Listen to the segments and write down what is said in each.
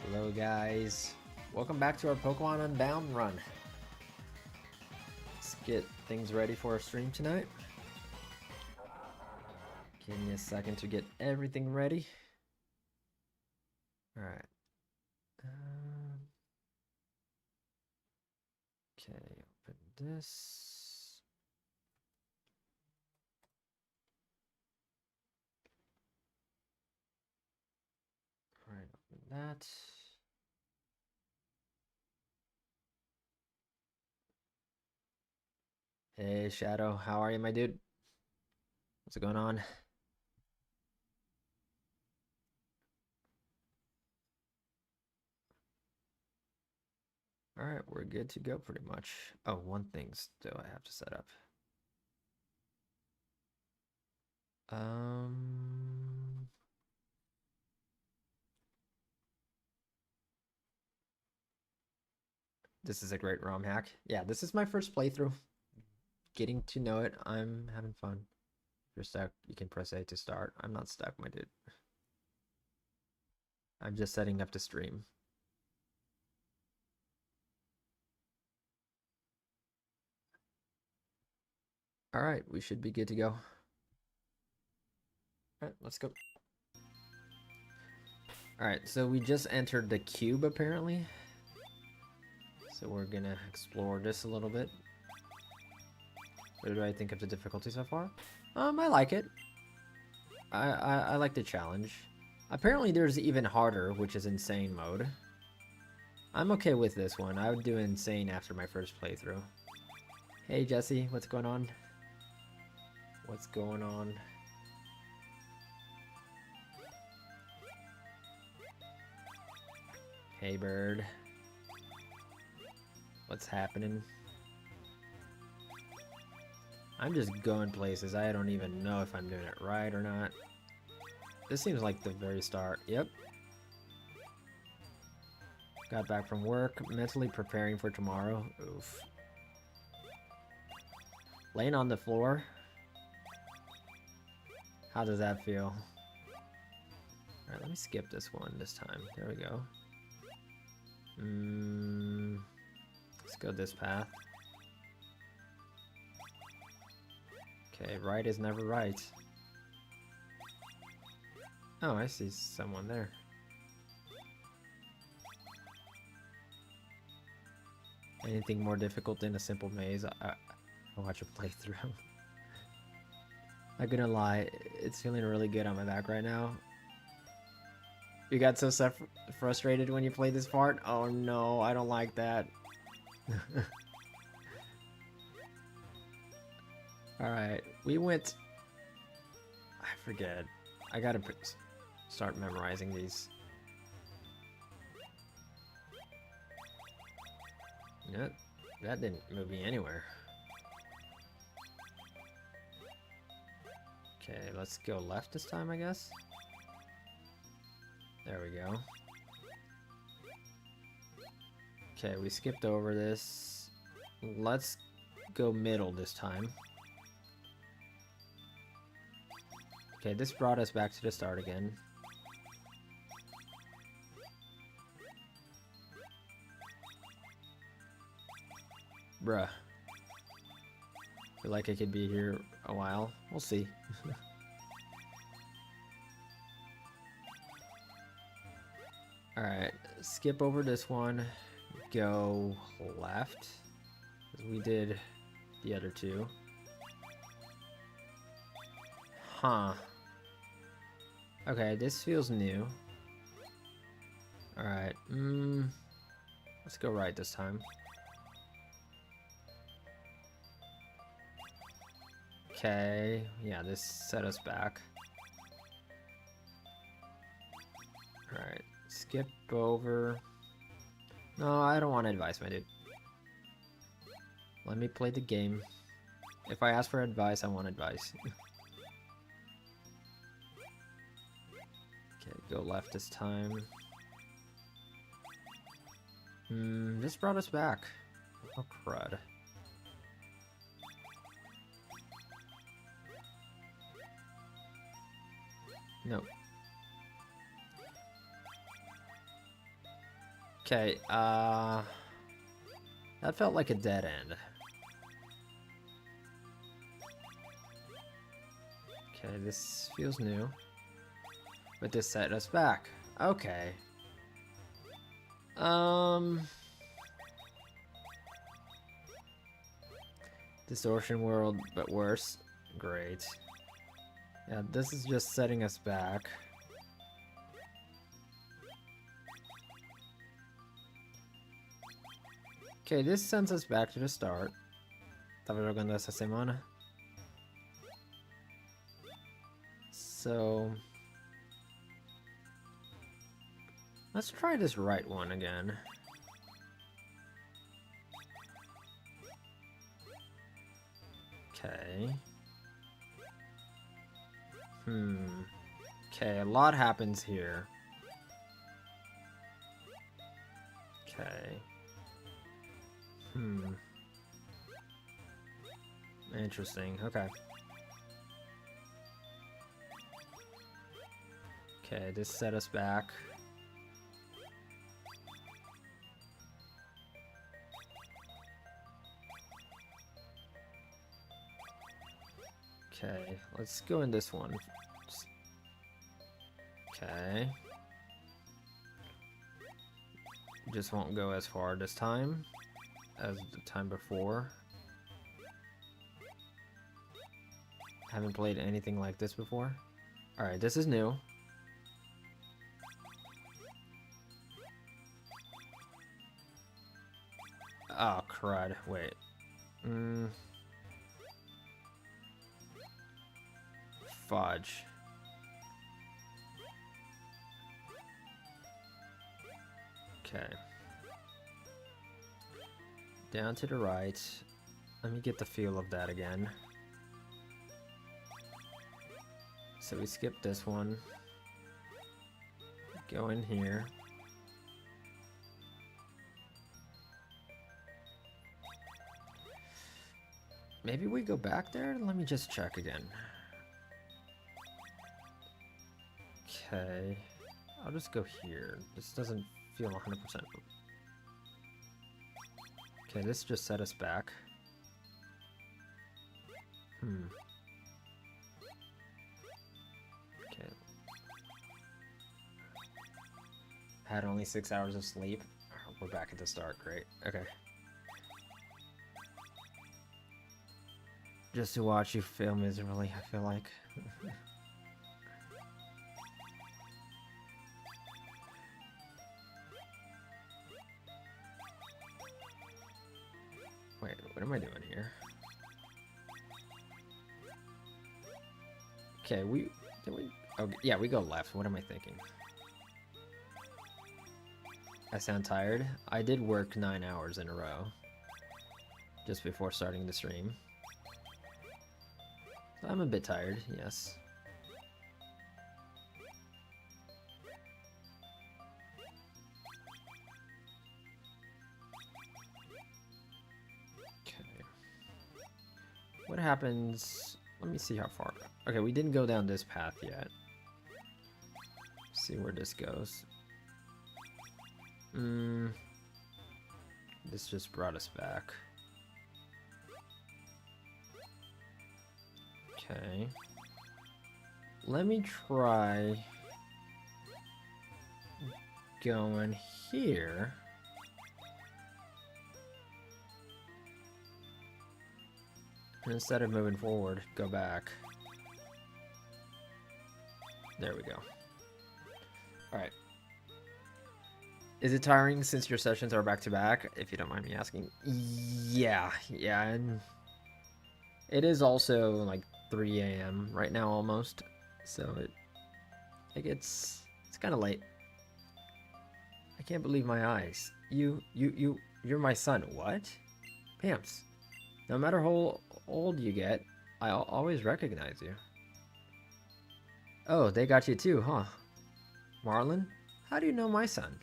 Hello guys, welcome back to our Pokemon Unbound run. Let's get things ready for our stream tonight. Give me a second to get everything ready. Alright. Okay, open this. Alright, open that. Hey Shadow, how are you, my dude? What's going on? Alright, we're good to go pretty much. Oh, one thing still I have to set up. This is a great ROM hack. Yeah, this is my first playthrough. Getting to know it, I'm having fun. If you're stuck, you can press A to start. I'm not stuck, my dude. I'm just setting up to stream. Alright, we should be good to go. Alright, let's go. Alright, so we just entered the cube apparently. So we're gonna explore this a little bit. What do I think of the difficulty so far? I like it. I like the challenge. Apparently there's even harder, which is insane mode. I'm okay with this one. I would do insane after my first playthrough. Hey Jesse, what's going on? What's going on? Hey bird. What's happening? I'm just going places. I don't even know if I'm doing it right or not. This seems like the very start. Yep. Got back from work, mentally preparing for tomorrow. Oof. Laying on the floor. How does that feel? Alright, let me skip this one this time. There we go. Let's go this path. Okay, right is never right. Oh, I see someone there. Anything more difficult than a simple maze? I'll watch a playthrough. Not gonna lie, it's feeling really good on my back right now. You got so frustrated when you played this part? Oh no, I don't like that. Alright, we went... I forget. I gotta start memorizing these. Yep, that didn't move me anywhere. Okay, let's go left this time, I guess. There we go. Okay, we skipped over this. Let's go middle this time. Okay, this brought us back to the start again. Bruh. Feel like I could be here a while. We'll see. Alright, skip over this one. Go left. As we did the other two. Huh. Okay, this feels new. Alright, let's go right this time. Okay, yeah, this set us back. Alright, skip over. No, I don't want advice, my dude. Let me play the game. If I ask for advice, I want advice. Okay, go left this time. This brought us back. Oh, crud. Nope. Okay, that felt like a dead end. Okay, this feels new. But this set us back. Okay. Distortion world, but worse. Great. Yeah, this is just setting us back. Okay, this sends us back to the start. Estaba jogando essa semana. So let's try this right one again. Okay. Okay, a lot happens here. Okay. Interesting. Okay. Okay, this set us back. Okay, let's go in this one. Okay. Just won't go as far this time as the time before. Haven't played anything like this before. Alright, this is new. Oh, crud. Wait. Fudge. Okay. Down to the right. Let me get the feel of that again. So we skip this one. Go in here. Maybe we go back there? Let me just check again. Okay. I'll just go here. This doesn't feel 100%. Okay, this just set us back. Okay. Had only 6 hours of sleep. Oh, we're back at the start. Great. Okay. Just to watch you fail miserably, I feel like. Wait, what am I doing here? Okay, oh, yeah, we go left. What am I thinking? I sound tired. I did work 9 hours in a row just before starting the stream. I'm a bit tired, yes. Okay. What happens? Let me see how far. Okay, we didn't go down this path yet. See where this goes. This just brought us back. Okay. Let me try going here. And instead of moving forward, go back. There we go. Alright. Is it tiring since your sessions are back to back, if you don't mind me asking? Yeah, and it is also like 3 a.m. right now almost, so it's kind of late. I can't believe my eyes. You're my son. What? Pamps. No matter how old you get, I'll always recognize you. Oh, they got you too, huh? Marlon? How do you know my son?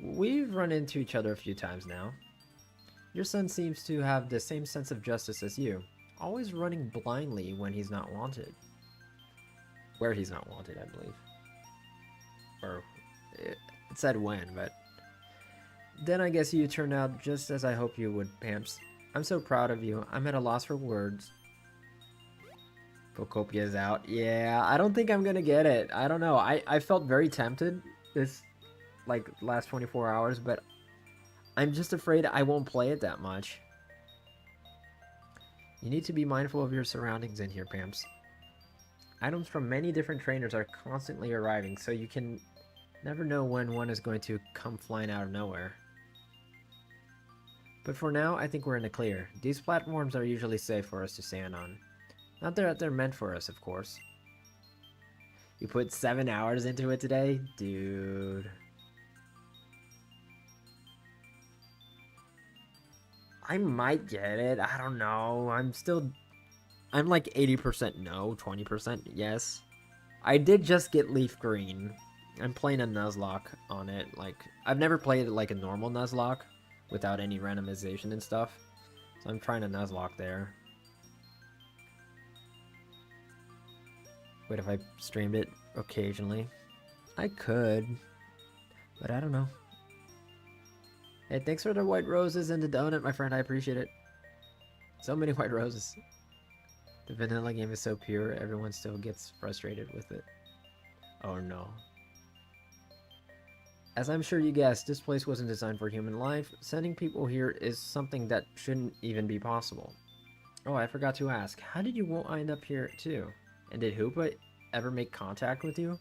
We've run into each other a few times now. Your son seems to have the same sense of justice as you, always running blindly when he's not wanted. Where he's not wanted, I believe. Or, it said when, but Then I guess you turned out just as I hoped you would, Pamps. I'm so proud of you. I'm at a loss for words. Pocopia's out. Yeah, I don't think I'm gonna get it. I don't know. I felt very tempted this, like, last 24 hours, but I'm just afraid I won't play it that much. You need to be mindful of your surroundings in here, Pamps. Items from many different trainers are constantly arriving, so you can never know when one is going to come flying out of nowhere. But for now, I think we're in the clear. These platforms are usually safe for us to stand on. Not that they're meant for us, of course. You put 7 hours into it today? Dude. I might get it. I don't know. I'm like 80% no, 20% yes. I did just get Leaf Green. I'm playing a Nuzlocke on it. Like, I've never played like a normal Nuzlocke without any randomization and stuff. So I'm trying a Nuzlocke there. What if I streamed it occasionally? I could, but I don't know. Hey, thanks for the white roses and the donut, my friend. I appreciate it. So many white roses. The vanilla game is so pure, everyone still gets frustrated with it. Oh no. As I'm sure you guessed, this place wasn't designed for human life. Sending people here is something that shouldn't even be possible. Oh, I forgot to ask, how did you wind up here too? And did Hoopa ever make contact with you?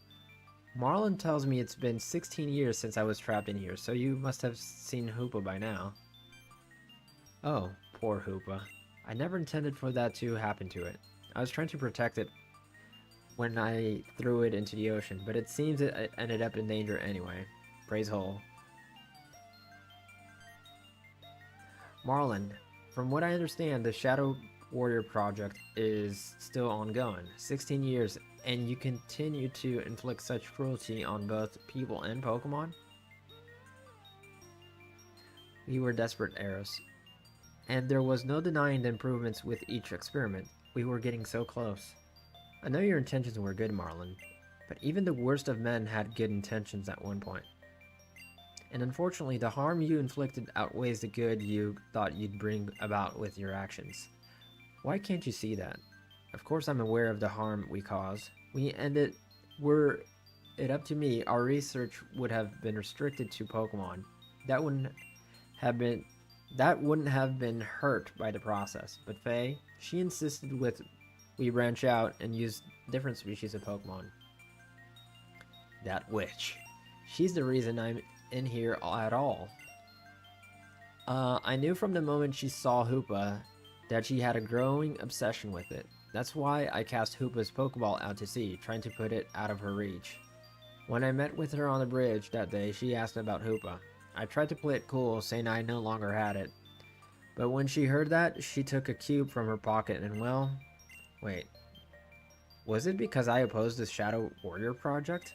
Marlon tells me it's been 16 years since I was trapped in here, so you must have seen Hoopa by now. Oh, poor Hoopa. I never intended for that to happen to it. I was trying to protect it when I threw it into the ocean, but it seems it ended up in danger anyway. Praise Hole. Marlon, from what I understand, the Shadow Warrior project is still ongoing. 16 years, and you continue to inflict such cruelty on both people and Pokemon? We were desperate, Eros. And there was no denying the improvements with each experiment. We were getting so close. I know your intentions were good, Marlon, but even the worst of men had good intentions at one point. And unfortunately, the harm you inflicted outweighs the good you thought you'd bring about with your actions. Why can't you see that? Of course I'm aware of the harm we caused. Were it up to me, our research would have been restricted to Pokemon. That wouldn't have been hurt by the process. But Faye, she insisted we branch out and use different species of Pokemon. That witch. She's the reason I'm in here at all. I knew from the moment she saw Hoopa that she had a growing obsession with it. That's why I cast Hoopa's Pokeball out to sea, trying to put it out of her reach. When I met with her on the bridge that day, she asked about Hoopa. I tried to play it cool, saying I no longer had it. But when she heard that, she took a cube from her pocket and, well... Wait. Was it because I opposed the Shadow Warrior project?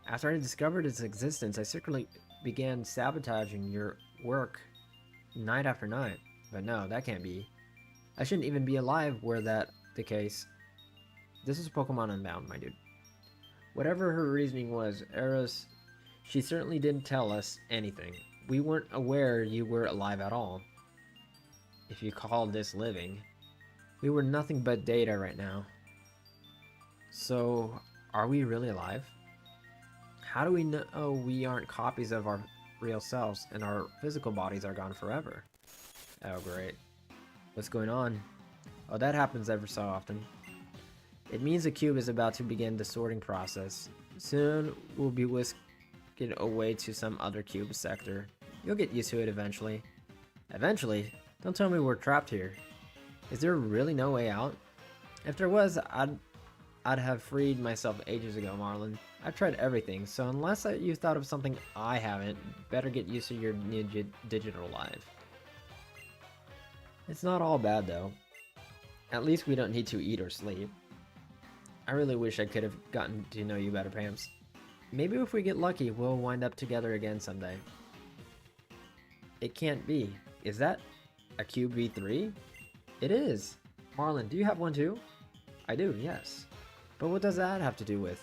After I discovered its existence, I secretly began sabotaging your work night after night. But no, that can't be. I shouldn't even be alive were that the case. This is Pokemon Unbound, my dude. Whatever her reasoning was, Eros, she certainly didn't tell us anything. We weren't aware you were alive at all. If you call this living. We were nothing but data right now. So, are we really alive? How do we know we aren't copies of our real selves and our physical bodies are gone forever? Oh, great. What's going on? Oh, that happens ever so often. It means the cube is about to begin the sorting process. Soon, we'll be whisked away to some other cube sector. You'll get used to it eventually. Eventually? Don't tell me we're trapped here. Is there really no way out? If there was, I'd have freed myself ages ago, Marlon. I've tried everything, so unless you thought of something I haven't, better get used to your new digital life. It's not all bad, though. At least we don't need to eat or sleep. I really wish I could have gotten to know you better, Pams. Maybe if we get lucky, we'll wind up together again someday. It can't be. Is that a Cube V3? It is. Marlon, do you have one too? I do, yes. But what does that have to do with?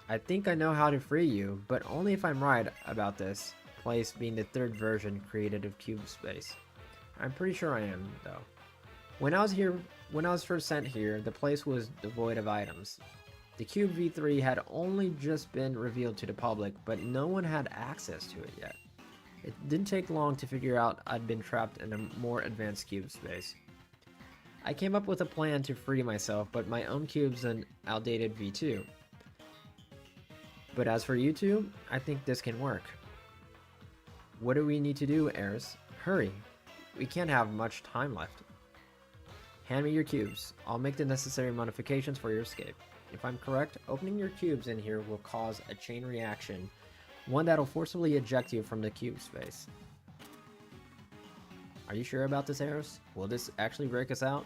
I think I know how to free you, but only if I'm right about this. place being the third version created of Cube Space. I'm pretty sure I am, though. When I was first sent here, the place was devoid of items. The Cube V3 had only just been revealed to the public, but no one had access to it yet. It didn't take long to figure out I'd been trapped in a more advanced cube space. I came up with a plan to free myself, but my own cube's an outdated V2. But as for you two, I think this can work. What do we need to do, Eris? Hurry. We can't have much time left. Hand me your cubes. I'll make the necessary modifications for your escape. If I'm correct, opening your cubes in here will cause a chain reaction, one that'll forcibly eject you from the cube space. Are you sure about this, Eris? Will this actually break us out?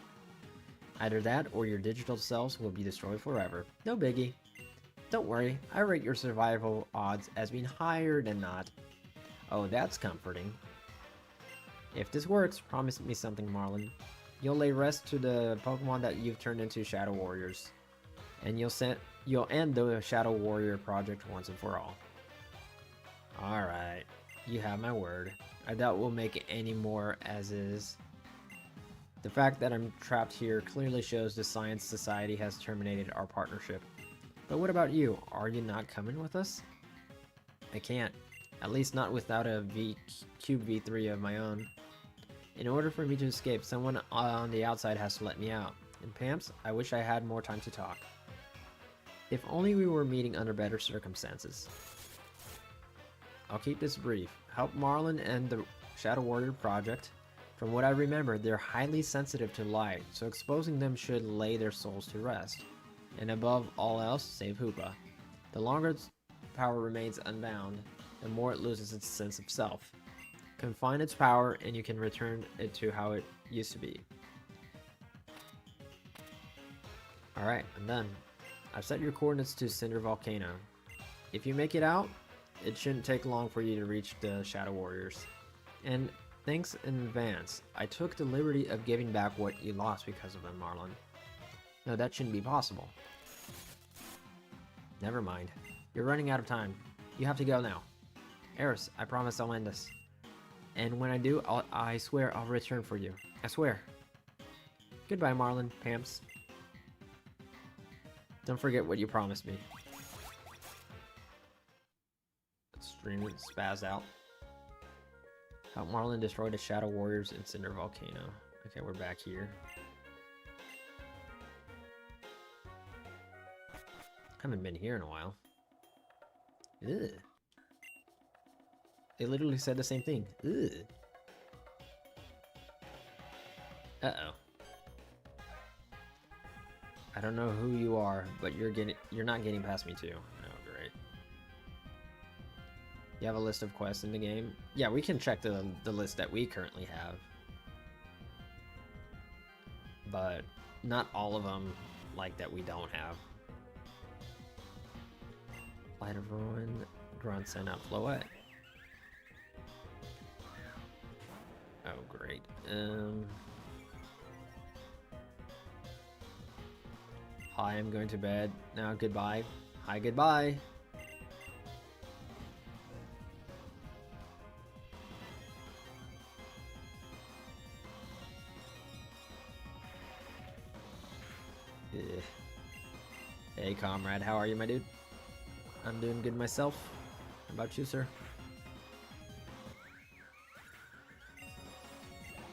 Either that or your digital selves will be destroyed forever. No biggie. Don't worry, I rate your survival odds as being higher than not. Oh, that's comforting. If this works, promise me something, Marlon. You'll lay rest to the Pokemon that you've turned into Shadow Warriors. And you'll end the Shadow Warrior project once and for all. Alright, you have my word. I doubt we'll make any more as is. The fact that I'm trapped here clearly shows the Science Society has terminated our partnership. But what about you? Are you not coming with us? I can't. At least not without a Cube V3 of my own. In order for me to escape, someone on the outside has to let me out. And Pamps, I wish I had more time to talk. If only we were meeting under better circumstances. I'll keep this brief. Help Marlon and the Shadow Warrior project. From what I remember, they're highly sensitive to light, so exposing them should lay their souls to rest. And above all else, save Hoopa. The longer its power remains unbound, the more it loses its sense of self. Confine its power, and you can return it to how it used to be. Alright, I'm done. I've set your coordinates to Cinder Volcano. If you make it out, it shouldn't take long for you to reach the Shadow Warriors. And thanks in advance. I took the liberty of giving back what you lost because of them, Marlon. No, that shouldn't be possible. Never mind. You're running out of time. You have to go now. Eris, I promise I'll end this. And when I do, I swear I'll return for you. I swear. Goodbye, Marlon, Pamps. Don't forget what you promised me. Stream spaz out. Help Marlon destroy the Shadow Warriors in Cinder Volcano. Okay, we're back here. Haven't been here in a while. Ugh. They literally said the same thing. Ugh. Uh-oh. I don't know who you are, but you're not getting past me too. Oh, great. You have a list of quests in the game? Yeah, we can check the list that we currently have. But not all of them, like, that we don't have. Light of Ruin, Grunt sent out Floette. Oh, great. Hi, I'm going to bed. Now, goodbye. Hi, goodbye. Ugh. Hey, comrade. How are you, my dude? I'm doing good myself. How about you, sir?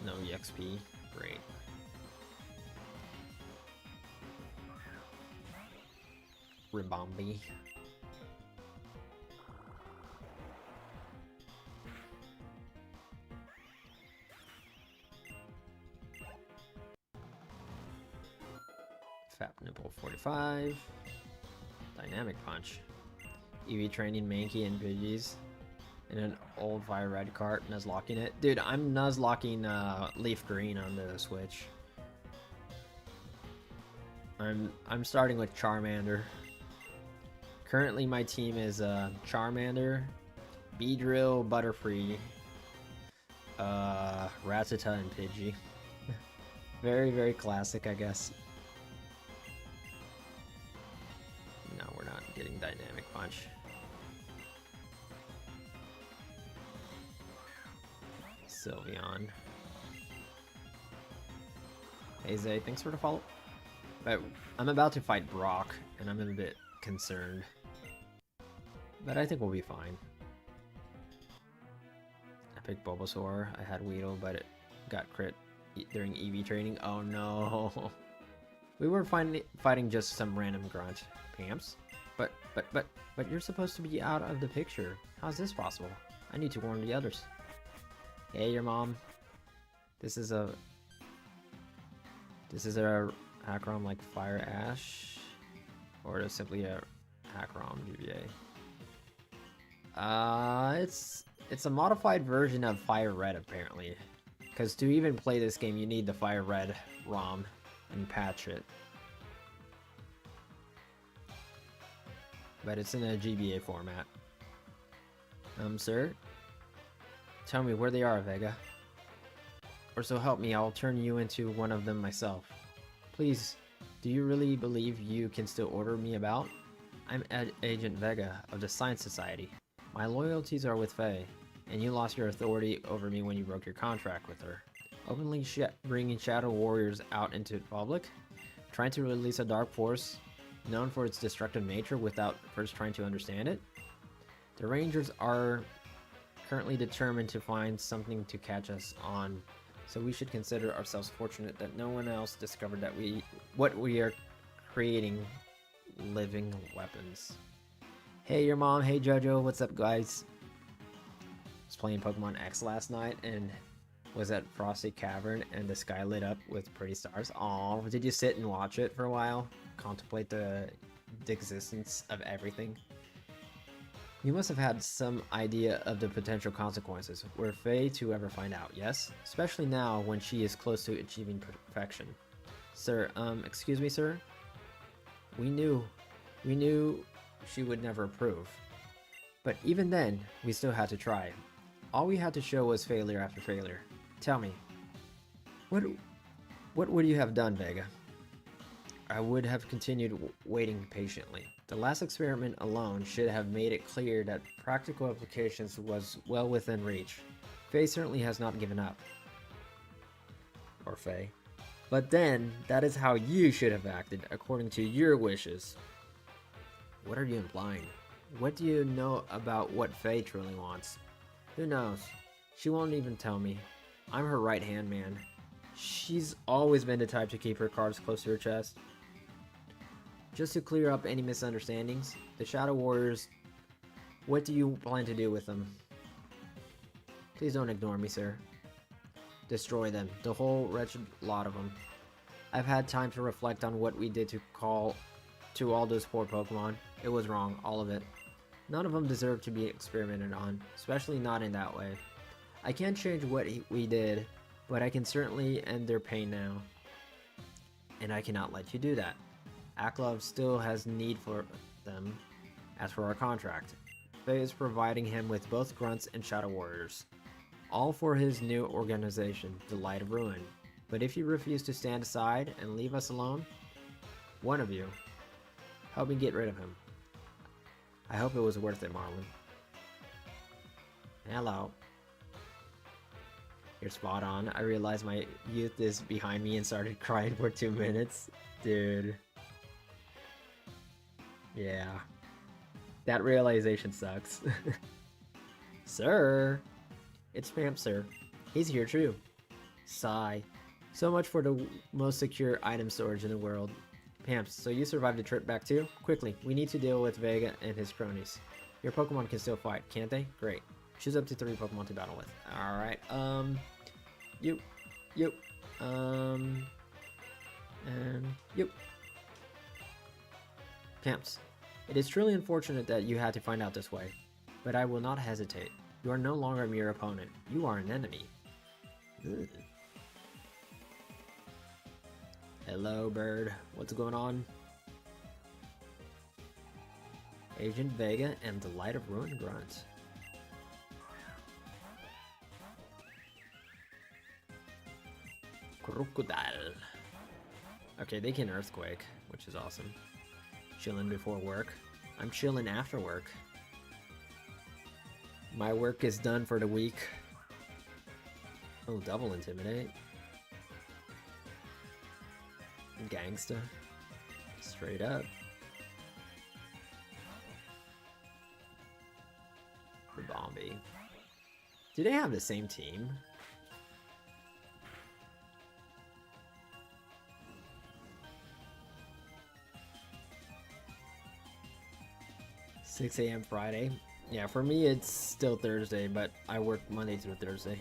No EXP. Great. Ribombi. Fat Nipple 45. Dynamic Punch. EV training Mankey and Pidgeys. In an old fire red cart, nuzlocking it. Dude, I'm nuzlocking Leaf Green on the Switch. I'm starting with Charmander. Currently my team is Charmander, Beedrill, Butterfree, Rattata, and Pidgey. Very, very classic, I guess. No, we're not getting Dynamic Punch. Sylveon. Hey Zay, thanks for the follow. But I'm about to fight Brock, and I'm a bit concerned. But I think we'll be fine. I picked Bulbasaur. I had Weedle, but it got crit during EV training. Oh no. We were fighting just some random grunt. Pamps? But you're supposed to be out of the picture. How's this possible? I need to warn the others. Hey, your mom. This is a Acheron like Fire Ash, or is simply a Acheron GBA? It's a modified version of Fire Red apparently, because to even play this game you need the Fire Red ROM and patch it. But it's in a GBA format. Sir? Tell me where they are, Vega. Or so help me, I'll turn you into one of them myself. Please, do you really believe you can still order me about? I'm Agent Vega of the Science Society. My loyalties are with Faye, and you lost your authority over me when you broke your contract with her. Openly bringing Shadow Warriors out into public? Trying to release a dark force known for its destructive nature without first trying to understand it? The Rangers are currently determined to find something to catch us on, so we should consider ourselves fortunate that no one else discovered that what we are creating, living weapons. Hey, your mom. Hey, Jojo. What's up, guys? I was playing Pokemon X last night and was at Frosty Cavern, and the sky lit up with pretty stars. Aw, did you sit and watch it for a while? Contemplate the existence of everything? You must have had some idea of the potential consequences, were Faye to ever find out, yes? Especially now when she is close to achieving perfection. Sir, excuse me, sir? We knew she would never approve. But even then, we still had to try. All we had to show was failure after failure. Tell me, what would you have done, Vega? I would have continued waiting patiently. The last experiment alone should have made it clear that practical applications was well within reach. Faye certainly has not given up. Or Faye. But then, that is how you should have acted, according to your wishes. What are you implying? What do you know about what Faye truly wants? Who knows? She won't even tell me. I'm her right-hand man. She's always been the type to keep her cards close to her chest. Just to clear up any misunderstandings, the Shadow Warriors, what do you plan to do with them? Please don't ignore me, sir. Destroy them, the whole wretched lot of them. I've had time to reflect on what we did to all those poor Pokemon. It was wrong, all of it. None of them deserve to be experimented on, especially not in that way. I can't change what we did, but I can certainly end their pain now. And I cannot let you do that. Aklov still has need for them, as for our contract. Faye is providing him with both Grunts and Shadow Warriors. All for his new organization, the Light of Ruin. But if you refuse to stand aside and leave us alone, one of you, help me get rid of him. I hope it was worth it, Marlon. Hello. You're spot on. I realized my youth is behind me and started crying for 2 minutes. Dude. Yeah. That realization sucks. Sir! It's Pamp, sir. He's here too. Sigh. So much for the most secure item storage in the world. Pamps, so you survived the trip back too? Quickly, we need to deal with Vega and his cronies. Your Pokemon can still fight, can't they? Great. Choose up to 3 Pokemon to battle with. Alright, and you. Pamps, it is truly unfortunate that you had to find out this way, but I will not hesitate. You are no longer a mere opponent. You are an enemy. Ugh. Hello, bird. What's going on? Agent Vega and the Light of Ruin Grunt. Crocodile. Okay, they can Earthquake, which is awesome. Chilling before work. I'm chilling after work. My work is done for the week. Oh, double intimidate. Gangsta. Straight up. The Bombi. Do they have the same team? $6 a.m. Friday. Yeah, for me it's still Thursday, but I work Monday through Thursday.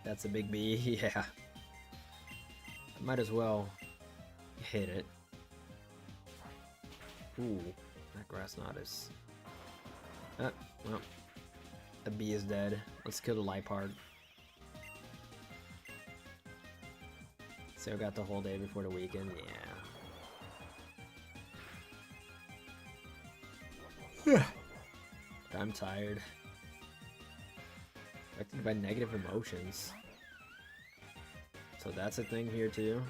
That's a big B. Yeah. I might as well hit it. Ooh, that grass knot is... well, the bee is dead. Let's kill the Lipard. So I got the whole day before the weekend, yeah. I'm tired. Affected by negative emotions. So that's a thing here too.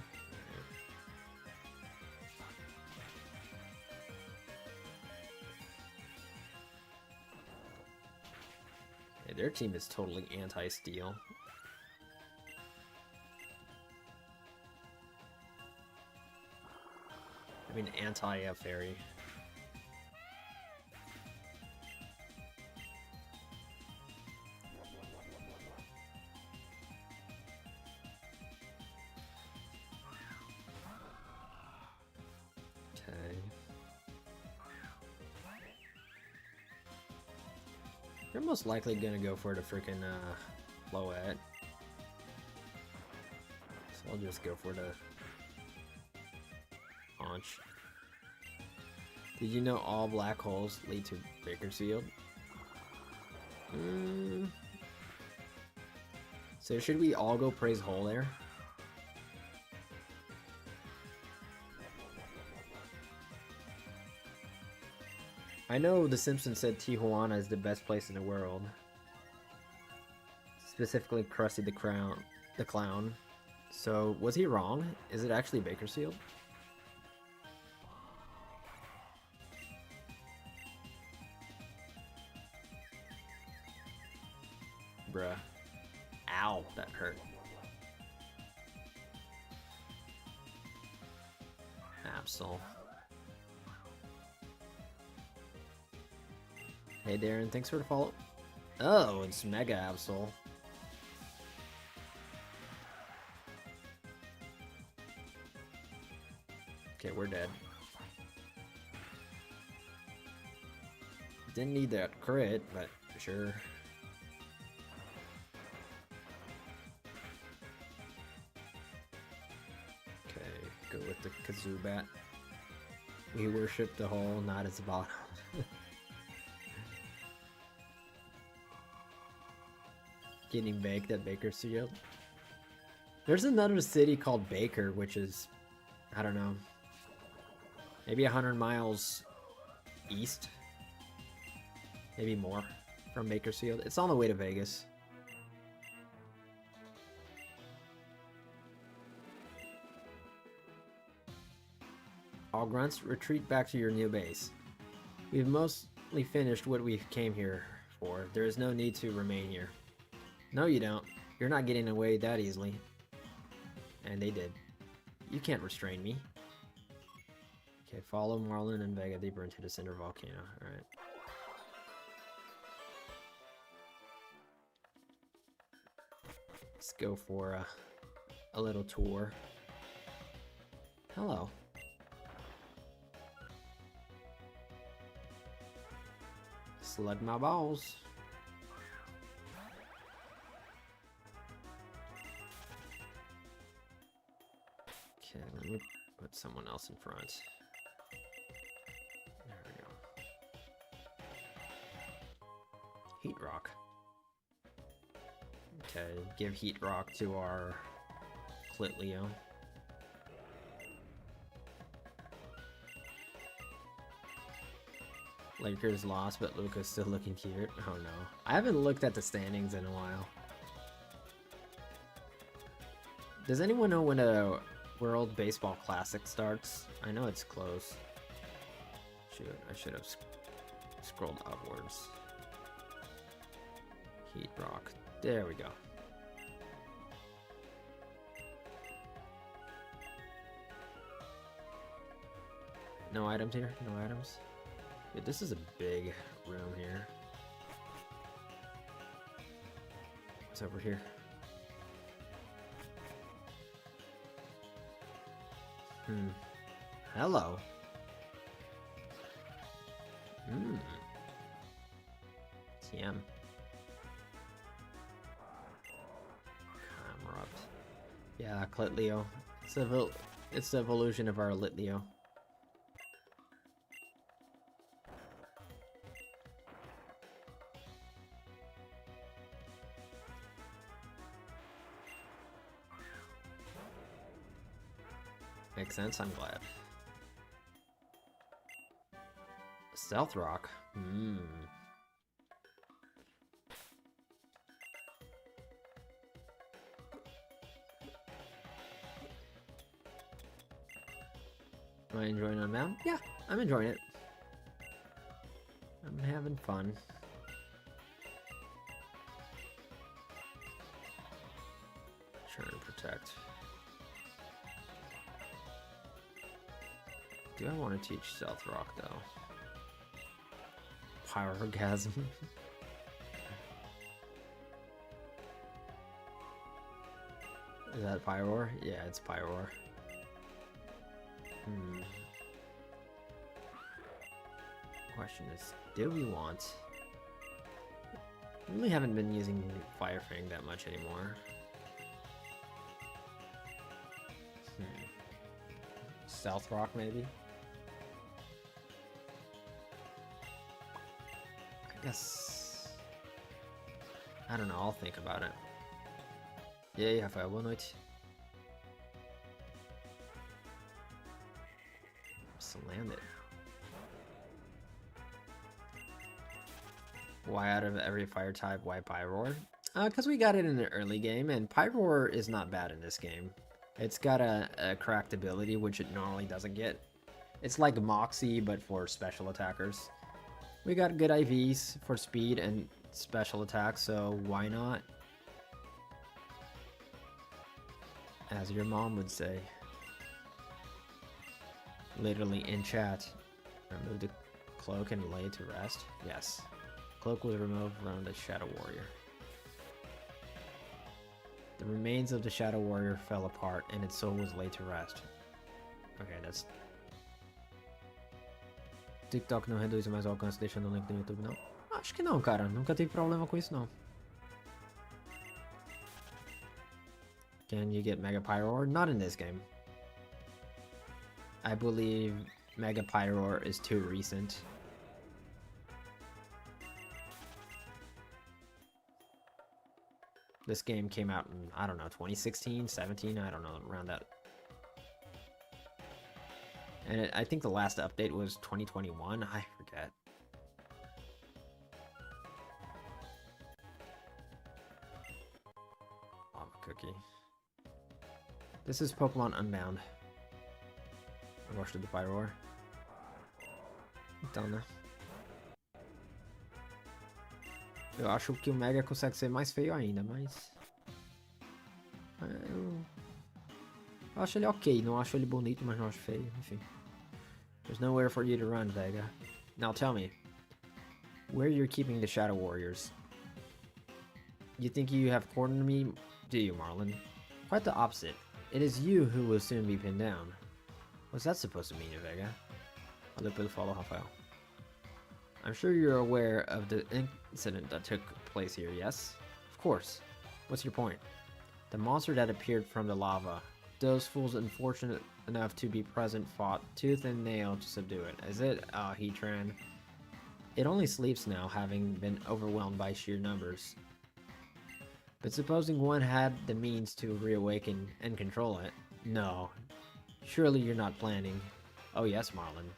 Yeah, their team is totally anti-steal. I mean anti-fairy. They're most likely gonna go for the freaking Floette. So I'll just go for the Haunch. Did you know all black holes lead to Bakersfield? So should we all go praise hole there? I know The Simpsons said Tijuana is the best place in the world. Specifically Krusty the Clown. So, was he wrong? Is it actually Bakersfield? Bruh. Ow, that hurt. Absol. Hey Darren, thanks for the follow. Oh, it's Mega Absol. Okay, we're dead. Didn't need that crit, but sure. Okay, go with the Kazoo Bat. We worship the hole, not its bottom. Getting baked at Bakersfield. There's another city called Baker, which is, I don't know, maybe 100 miles east, maybe more from Bakersfield. It's on the way to Vegas. All grunts, retreat back to your new base. We've mostly finished what we came here for. There is no need to remain here. No, you don't. You're not getting away that easily. And they did. You can't restrain me. Okay, follow Marlin and Vega deeper into the Cinder Volcano. Alright. Let's go for a little tour. Hello. Slug my balls. Okay, let me put someone else in front. There we go. Heat Rock. Okay, give Heat Rock to our Clit Leo. Lakers lost, but Luka's still looking cute. Oh no. I haven't looked at the standings in a while. Does anyone know when a World Baseball Classic starts? I know it's close. Shoot, I should have scrolled upwards. Heat Rock. There we go. No items here? No items? Dude, this is a big room here. What's over here? Hello. TM. Corrupt. Yeah, Clitleo. It's the evolution of our Litleo. Makes sense, I'm glad. Stealth Rock. Am I enjoying Unbound? Yeah, I'm enjoying it. I'm having fun. Trying to protect. Do I want to teach Stealth Rock though? Pyrogasm. Is that Pyroar? Yeah, it's Pyroar. Question is, do we want... I really haven't been using Fire Fang that much anymore. Stealth Rock, maybe? I guess... I don't know, I'll think about it. Yay, Rafael, boa noite. Just land it. Why out of every fire type, why Pyroar? Because we got it in the early game, and Pyroar is not bad in this game. It's got a cracked ability, which it normally doesn't get. It's like Moxie, but for special attackers. We got good IVs for speed and special attacks, so why not? As your mom would say. Literally in chat. Remove the cloak and lay to rest. Yes. Cloak was removed from the Shadow Warrior. The remains of the Shadow Warrior fell apart and its soul was laid to rest. Ok, that's... TikTok não reduz mais o alcance deixando o link no YouTube, não? Acho que não, cara. Nunca tive problema com isso, não. Can you get Mega Pyroar? Not in this game. I believe Mega Pyroar is too recent. This game came out in, I don't know, 2016, 17, I don't know, around that. And I think the last update was 2021, I forget. Lava Cookie. This is Pokemon Unbound. Eu gosto do Pyroar. Então, né? Eu acho que o Mega consegue ser mais feio ainda, mas... Eu acho ele ok, não acho ele bonito, mas não acho feio, enfim. There's nowhere for you to run, Vega. Now tell me, where you're keeping the Shadow Warriors? You think you have cornered me, do you, Marlon? Quite the opposite. It is you who will soon be pinned down. What's that supposed to mean, Vega? I'll put follow Rafael. I'm sure you're aware of the incident that took place here, yes? Of course. What's your point? The monster that appeared from the lava. Those fools unfortunate enough to be present fought tooth and nail to subdue it. Is it? Heatran. It only sleeps now, having been overwhelmed by sheer numbers. But supposing one had the means to reawaken and control it? No. Surely you're not planning. Oh yes, Marlon.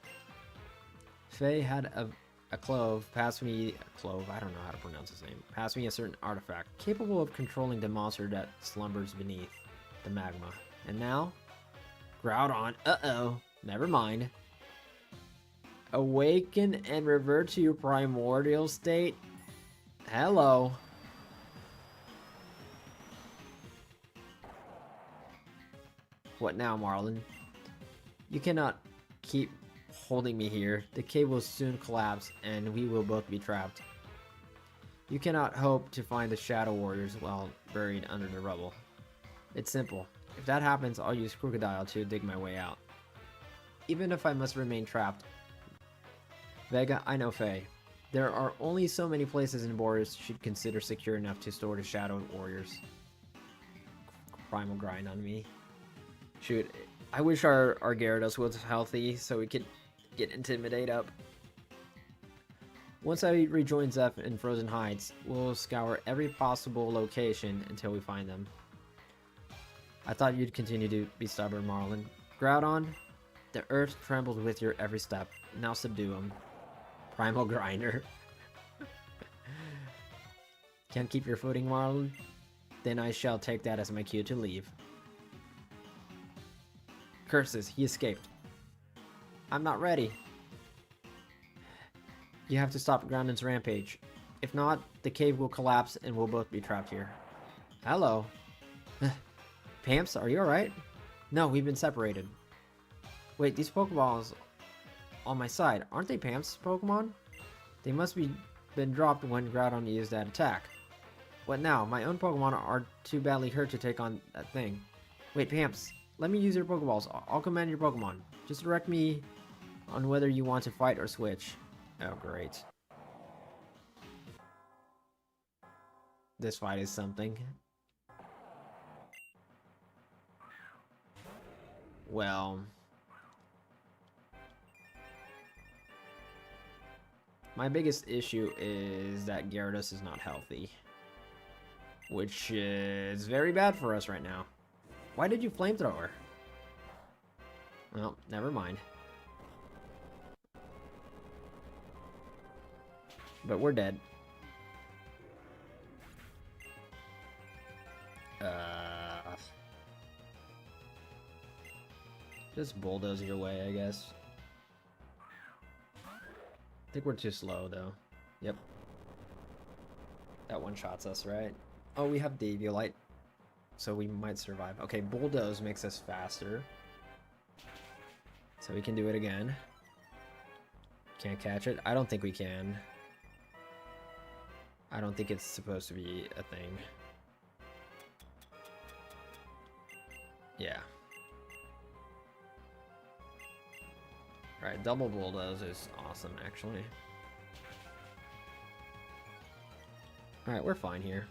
Faye had a clove pass me a clove, I don't know how to pronounce his name. Pass me a certain artifact capable of controlling the monster that slumbers beneath the magma. And now, Groudon, never mind. Awaken and revert to your primordial state. Hello. What now, Marlon? You cannot keep holding me here. The cave will soon collapse, and we will both be trapped. You cannot hope to find the Shadow Warriors while buried under the rubble. It's simple. If that happens, I'll use Crocodile to dig my way out. Even if I must remain trapped. Vega, I know Faye. There are only so many places in Boris should consider secure enough to store the Shadow Warriors. Primal grind on me. Shoot, I wish our Gyarados was healthy so we could get Intimidate up. Once I rejoin Zeph in Frozen Heights, we'll scour every possible location until we find them. I thought you'd continue to be stubborn, Marlin. Groudon, the earth trembles with your every step. Now subdue him. Primal Grinder. Can't keep your footing, Marlin? Then I shall take that as my cue to leave. Curses, he escaped. I'm not ready. You have to stop Groudon's rampage. If not, the cave will collapse and we'll both be trapped here. Hello. Pamps, are you alright? No, we've been separated. Wait, these Pokeballs on my side, aren't they Pamps' Pokemon? They must be been dropped when Groudon used that attack. What now? My own Pokemon are too badly hurt to take on that thing. Wait, Pamps, let me use your Pokeballs. I'll command your Pokemon. Just direct me on whether you want to fight or switch. Oh, great. This fight is something. Well, my biggest issue is that Gyarados is not healthy, which is very bad for us right now. Why did you flamethrower? Well, never mind. But we're dead. Just bulldoze your way, I guess. I think we're too slow, though. Yep. That one shots us, right? Oh, we have Daviolite, so we might survive. Okay, bulldoze makes us faster. So we can do it again. Can't catch it? I don't think we can. I don't think it's supposed to be a thing. Yeah. Alright, double bulldoze is awesome, actually. Alright, we're fine here.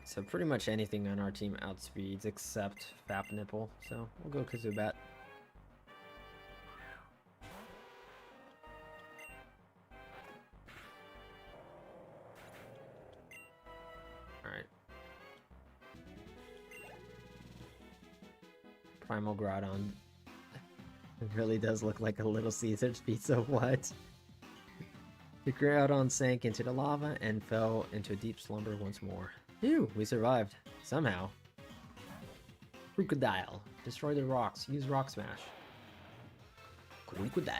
So pretty much anything on our team outspeeds except Fap Nipple, so we'll go Kazubat. Alright. Primal Groudon. It really does look like a Little Caesar's pizza, what? The Groudon sank into the lava and fell into a deep slumber once more. Phew, we survived. Somehow. Crocodile. Destroy the rocks. Use Rock Smash. Crocodile.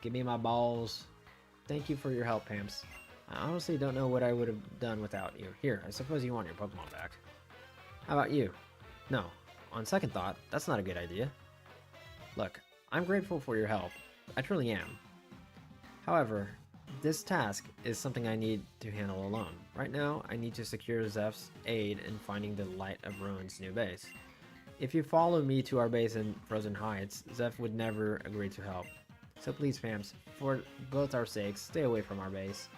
Give me my balls. Thank you for your help, Pamps. I honestly don't know what I would have done without you. Here, I suppose you want your Pokemon back. How about you? No. On second thought, that's not a good idea. Look, I'm grateful for your help. I truly am. However, this task is something I need to handle alone. Right now, I need to secure Zeph's aid in finding the Light of Ruin's new base. If you follow me to our base in Frozen Heights, Zeph would never agree to help. So please, Pamps, for both our sakes, stay away from our base.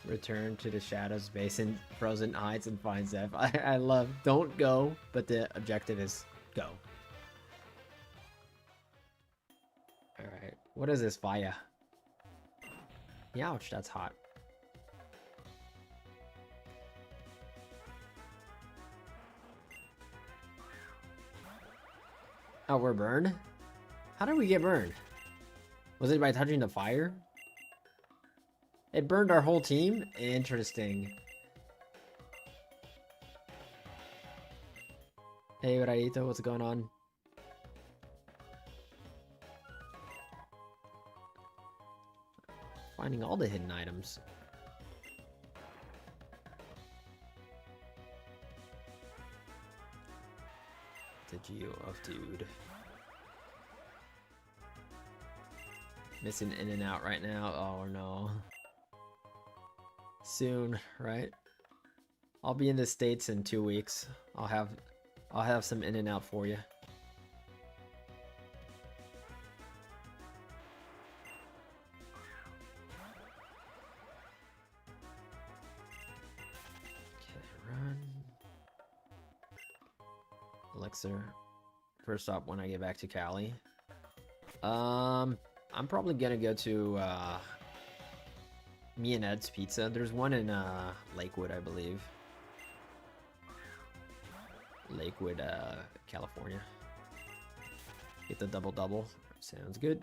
Return to the Shadows base in Frozen Heights and find Zeph. I love don't go, but the objective is go. Alright, what is this fire? Ouch, that's hot. Oh, we're burned? How did we get burned? Was it by touching the fire? It burned our whole team? Interesting. Hey, Raito, what's going on? Finding all the hidden items. The Geo of Dude. Missing in and out right now. Oh no. Soon, right? I'll be in the States in 2 weeks. I'll have some in and out for you. Okay, run. Elixir. First stop when I get back to Cali. I'm probably gonna go to Me and Ed's Pizza. There's one in Lakewood, I believe. Lakewood, California. Get the double. Sounds good.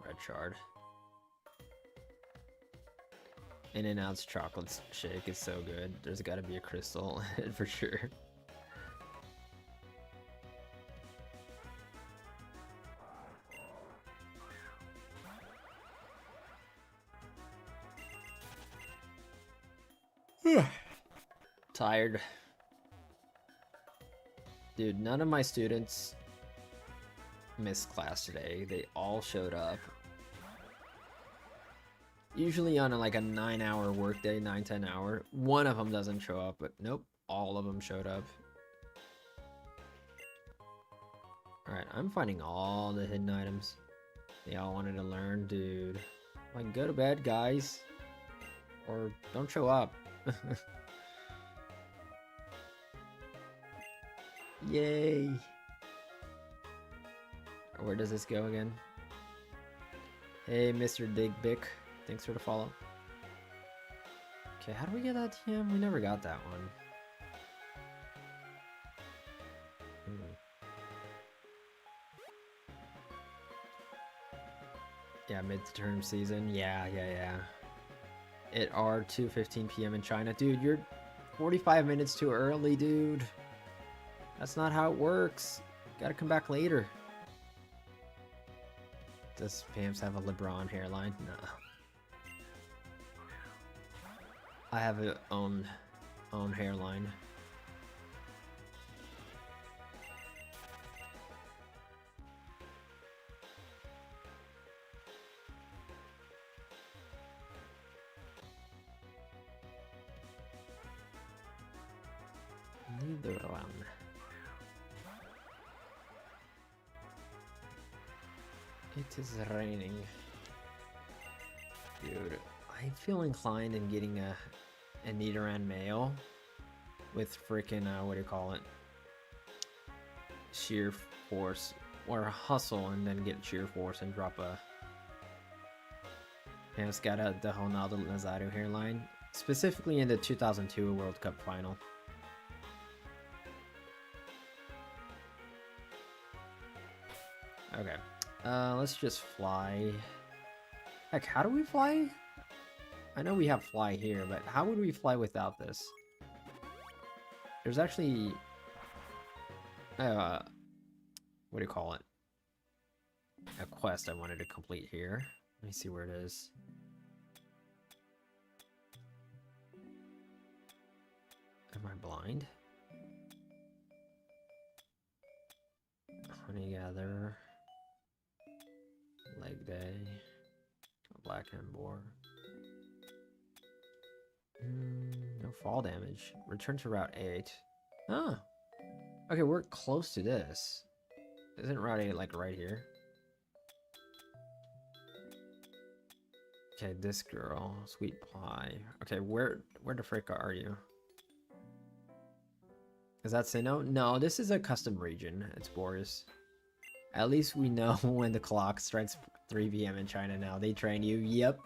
Red shard. In-N-Out's chocolate shake is so good. There's got to be a crystal in it for sure. Tired. Dude, none of my students missed class today. They all showed up. Usually on like a 9-hour workday, 9-10 hour. One of them doesn't show up, but nope, all of them showed up. Alright, I'm finding all the hidden items they all wanted to learn, dude. Like, go to bed, guys. Or don't show up. Yay! Where does this go again? Hey, Mr. Digbick. Thanks for the follow. Okay, how do we get that TM? We never got that one. Yeah, midterm season. Yeah. It are 2:15 p.m. in China. Dude, you're 45 minutes too early, dude. That's not how it works. Gotta come back later. Does Pam's have a LeBron hairline? No. I have a own hairline. Neither one. It is raining. Dude, I feel inclined in getting a Nidoran male with freaking what do you call it? Sheer force or hustle, and then get sheer force and drop a. Yeah, it's got the Ronaldo Nazario hairline, specifically in the 2002 World Cup final. Okay, let's just fly. Heck, how do we fly? I know we have fly here, but how would we fly without this? There's actually what do you call it? A quest I wanted to complete here. Let me see where it is. Am I blind? Honey gather. Leg day. Black Embor. No fall damage. Return to Route 8. Ah. Okay, we're close to this. Isn't Route 8 like right here? Okay, this girl. Sweet Pie. Okay, where the frick are you? Is that Sinnoh? No, this is a custom region. It's Boris. At least we know when the clock strikes 3 p.m. in China now. They train you. Yep.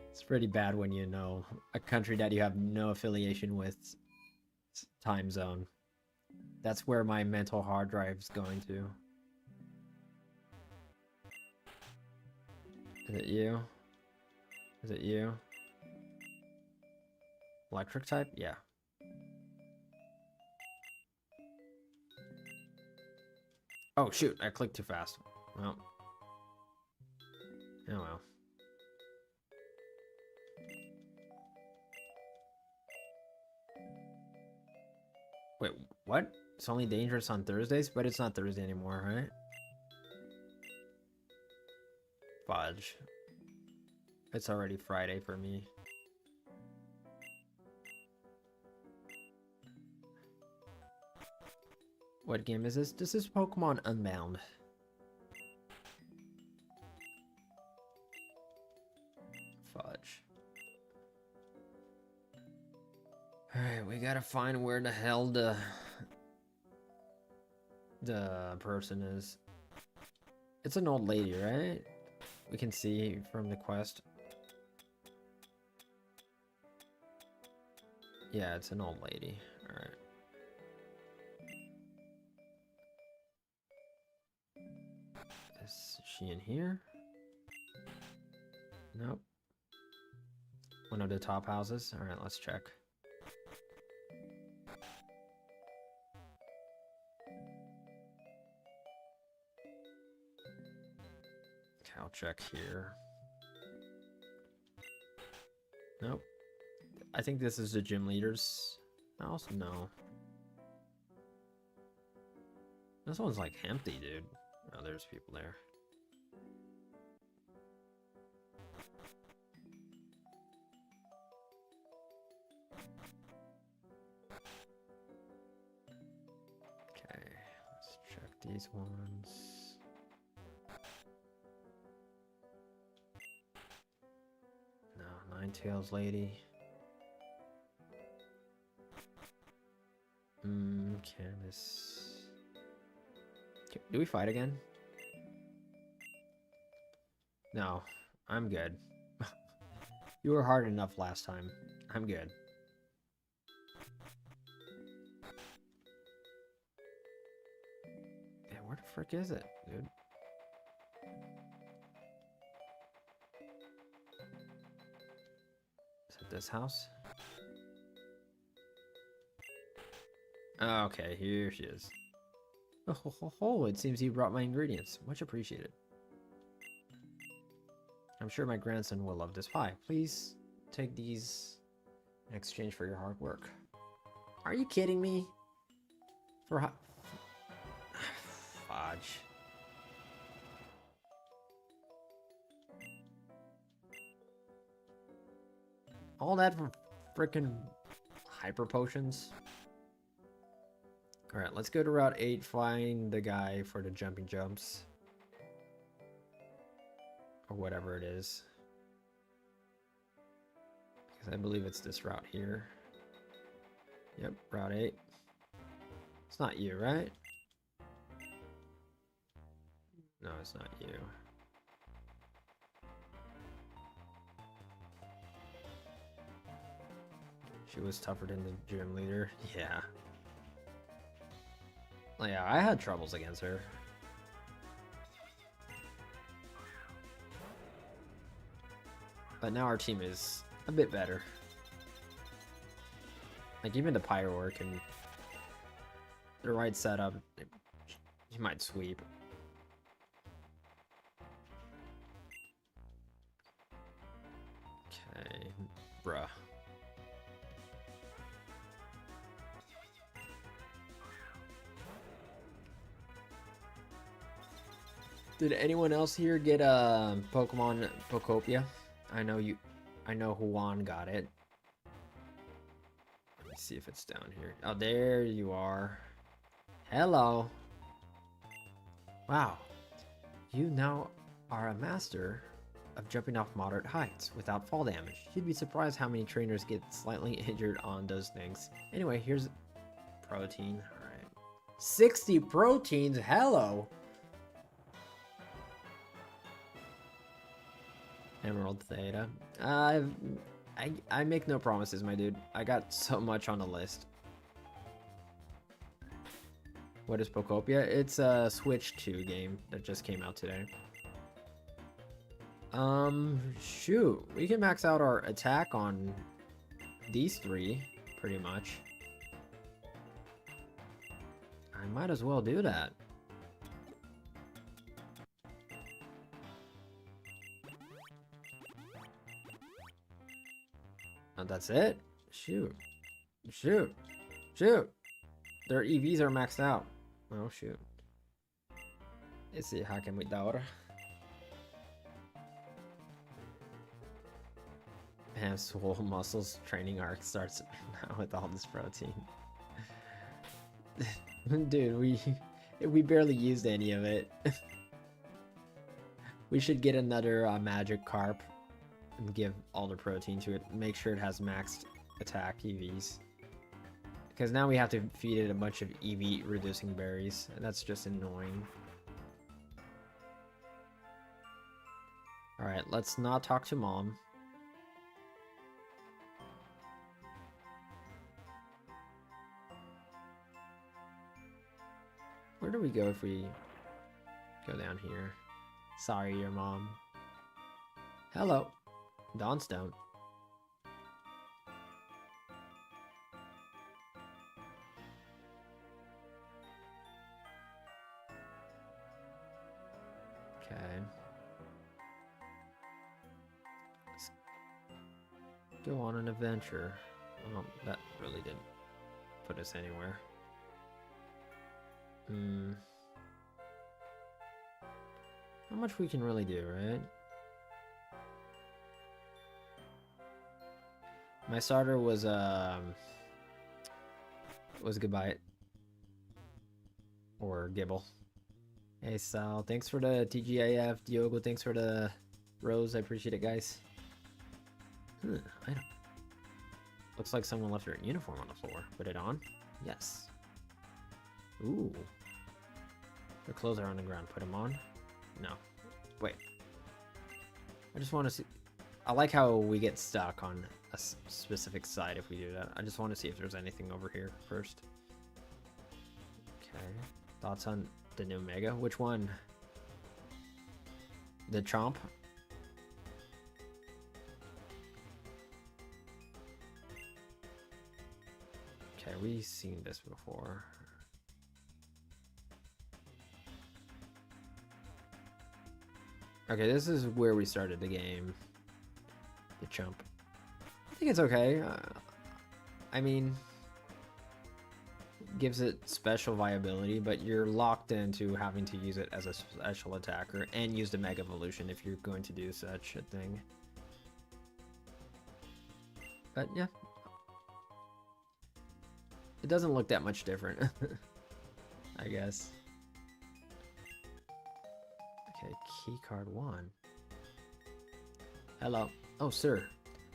It's pretty bad when you know a country that you have no affiliation with time zone. That's where my mental hard drive's going to. Is it you? Is it you? Electric type? Yeah. Oh shoot, I clicked too fast. Well. Oh well. Wait, what? It's only dangerous on Thursdays? But it's not Thursday anymore, right? Fudge. It's already Friday for me. What game is this? This is Pokemon Unbound. Fudge. Alright, we gotta find where the hell the person is. It's an old lady, right? We can see from the quest. Yeah, it's an old lady. Alright. Is she in here? Nope. One of the top houses. Alright, let's check. Okay, I'll check here. Nope. I think this is the gym leader's house. No. This one's like empty, dude. Oh, there's people there. Okay, let's check these ones. No, Ninetales lady. Canvas. Do we fight again? No, I'm good. You were hard enough last time. I'm good. Yeah, where the frick is it, dude? Is it this house? Oh, okay, here she is. Oh, it seems you brought my ingredients. Much appreciated. I'm sure my grandson will love this pie. Please take these in exchange for your hard work. Are you kidding me? For fudge. All that for frickin' hyper potions? Alright, let's go to Route 8, find the guy for the jumping jumps. Or whatever it is. Because I believe it's this route here. Yep, Route 8. It's not you, right? No, it's not you. She was tougher than the gym leader. Yeah. Yeah, I had troubles against her. But now our team is a bit better. Like, even the Pyrowork and the right setup, he might sweep. Okay, bruh. Did anyone else here get a Pokemon Pokopia? I know Juan got it. Let me see if it's down here. Oh, there you are. Hello. Wow. You now are a master of jumping off moderate heights without fall damage. You'd be surprised how many trainers get slightly injured on those things. Anyway, here's protein. Alright. 60 proteins? Hello. Emerald Theta. I make no promises, my dude. I got so much on the list. What is Pokopia? It's a Switch 2 game that just came out today. Shoot. We can max out our attack on these three, pretty much. I might as well do that. Oh, that's it? Shoot. Shoot. Shoot. Their EVs are maxed out. Oh, shoot. Let's see, how can we do it? Man, swole muscles training arc starts now with all this protein. Dude, we barely used any of it. We should get another magic carp and give all the protein to it. Make sure it has maxed attack EVs. Because now we have to feed it a bunch of EV reducing berries, and that's just annoying. Alright, let's not talk to Mom. Where do we go if we go down here? Sorry, your mom. Hello, Dawnstone. Okay. Let's go on an adventure. Well, that really didn't put us anywhere. Not much we can really do, right? My starter was Goodbye or Gibble. Hey Sal, thanks for the TGIF. Diogo, thanks for the rose. I appreciate it, guys. Item. Looks like someone left their uniform on the floor. Put it on. Yes. Ooh. Their clothes are on the ground. Put them on. No. Wait. I just want to see. I like how we get stuck on a specific side if we do that. I just want to see if there's anything over here first. Okay. Thoughts on the new Mega? Which one? The Chomp? Okay, we've seen this before. Okay, this is where we started the game. The Chomp. I think it's okay. I mean, gives it special viability, but you're locked into having to use it as a special attacker and use the Mega Evolution if you're going to do such a thing. But yeah. It doesn't look that much different, I guess. Okay, keycard 1. Hello. Oh, sir.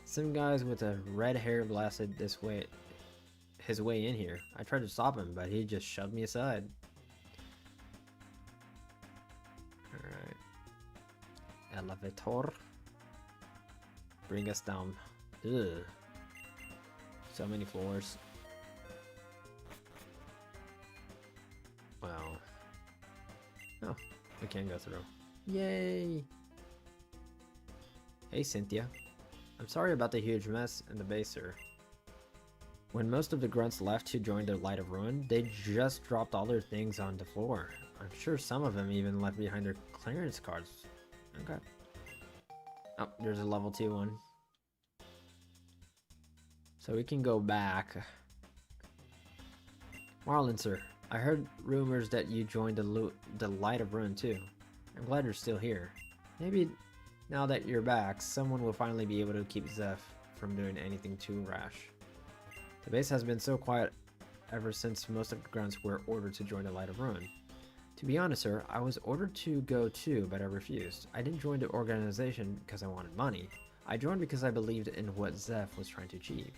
Some guys with a red hair blasted his way in here. I tried to stop him, but he just shoved me aside. Alright. Elevator. Bring us down. Ugh. So many floors. Wow. Oh, we can go through. Yay! Hey, Cynthia. I'm sorry about the huge mess in the base, sir. When most of the grunts left to join the Light of Ruin, they just dropped all their things on the floor. I'm sure some of them even left behind their clearance cards. Okay. Oh, there's a level 2 one. So we can go back. Marlon, sir. I heard rumors that you joined the Light of Ruin too. I'm glad you're still here. Maybe now that you're back, someone will finally be able to keep Zeph from doing anything too rash. The base has been so quiet ever since most of the grunts were ordered to join the Light of Ruin. To be honest, sir, I was ordered to go too, but I refused. I didn't join the organization because I wanted money. I joined because I believed in what Zeph was trying to achieve.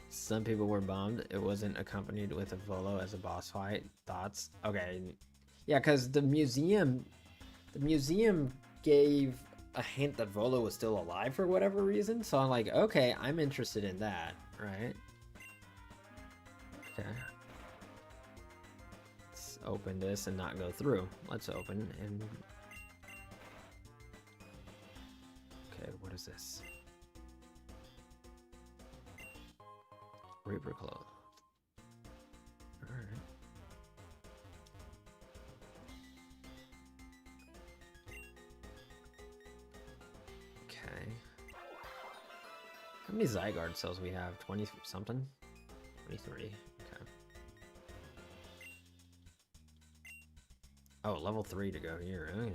Some people were bummed it wasn't accompanied with a Volo as a boss fight. Thoughts? Okay. Yeah, because the museum gave a hint that Volo was still alive for whatever reason. So I'm like, okay, I'm interested in that, right? Okay. open this and not go through. Let's open and... Okay, what is this? Reaper cloth. Alright. Okay. How many Zygarde cells we have? 20 something? 23. Okay. Oh, level 3 to go here. Okay.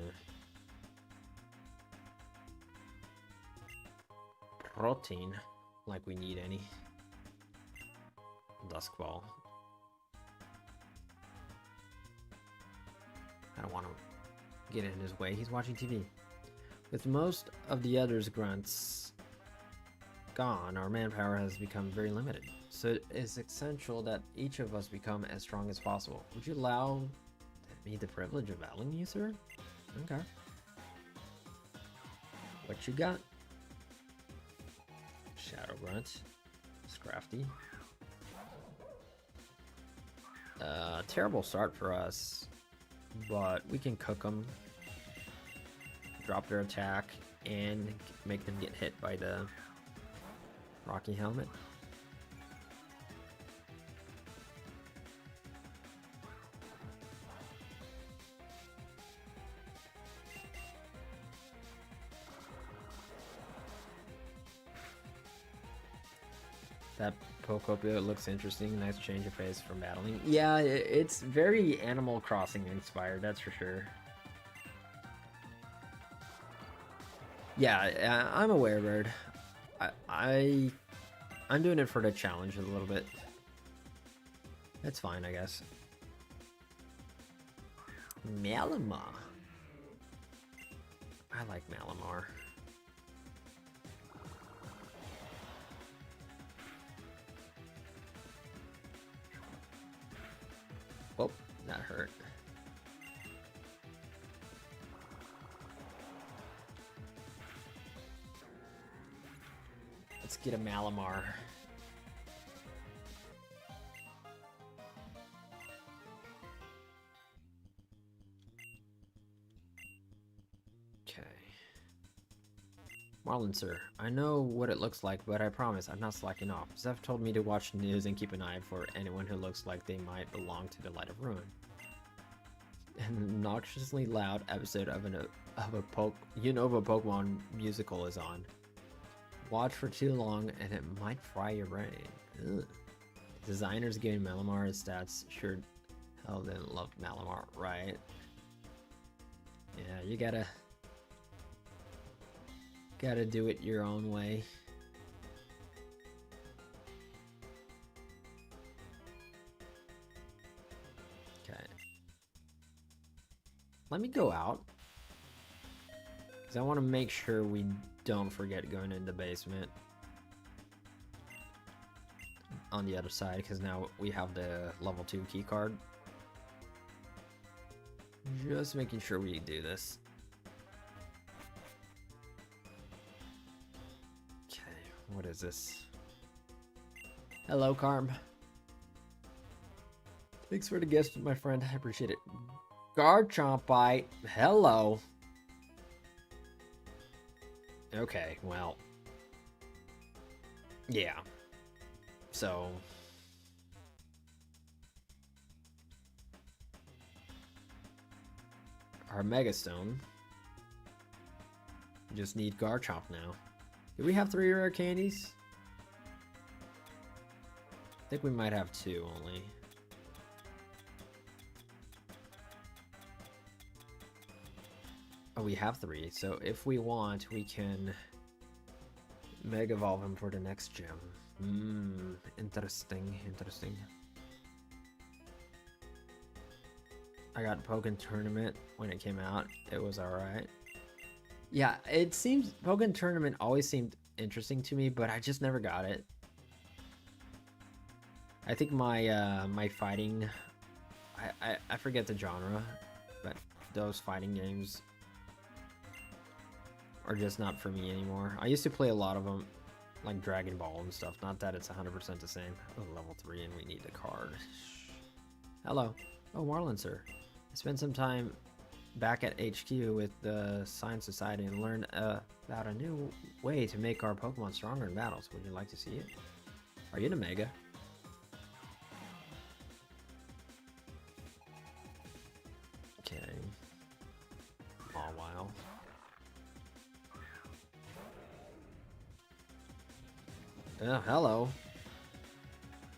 Protein. Like we need any. Dusk Ball. I don't want to get in his way. He's watching TV. With most of the others' grunts gone, our manpower has become very limited. So it is essential that each of us become as strong as possible. Would you allow me the privilege of battling you, sir? Okay. What you got? Shadow Grunt. Scrafty. Terrible start for us, but we can cook them, drop their attack, and make them get hit by the Rocky Helmet. That Pokopia looks interesting. Nice change of pace from battling. Yeah, it's very Animal Crossing inspired, that's for sure. Yeah, I'm aware, Bird. I'm doing it for the challenge a little bit. That's fine, I guess. Malamar. I like Malamar. Oh, that hurt. Let's get a Malamar. Okay. Marlon, sir, I know what it looks like, but I promise I'm not slacking off. Zeph told me to watch the news and keep an eye for anyone who looks like they might belong to the Light of Ruin. An obnoxiously loud episode of a Pokemon musical is on. Watch for too long and it might fry your brain. Ugh. Designers giving Malamar his stats sure hell didn't love Malamar, right? Yeah, you gotta do it your own way. Okay. Let me go out. Because I want to make sure we don't forget going in the basement. On the other side, because now we have the level 2 key card. Just making sure we do this. What is this? Hello, Carm. Thanks for the gift, my friend. I appreciate it. Garchompite. Hello. Okay, well. Yeah. So. Our Megastone. Just need Garchomp now. Do we have 3 rare candies? I think we might have 2 only. Oh, we have 3. So if we want, we can Mega Evolve him for the next gym. Interesting, interesting. I got Pokken Tournament when it came out. It was alright. Yeah, it seems Pokken Tournament always seemed interesting to me, but I just never got it. I think my my fighting, I forget the genre, but those fighting games are just not for me anymore. I used to play a lot of them, like Dragon Ball and stuff. Not that it's 100% the same. Oh, level 3 and we need a card. Hello. Oh, Marlin, sir. I spent some time back at HQ with the Science Society and learned about a new way to make our Pokemon stronger in battles. Would you like to see it? Are you an Omega? Okay. Mawile. Oh, hello.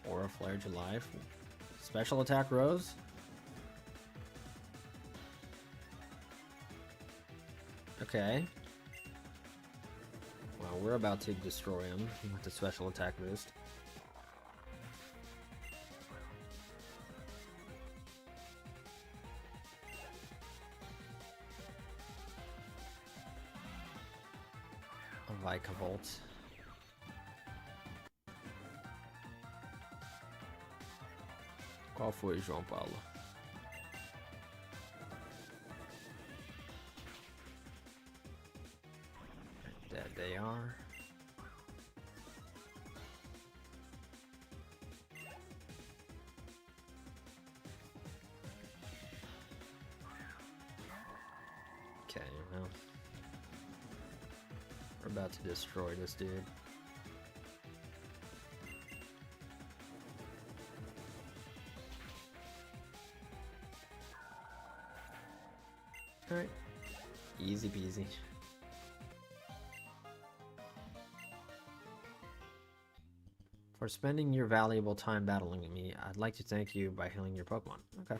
Aura Flare to life. Special attack Rose. Okay. Well, we're about to destroy him with the special attack boost. A Vikavolt. Qual foi, João Paulo? Dead they are. Okay, well, we're about to destroy this dude. Alright. Easy peasy. For spending your valuable time battling me, I'd like to thank you by healing your Pokemon. Okay.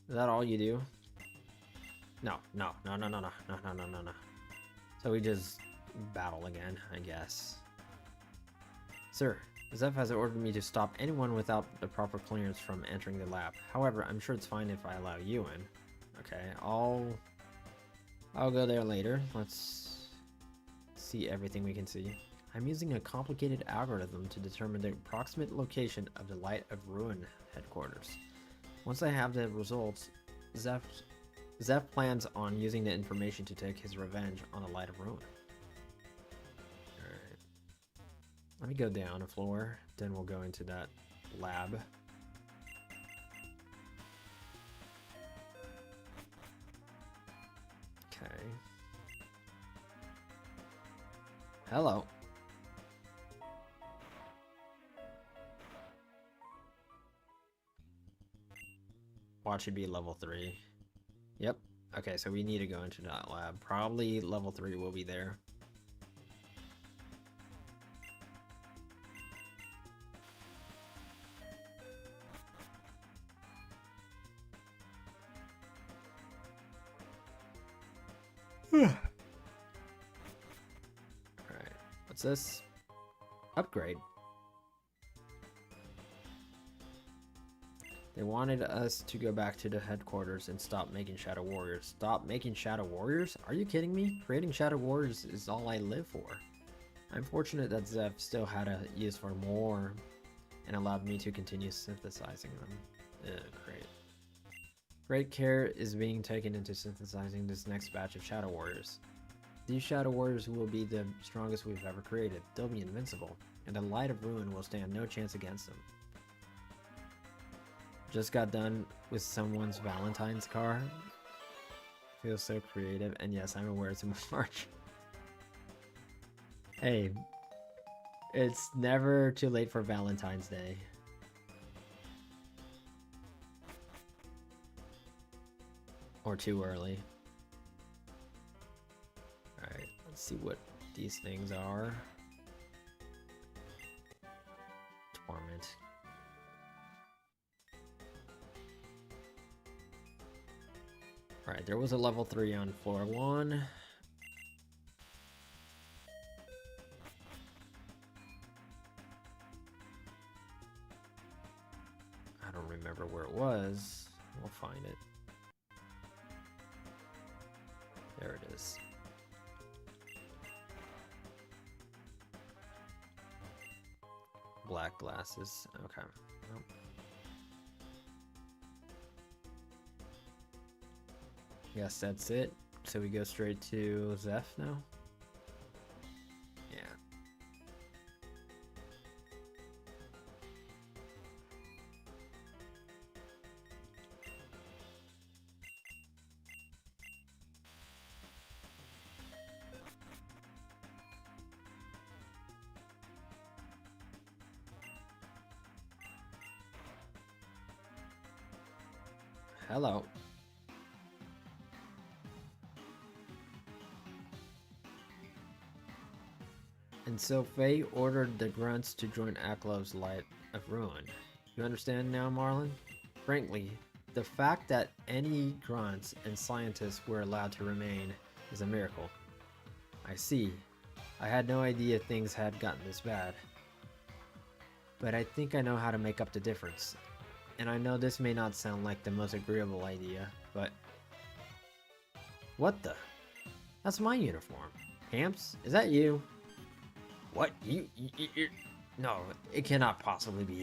Is that all you do? No. So we just battle again, I guess. Sir, Zeph has ordered me to stop anyone without the proper clearance from entering the lab. However, I'm sure it's fine if I allow you in. Okay, I'll go there later. Let's see everything we can see. I'm using a complicated algorithm to determine the approximate location of the Light of Ruin headquarters. Once I have the results, Zeph plans on using the information to take his revenge on the Light of Ruin. Alright. Let me go down a floor, then we'll go into that lab. Okay. Hello. Watch should be level 3. Yep. Okay, so we need to go into that lab. Probably level 3 will be there. Alright. What's this? Upgrade. They wanted us to go back to the headquarters and stop making Shadow Warriors. Stop making Shadow Warriors? Are you kidding me? Creating Shadow Warriors is all I live for. I'm fortunate that Zeph still had a use for more and allowed me to continue synthesizing them. Great. Great care is being taken into synthesizing this next batch of Shadow Warriors. These Shadow Warriors will be the strongest we've ever created. They'll be invincible, and the Light of Ruin will stand no chance against them. Just got done with someone's Valentine's card. Feels so creative, and yes, I'm aware it's in March. Hey, it's never too late for Valentine's Day. Or too early. Alright, let's see what these things are. Torment. Alright, there was a level 3 on floor 1. I don't remember where it was. We'll find it. There it is. Black glasses. Okay. Nope. Yes, that's it. So we go straight to Zeph now? Yeah. Hello. And so Faye ordered the grunts to join Aklov's Light of Ruin. You understand now, Marlin? Frankly, the fact that any grunts and scientists were allowed to remain is a miracle. I see. I had no idea things had gotten this bad. But I think I know how to make up the difference. And I know this may not sound like the most agreeable idea, but... What the? That's my uniform. Pamps, is that you? What? You no, it cannot possibly be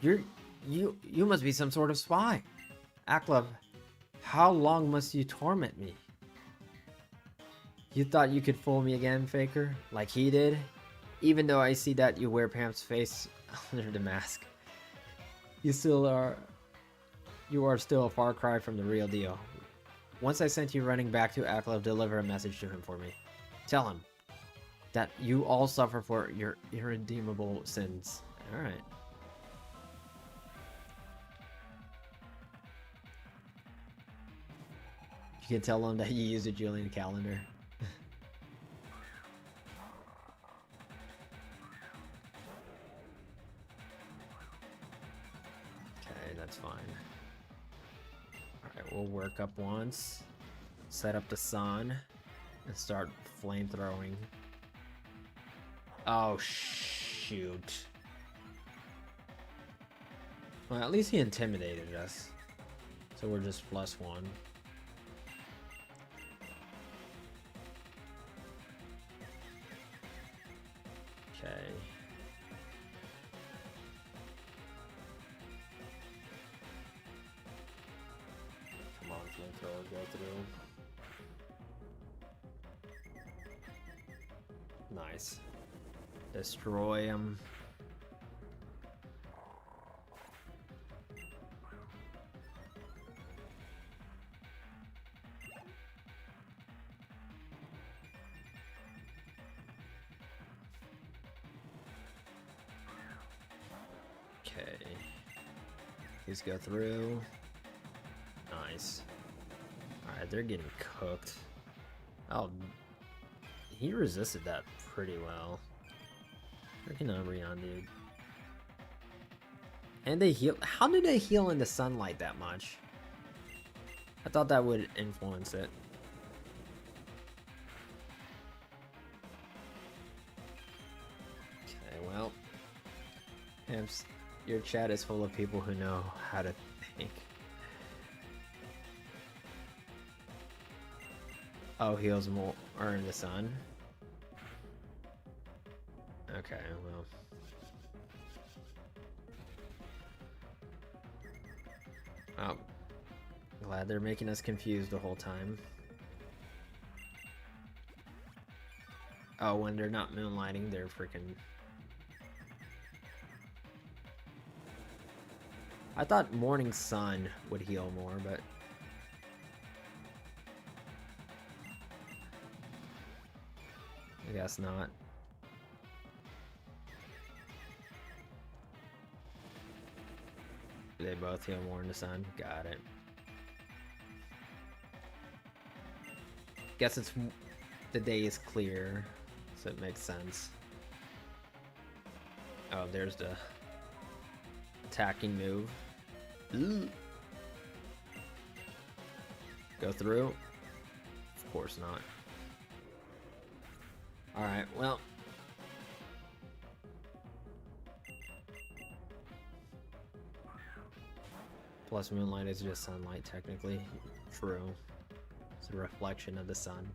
you. You must be some sort of spy. Aklov, how long must you torment me? You thought you could fool me again, Faker? Like he did? Even though I see that you wear Pam's face under the mask. You are still a far cry from the real deal. Once I sent you running back to Aklov, deliver a message to him for me. Tell him that you all suffer for your irredeemable sins. Alright. You can tell them that you used a Julian calendar. Okay, that's fine. Alright, we'll work up once. Set up the sun. And start flamethrowing. Oh, shoot. Well, at least he intimidated us. So we're just +1. Okay. Come on, flamethrower, go through. Nice. Destroy him. Okay. Please go through. Nice. Alright, they're getting cooked. Oh, he resisted that pretty well. Freaking Umbreon, dude. And they heal. How do they heal in the sunlight that much? I thought that would influence it. Okay, well. Pamps, your chat is full of people who know how to think. Oh, heals more in the sun. Okay, well. Oh. Glad they're making us confused the whole time. Oh, when they're not moonlighting, they're freaking... I thought morning sun would heal more, but... I guess not. They both heal more in the sun. Got it. Guess it's the day is clear, so it makes sense. Oh, there's the attacking move. Ooh. Go through? Of course not. Alright, well. Plus moonlight is just sunlight, technically. True. It's a reflection of the sun.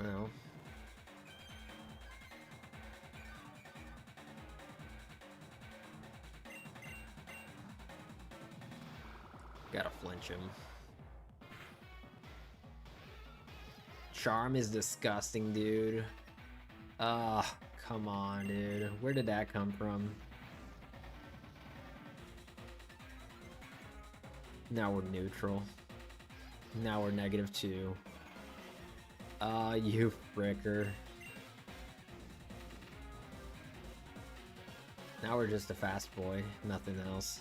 Oh. Gotta flinch him. Charm is disgusting, dude. Ah, come on, dude. Where did that come from? Now we're neutral. Now we're -2. Ah, you fricker. Now we're just a fast boy, nothing else.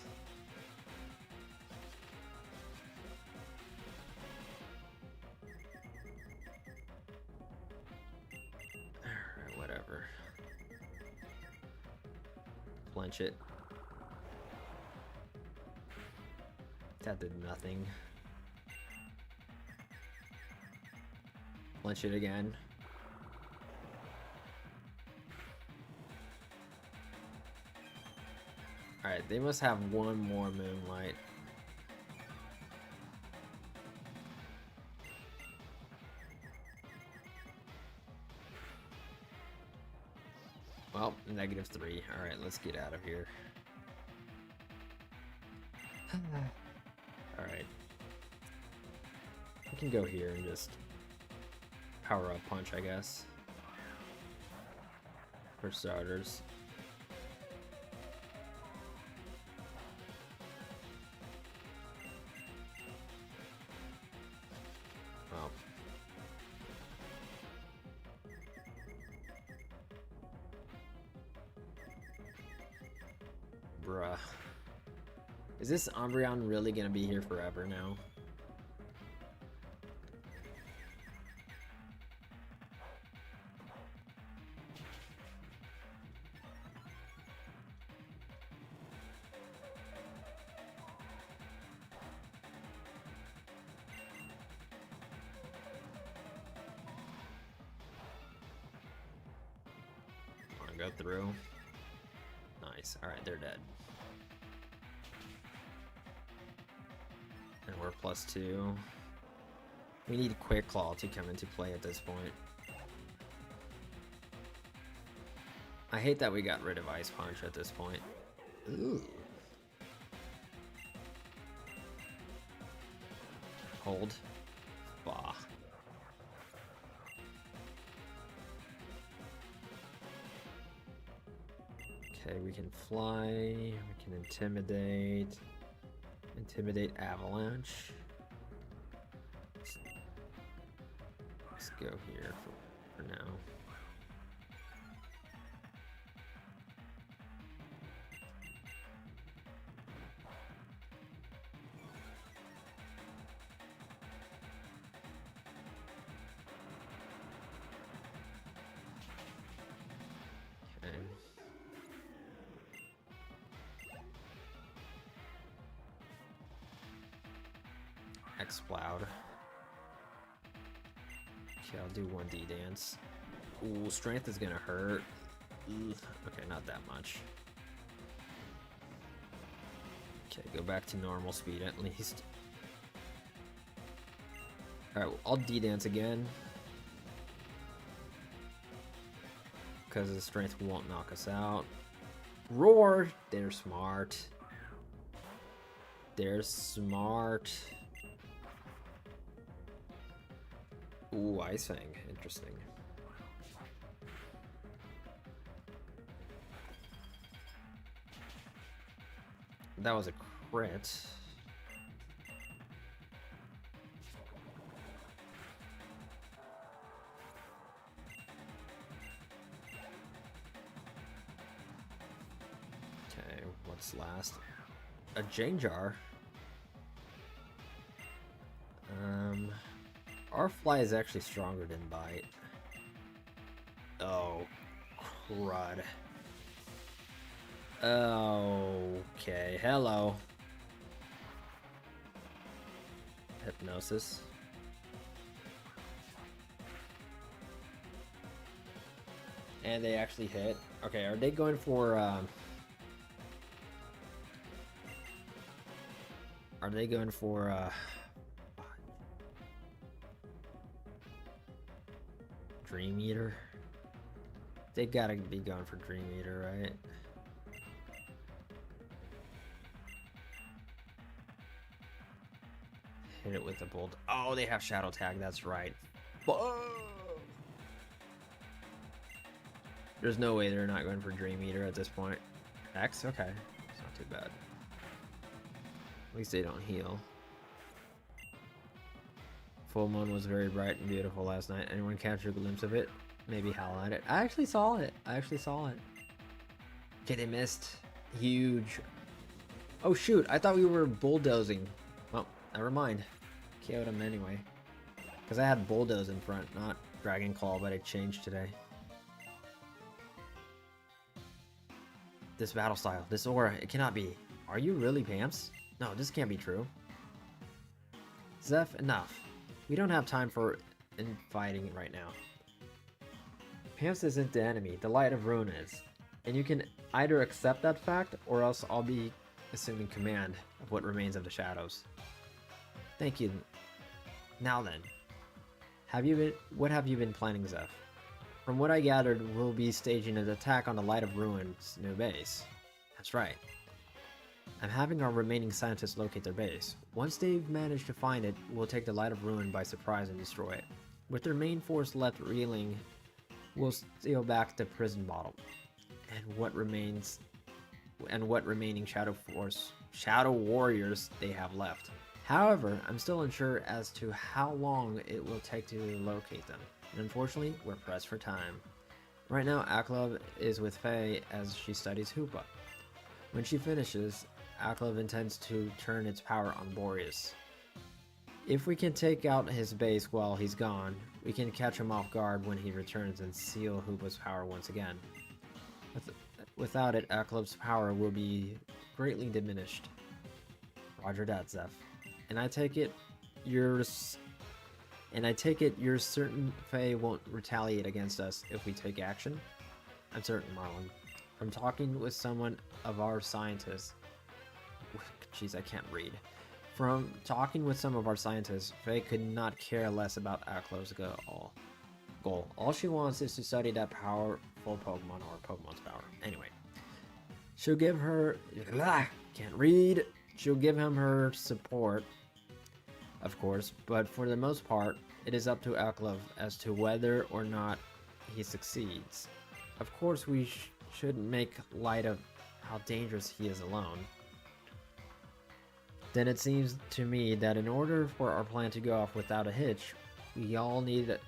Alright, whatever. Flinch it. That did nothing. Flinch it again. Alright, they must have one more moonlight. Well, -3. Alright, let's get out of here. Alright. We can go here and just power up punch, I guess. For starters. Well. Bruh. Is this Unbound really gonna be here forever now? Wanna go through? Nice. Alright, they're dead. And we're +2. We need Quick Claw to come into play at this point. I hate that we got rid of Ice Punch at this point. Ooh. Hold. Bah. Okay, we can fly. We can intimidate. Intimidate Avalanche. Let's go here for now. Okay. Explode. Okay, I'll do 1D dance. Ooh, strength is gonna hurt. Ugh. Okay, not that much. Okay, go back to normal speed at least. Alright, I'll D-dance again. Because the strength won't knock us out. Roar! They're smart. They're smart. Ooh, Ice Fang. Interesting. That was a crit. Okay, what's last? A Jane Jar. Our fly is actually stronger than bite. Oh, crud. Okay, hello. Hypnosis. And they actually hit. Okay, are they going for, are they going for, Dream Eater? They gotta be going for Dream Eater, right? Hit it with a bolt. Oh, they have Shadow Tag, that's right. Whoa! There's no way they're not going for Dream Eater at this point. X? Okay. It's not too bad. At least they don't heal. Full moon was very bright and beautiful last night. Anyone catch a glimpse of it? Maybe highlight it. I actually saw it. Okay, they missed. Huge. Oh shoot, I thought we were bulldozing. Well, never mind. KO'd him anyway. Because I had bulldoze in front, not Dragon Claw, but it changed today. This battle style, this aura, it cannot be. Are you really Pamps? No, this can't be true. Zeph, enough. We don't have time for infighting right now. Pamps isn't the enemy, the Light of Ruin is. And you can either accept that fact, or else I'll be assuming command of what remains of the shadows. Thank you. Now then. What have you been planning, Zeph? From what I gathered, we'll be staging an attack on the Light of Ruin's new base. That's right. I'm having our remaining scientists locate their base. Once they've managed to find it, we'll take the Light of Ruin by surprise and destroy it. With their main force left reeling, we'll steal back the prison bottle. And what remaining Shadow Warriors they have left. However, I'm still unsure as to how long it will take to locate them. And unfortunately, we're pressed for time. Right now, Aklov is with Faye as she studies Hoopa. When she finishes, Aklov intends to turn its power on Boreas. If we can take out his base while he's gone, we can catch him off guard when he returns and seal Hoopa's power once again. Without it, Aklov's power will be greatly diminished. Roger that, Zeph. And I take it you're certain Faye won't retaliate against us if we take action? I'm certain, Marlon. From talking with some of our scientists, Faye could not care less about Aklov's goal. All she wants is to study that powerful Pokemon or Pokemon's power. Anyway, she'll give him her support, of course, but for the most part, it is up to Aklov as to whether or not he succeeds. Of course, we shouldn't make light of how dangerous he is alone. Then it seems to me that in order for our plan to go off without a hitch, we all need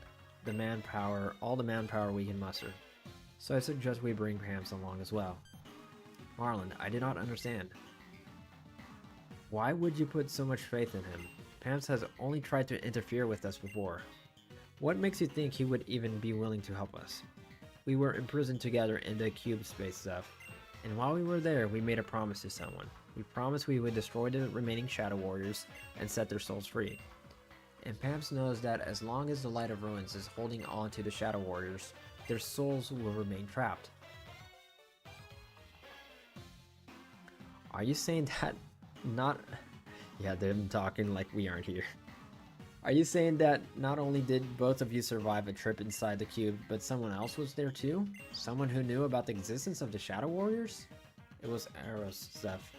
all the manpower we can muster. So I suggest we bring Pamps along as well. Marlon, I do not understand. Why would you put so much faith in him? Pamps has only tried to interfere with us before. What makes you think he would even be willing to help us? We were imprisoned together in the cube space, Zeph. And while we were there, we made a promise to someone. We promised we would destroy the remaining Shadow Warriors and set their souls free. And Pamps knows that as long as the Light of Ruins is holding on to the Shadow Warriors, their souls will remain trapped. Are you saying that not... Yeah, them talking like we aren't here. Are you saying that not only did both of you survive a trip inside the cube, but someone else was there too? Someone who knew about the existence of the Shadow Warriors? It was Eros, Zeph.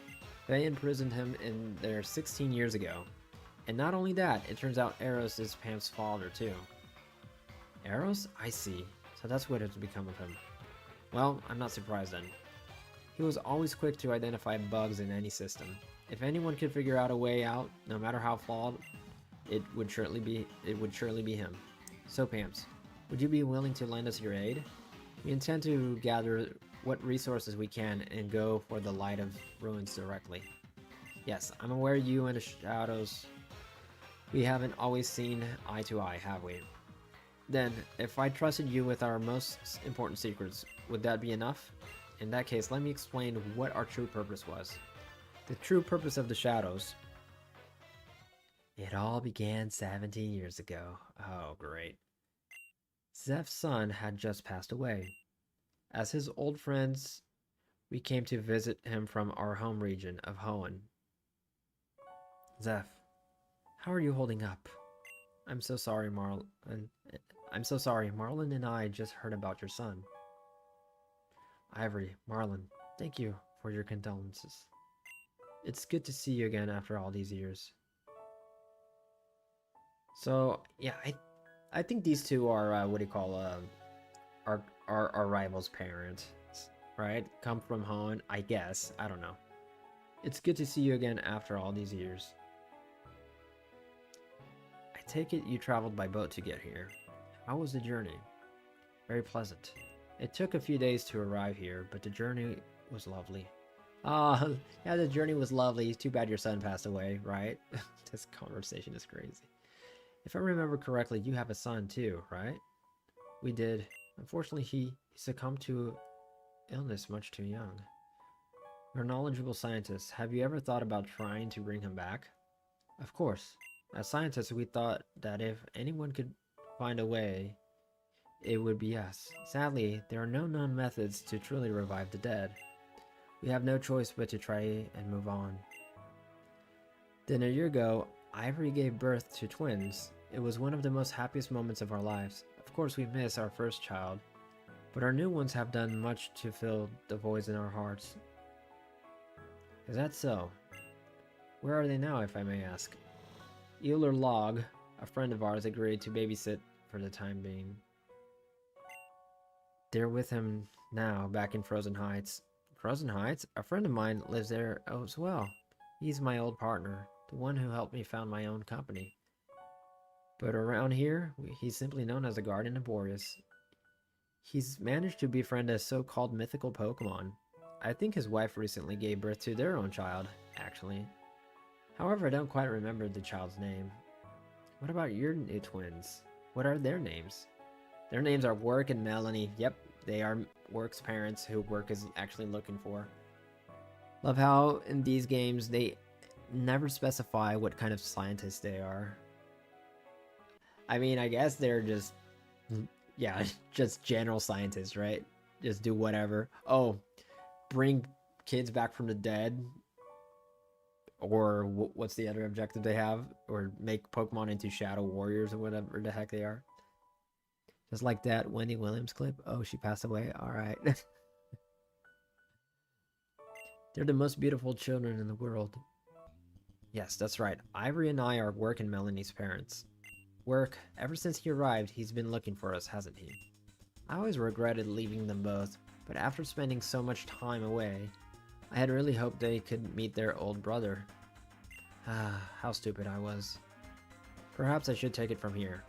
They imprisoned him in there 16 years ago. And not only that, it turns out Eros is Pam's father too. Eros? I see. So that's what has become of him. Well, I'm not surprised then. He was always quick to identify bugs in any system. If anyone could figure out a way out, no matter how flawed, it would surely be him. So Pamps, would you be willing to lend us your aid? We intend to gather what resources we can and go for the Light of Ruins directly. Yes, I'm aware you and the Shadows, we haven't always seen eye to eye, have we? Then, if I trusted you with our most important secrets, would that be enough? In that case, let me explain what our true purpose was. The true purpose of the Shadows. It all began 17 years ago. Oh, great. Zeph's son had just passed away. As his old friends, we came to visit him from our home region of Hoenn. Zeph, how are you holding up? I'm so sorry, Marlon. I'm so sorry. Marlon and I just heard about your son. Ivory, Marlon, thank you for your condolences. It's good to see you again after all these years. So yeah, I think these two are our rival's parents, right? Come from Hoenn, I guess. I don't know. It's good to see you again after all these years. I take it you traveled by boat to get here. How was the journey? Very pleasant. It took a few days to arrive here, but the journey was lovely. Ah, yeah, the journey was lovely. Too bad your son passed away, right? This conversation is crazy. If I remember correctly, you have a son too, right? We did. Unfortunately, he succumbed to illness much too young. You're a knowledgeable scientist. Have you ever thought about trying to bring him back? Of course. As scientists, we thought that if anyone could find a way, it would be us. Sadly, there are no known methods to truly revive the dead. We have no choice but to try and move on. Then a year ago, Ivory gave birth to twins. It was one of the most happiest moments of our lives. Of course, we miss our first child, but our new ones have done much to fill the voids in our hearts. Is that so? Where are they now, if I may ask? Euler Log, a friend of ours, agreed to babysit for the time being. They're with him now, back in Frozen Heights. Frozen Heights? A friend of mine lives there as well. He's my old partner, the one who helped me found my own company. But around here, he's simply known as the Guardian of Boreas. He's managed to befriend a so-called mythical Pokemon. I think his wife recently gave birth to their own child, actually. However, I don't quite remember the child's name. What about your new twins? What are their names? Their names are Work and Melanie. Yep, they are Work's parents, who Work is actually looking for. Love how in these games they never specify what kind of scientists they are. I mean, I guess they're just, yeah, just general scientists, right? Just do whatever. Oh, bring kids back from the dead. Or what's the other objective they have? Or make Pokemon into Shadow Warriors or whatever the heck they are. Just like that Wendy Williams clip. Oh, she passed away? Alright. They're the most beautiful children in the world. Yes, that's right. Ivory and I are Work and Melanie's parents. Work, ever since he arrived, he's been looking for us, hasn't he? I always regretted leaving them both, but after spending so much time away, I had really hoped they could meet their old brother. Ah, how stupid I was. Perhaps I should take it from here.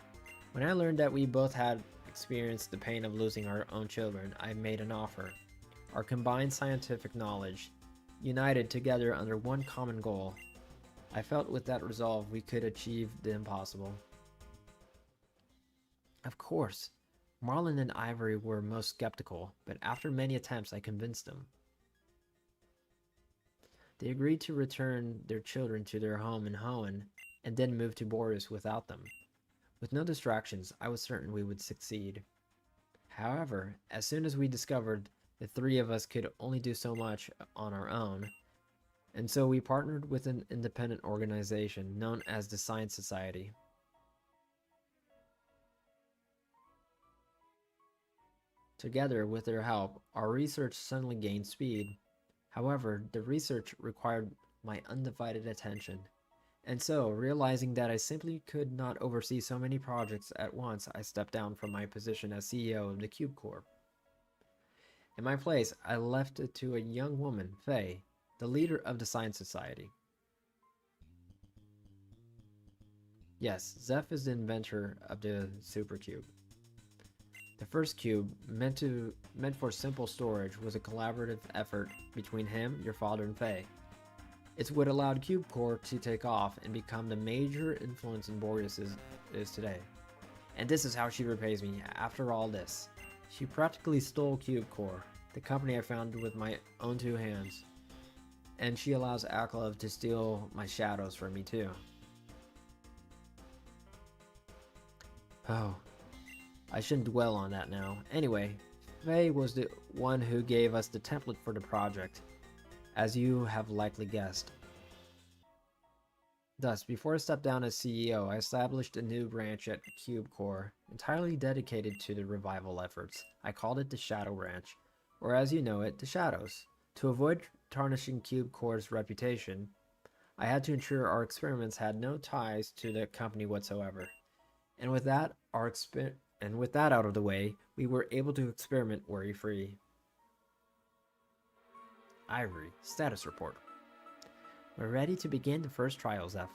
When I learned that we both had experienced the pain of losing our own children, I made an offer. Our combined scientific knowledge, united together under one common goal. I felt with that resolve we could achieve the impossible. Of course, Marlin and Ivory were most skeptical, but after many attempts I convinced them. They agreed to return their children to their home in Hoenn, and then move to Boreas without them. With no distractions, I was certain we would succeed. However, as soon as we discovered the three of us could only do so much on our own, and so we partnered with an independent organization known as the Science Society. Together, with their help, our research suddenly gained speed. However, the research required my undivided attention. And so, realizing that I simply could not oversee so many projects at once, I stepped down from my position as CEO of the Cube Corp. In my place, I left it to a young woman, Faye, the leader of the Science Society. Yes, Zeph is the inventor of the Super Cube. The first cube, meant for simple storage, was a collaborative effort between him, your father, and Faye. It's what allowed Cube Corp to take off and become the major influence in Boreas is today. And this is how she repays me after all this. She practically stole Cube Corp, the company I founded with my own two hands. And she allows Aklov to steal my shadows from me too. Oh, I shouldn't dwell on that now. Anyway, Faye was the one who gave us the template for the project, as you have likely guessed. Thus, before I stepped down as CEO, I established a new branch at Cube Corp, entirely dedicated to the revival efforts. I called it the Shadow Branch, or as you know it, the Shadows. To avoid tarnishing Cube Corp's reputation, I had to ensure our experiments had no ties to the company whatsoever. And with that, out of the way, we were able to experiment worry-free. Ivory, status report. We're ready to begin the first trial, Zeph.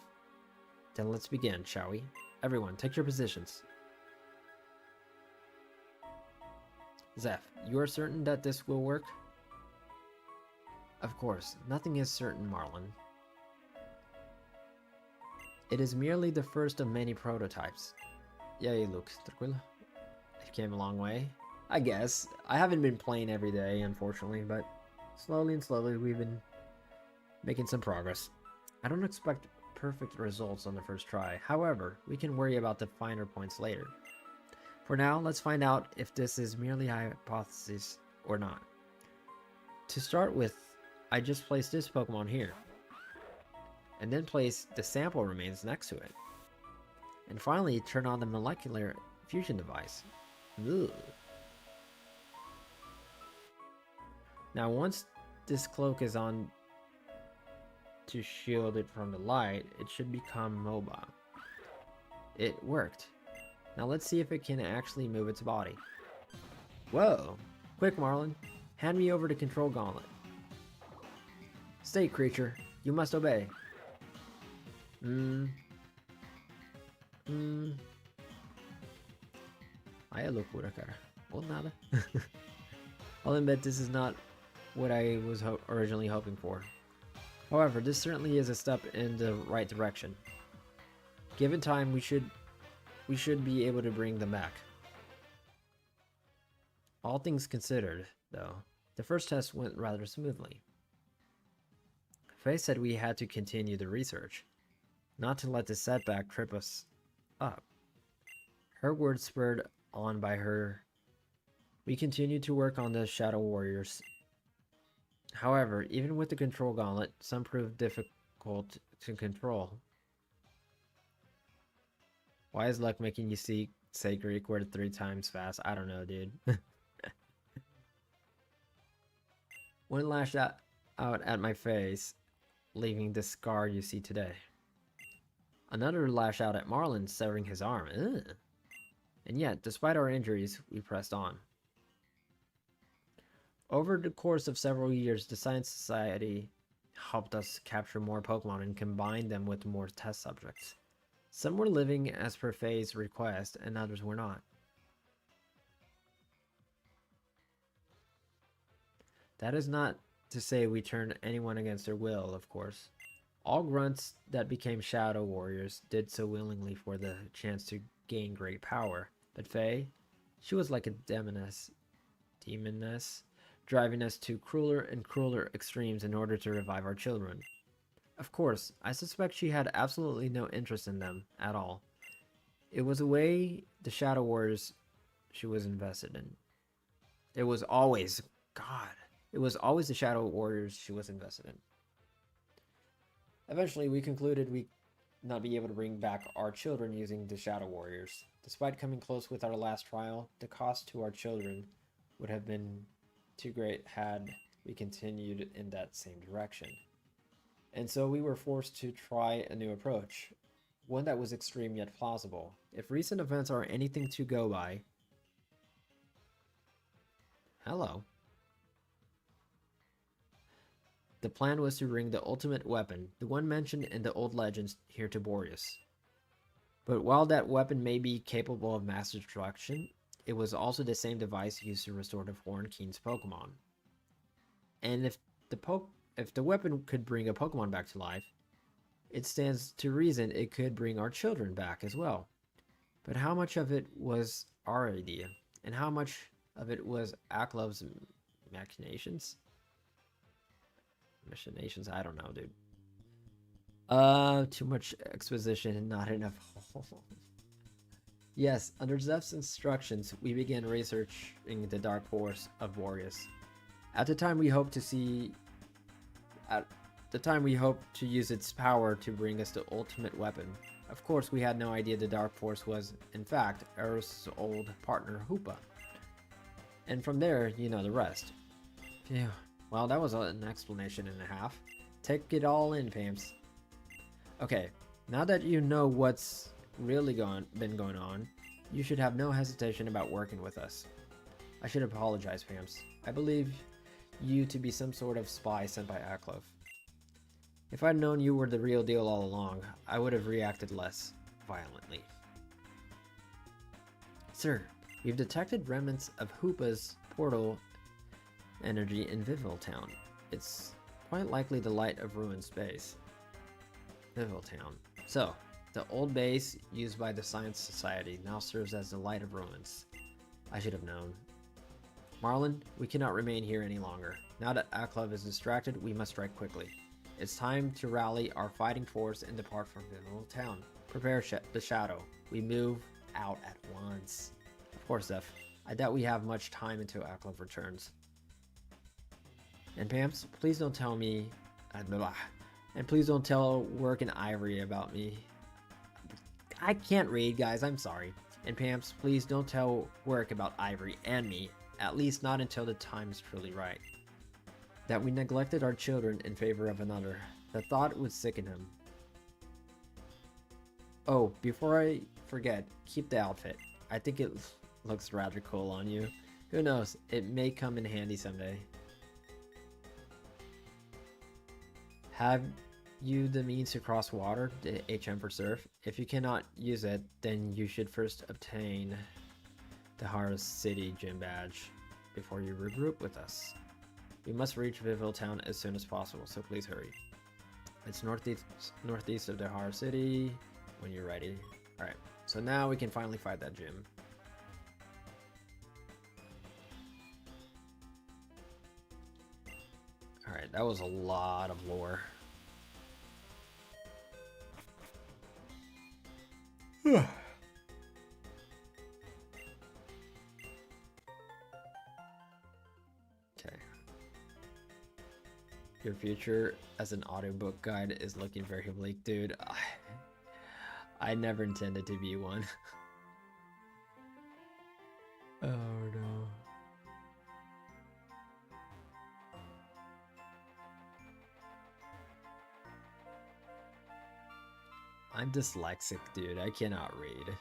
Then let's begin, shall we? Everyone, take your positions. Zeph, you are certain that this will work? Of course, nothing is certain, Marlin. It is merely the first of many prototypes. Yay, look, tranquilo. It came a long way. I guess. I haven't been playing every day, unfortunately, but slowly and slowly we've been making some progress. I don't expect perfect results on the first try. However, we can worry about the finer points later. For now, let's find out if this is merely a hypothesis or not. To start with, I just placed this Pokemon here, and then place the sample remains next to it. And finally, turn on the molecular fusion device. Ugh. Now, once this cloak is on to shield it from the light, it should become mobile. It worked. Now let's see if it can actually move its body. Whoa! Quick, Marlin. Hand me over the control gauntlet. Stay, creature. You must obey. Aí é loucura, cara. Ou nada. I'll admit this is not what I was originally hoping for. However, this certainly is a step in the right direction. Given time, we should be able to bring them back. All things considered, though, the first test went rather smoothly. Faye said we had to continue the research, not to let the setback trip us up. Her words spurred on by her. We continued to work on the Shadow Warriors. However, even with the control gauntlet, some proved difficult to control. Why is luck making you say Greek word 3 times fast? I don't know, dude. One lashed out at my face, leaving the scar you see today. Another lashed out at Marlin, severing his arm. Ugh. And yet, despite our injuries, we pressed on. Over the course of several years, the Science Society helped us capture more Pokemon and combine them with more test subjects. Some were living as per Faye's request, and others were not. That is not to say we turned anyone against their will, of course. All grunts that became Shadow Warriors did so willingly for the chance to gain great power. But Faye, she was like a demoness, driving us to crueler and crueler extremes in order to revive our children. Of course, I suspect she had absolutely no interest in them at all. It was a way the Shadow Warriors she was invested in. It was always the Shadow Warriors she was invested in. Eventually, we concluded we'd not be able to bring back our children using the Shadow Warriors. Despite coming close with our last trial, the cost to our children would have been too great had we continued in that same direction. And so we were forced to try a new approach, one that was extreme yet plausible. If recent events are anything to go by... Hello. The plan was to bring the ultimate weapon, the one mentioned in the old legends, here to Boreas. But while that weapon may be capable of mass destruction, it was also the same device used to restore the Foreign King's Pokemon. And if the weapon could bring a Pokemon back to life, it stands to reason it could bring our children back as well. But how much of it was our idea? And how much of it was Aklov's machinations? Machinations? I don't know, dude. Too much exposition and not enough. Yes, under Zeph's instructions, we began researching the Dark Force of Boreas. At the time, we hoped to use its power to bring us the ultimate weapon. Of course, we had no idea the Dark Force was, in fact, Eros' old partner, Hoopa. And from there, you know the rest. Phew. Well, that was an explanation and a half. Take it all in, Pams. Okay, now that you know what's really been going on, you should have no hesitation about working with us. I should apologize, Pams. I believe you to be some sort of spy sent by Aklov. If I'd known you were the real deal all along, I would have reacted less violently. Sir, we've detected remnants of Hoopa's portal energy in Viville Town. It's quite likely the light of ruined space. Town. So, the old base used by the Science Society now serves as the light of ruins. I should have known. Marlin, we cannot remain here any longer. Now that Aklov is distracted, we must strike quickly. It's time to rally our fighting force and depart from Town. Prepare the shadow. We move out at once. Of course, Zeph. I doubt we have much time until Aklov returns. And Pams, please don't tell me... And please don't tell Work and Ivory about me. I can't read, guys. I'm sorry. And Pams, please don't tell Work about Ivory and me. At least not until the time is truly right. That we neglected our children in favor of another. The thought would sicken him. Oh, before I forget, keep the outfit. I think it looks rather cool on you. Who knows? It may come in handy someday. Have you the means to cross water, the HM for surf? If you cannot use it, then you should first obtain the Hara City gym badge before you regroup with us. We must reach Town as soon as possible, so please hurry. It's northeast of the Hara City when you're ready. Alright, so now we can finally fight that gym. Alright, that was a lot of lore. Okay. Your future as an audiobook guide is looking very bleak, dude. I never intended to be one. Oh no. I'm dyslexic, dude. I cannot read.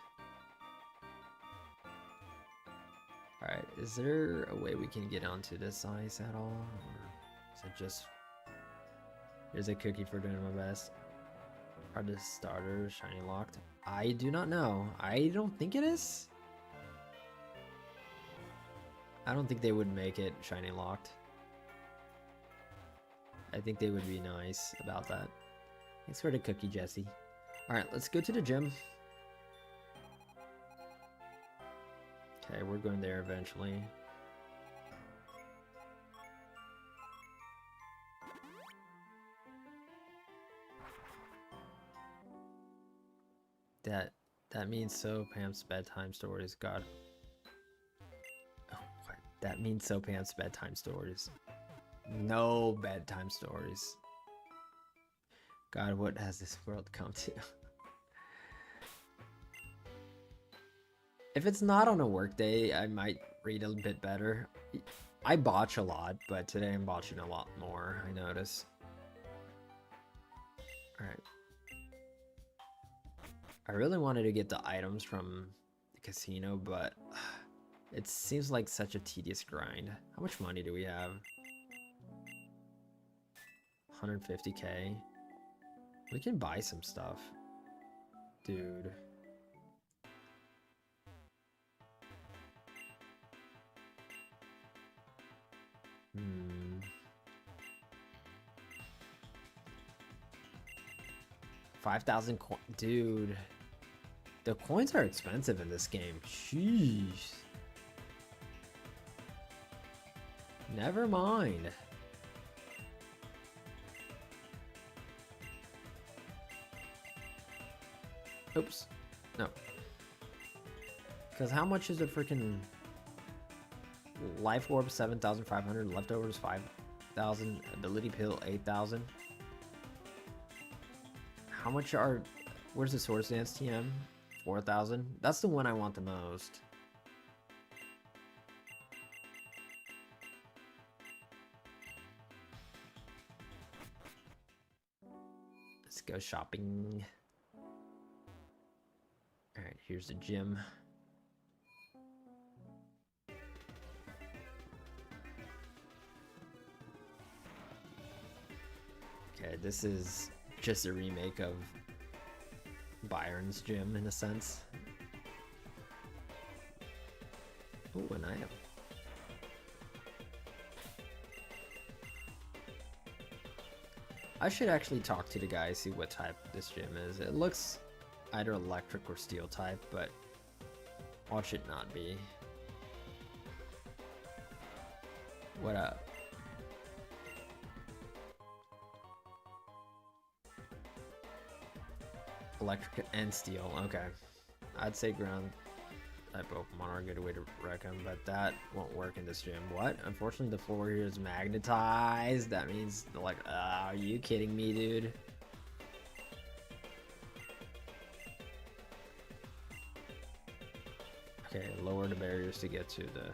Alright, is there a way we can get onto this ice at all? Or is it just... Here's a cookie for doing my best. Are the starters shiny locked? I do not know. I don't think it is. I don't think they would make it shiny locked. I think they would be nice about that. Thanks for the cookie, Jesse. Alright, let's go to the gym. Okay, we're going there eventually. That means so Pam's bedtime stories. God. Oh, what? That means so Pam's bedtime stories. No bedtime stories. God, what has this world come to? If it's not on a work day, I might read a bit better. I botch a lot, but today I'm botching a lot more, I notice. Alright. I really wanted to get the items from the casino, but it seems like such a tedious grind. How much money do we have? 150k. We can buy some stuff. Dude. Hmm. 5,000 coins. Dude. The coins are expensive in this game. Jeez. Never mind. Oops. No. Because how much is a freaking life orb? 7,500. Leftovers 5,000. Ability pill 8,000. How much are... Where's the Swords Dance TM? 4,000. That's the one I want the most. Let's go shopping. Alright, here's the gym. Okay, this is just a remake of Byron's gym in a sense. Oh, an item. I should actually talk to the guy, see what type this gym is. It looks either electric or steel type, but watch it not be. What up? Electric and steel, okay. I'd say ground type Pokemon are a good way to wreck them, but that won't work in this gym. What? Unfortunately, the floor here is magnetized. That means, like, are you kidding me, dude? Okay, lower the barriers to get to the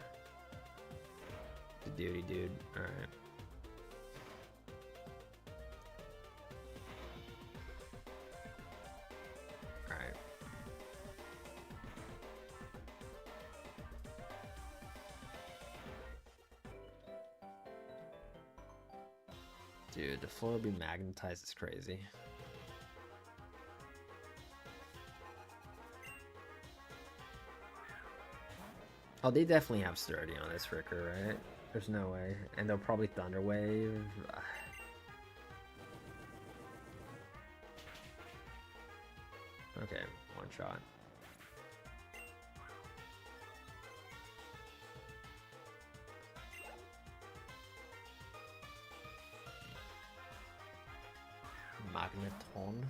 duty, dude. All right. Dude, the floor will be magnetized. It's crazy. Oh, they definitely have sturdy on this Ricker, right? There's no way. And they'll probably Thunder Wave. Okay, one shot. Magneton.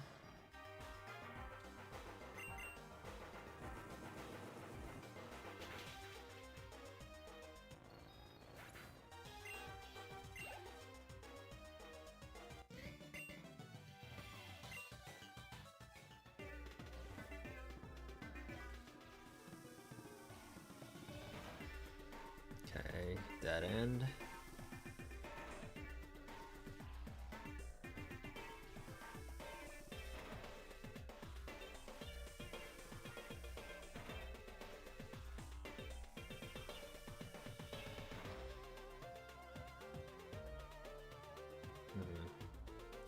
Okay, dead end.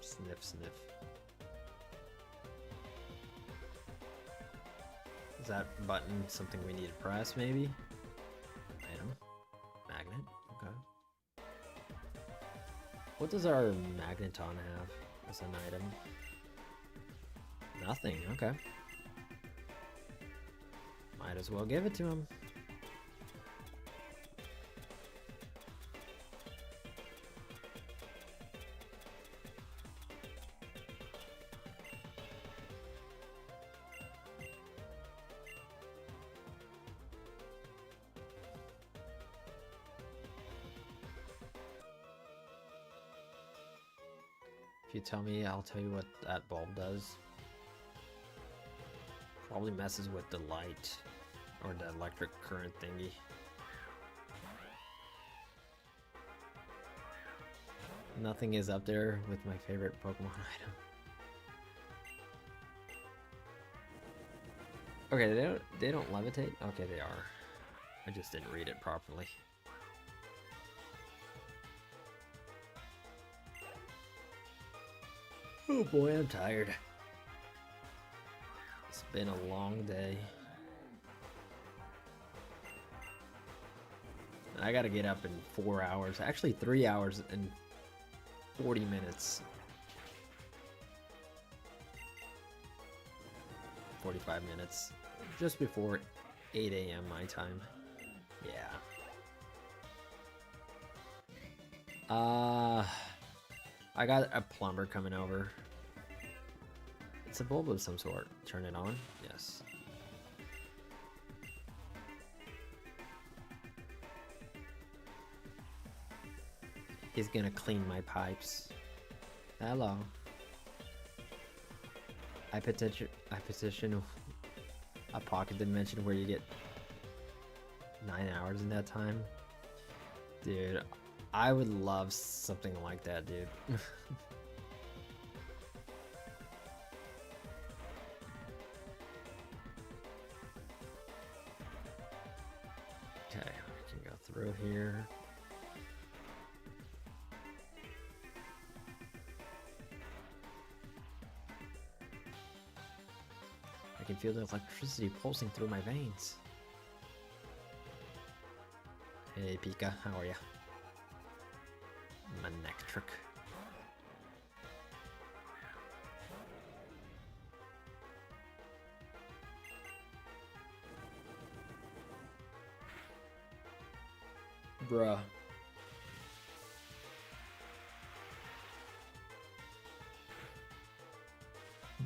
Sniff, sniff. Is that button something we need to press, maybe? Item. Magnet. Okay. What does our Magneton have as an item? Nothing. Okay. Might as well give it to him. If you tell me, I'll tell you what that bulb does. Probably messes with the light or the electric current thingy. Nothing is up there with my favorite Pokemon item. Okay, they don't levitate? Okay, they are. I just didn't read it properly. Oh boy, I'm tired. It's been a long day. I gotta get up in 4 hours. Actually, 3 hours and 40 minutes. 45 minutes. Just before 8 a.m. my time. Yeah. I got a plumber coming over. It's a bulb of some sort. Turn it on. Yes. He's gonna clean my pipes. Hello. I petition a pocket dimension where you get 9 hours in that time. Dude, I would love something like that, dude. Okay, we can go through here. I can feel the electricity pulsing through my veins. Hey Pika, how are ya? Manectric. Bruh.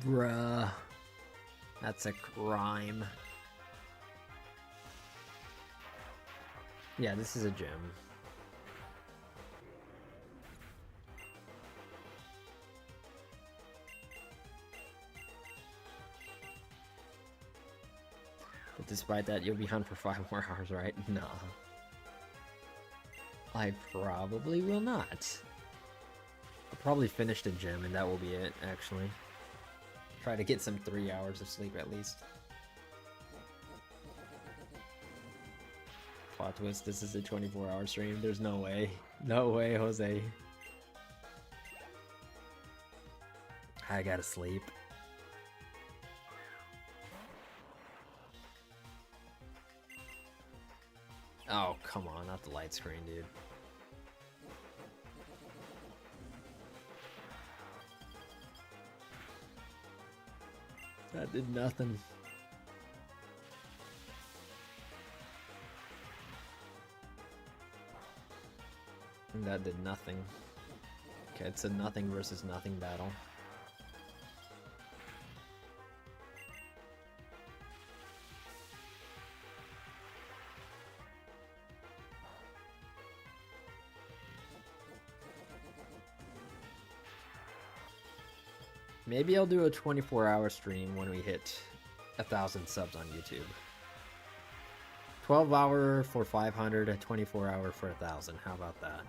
Bruh. That's a crime. Yeah, this is a gym. But despite that, you'll be hunting for 5 more hours, right? Nah. I probably will not. I'll probably finish the gym and that will be it, actually. Try to get some 3 hours of sleep at least. Plot twist, this is a 24-hour stream. There's no way. No way, Jose. I gotta sleep. Oh, come on, not the light screen, dude. That did nothing. And that did nothing. Okay, it's a nothing versus nothing battle. Maybe I'll do a 24-hour stream when we hit 1,000 subs on YouTube. 12-hour for 500, a 24-hour for 1,000. How about that?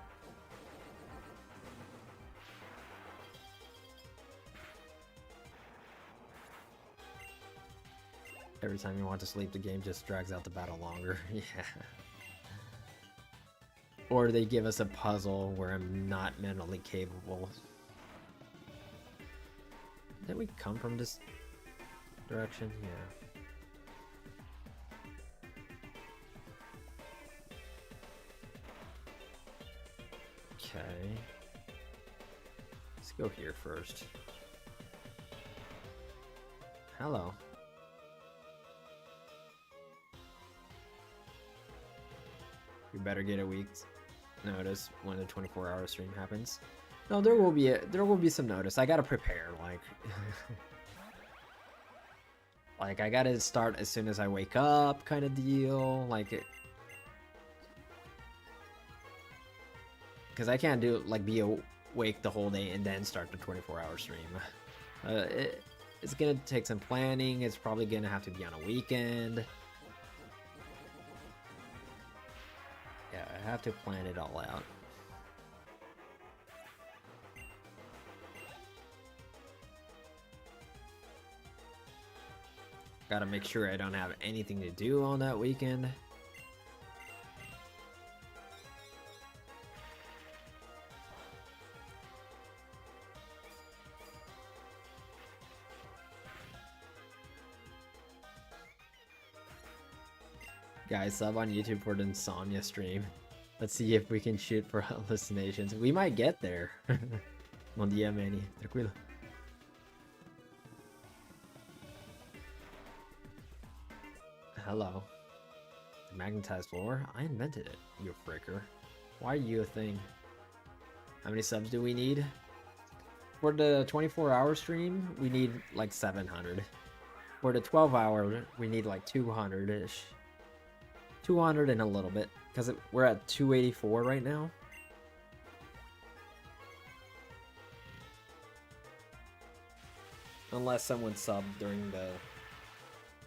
Every time you want to sleep, the game just drags out the battle longer. Yeah. Or they give us a puzzle where I'm not mentally capable. Did we come from this direction? Yeah. Okay. Let's go here first. Hello. You better get a week's notice when the 24-hour stream happens. No, there will be some notice. I gotta prepare, like, like I gotta start as soon as I wake up, kind of deal. Like it, because I can't do like be awake the whole day and then start the 24-hour stream. It's gonna take some planning. It's probably gonna have to be on a weekend. Yeah, I have to plan it all out. Gotta make sure I don't have anything to do on that weekend. Guys, sub on YouTube for the Insomnia stream. Let's see if we can shoot for hallucinations. We might get there. Bom dia, Manny. Tranquilo. Hello. The magnetized floor? I invented it, you fricker. Why are you a thing? How many subs do we need? For the 24-hour stream, we need like 700. For the 12-hour, we need like 200-ish. 200 and a little bit, because we're at 284 right now. Unless someone subbed during the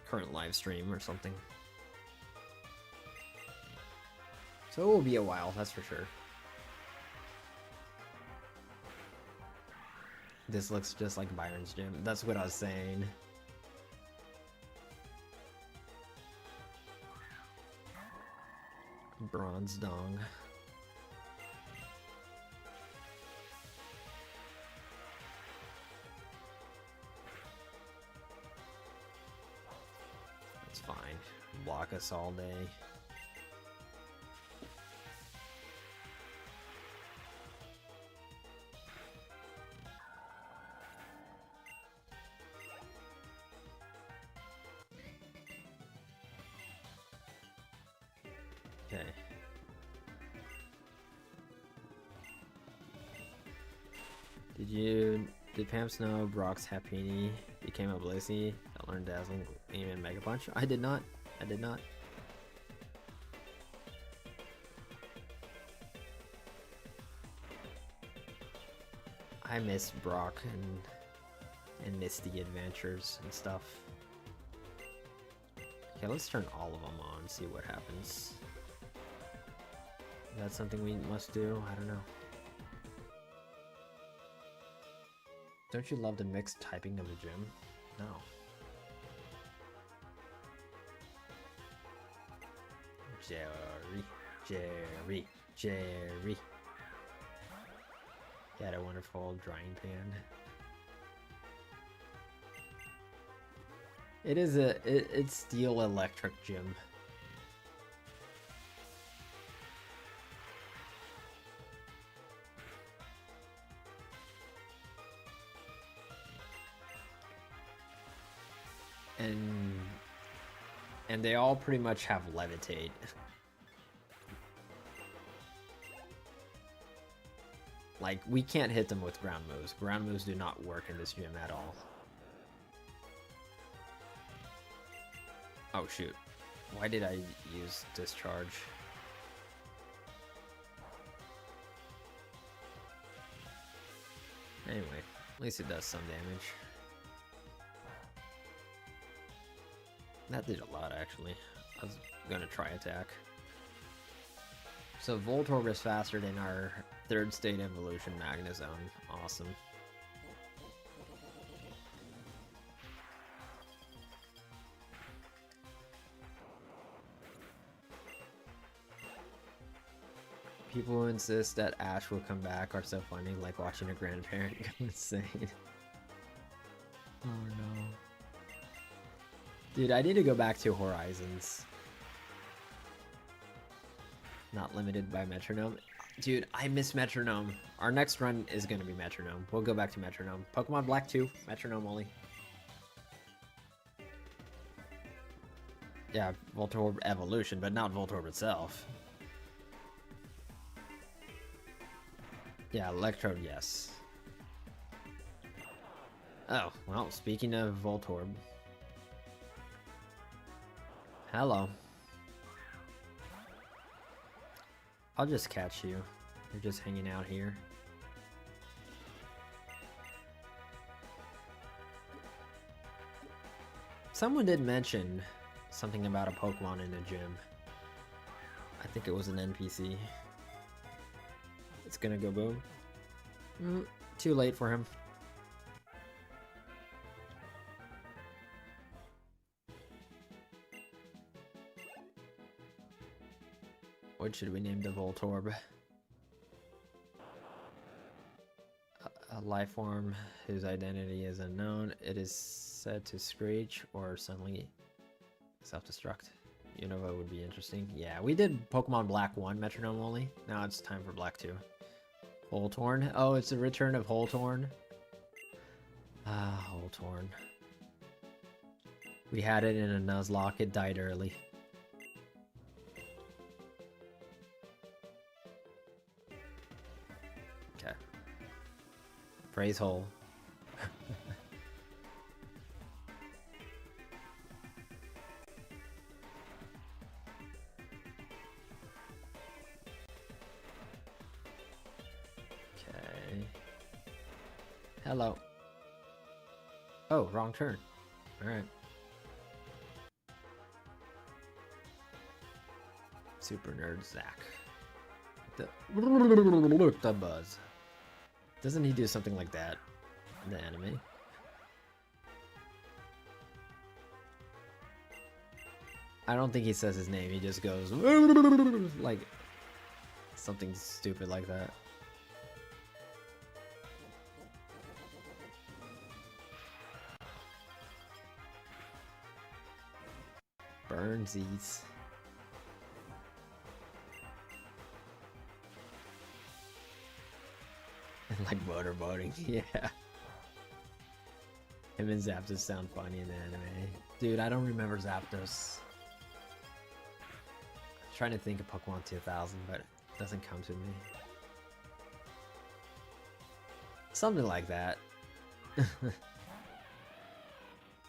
current live stream or something. So it will be a while, that's for sure. This looks just like Byron's gym. That's what I was saying. Bronze dong. That's fine. Block us all day. Okay. Did Pam know Brock's Happini became a Blissey that learned Dazzling Gleam and Mega Punch? I did not. I did not. I miss Brock and Misty adventures and stuff. Okay, let's turn all of them on and see what happens. Is that something we must do? I don't know. Don't you love the mixed typing of the gym? No. Jerry. Got a wonderful drying pan. It's Steel Electric Gym. And they all pretty much have Levitate. Like, we can't hit them with ground moves. Ground moves do not work in this gym at all. Oh shoot. Why did I use Discharge? Anyway, at least it does some damage. That did a lot, actually. I was gonna try attack. So Voltorb is faster than our third state evolution Magnezone. Awesome. People who insist that Ash will come back are so funny, like watching a grandparent go insane. Oh no. Dude, I need to go back to Horizons. Not limited by Metronome. Dude, I miss Metronome. Our next run is going to be Metronome. We'll go back to Metronome. Pokemon Black 2, Metronome only. Yeah, Voltorb evolution, but not Voltorb itself. Yeah, Electrode, yes. Oh, well, speaking of Voltorb. Hello. I'll just catch you. You're just hanging out here. Someone did mention something about a Pokemon in a gym. I think it was an NPC. It's gonna go boom. Too late for him. What should we name the Voltorb? A life form whose identity is unknown. It is said to screech or suddenly self-destruct. Unova would be interesting. Yeah, we did Pokemon Black 1 Metronome only. Now it's time for Black 2. Holtorn. Oh, it's the return of Holtorn. Ah, Holtorn. We had it in a Nuzlocke. It died early. Okay. Praise Hole. Hello. Oh, wrong turn. Alright. Super Nerd Zach. The buzz. Doesn't he do something like that in the anime? I don't think he says his name, he just goes like something stupid like that. Burnsies. Like motorboating, yeah. Him and Zapdos sound funny in the anime. Dude, I don't remember Zapdos. I'm trying to think of Pokemon 2000, but it doesn't come to me. Something like that.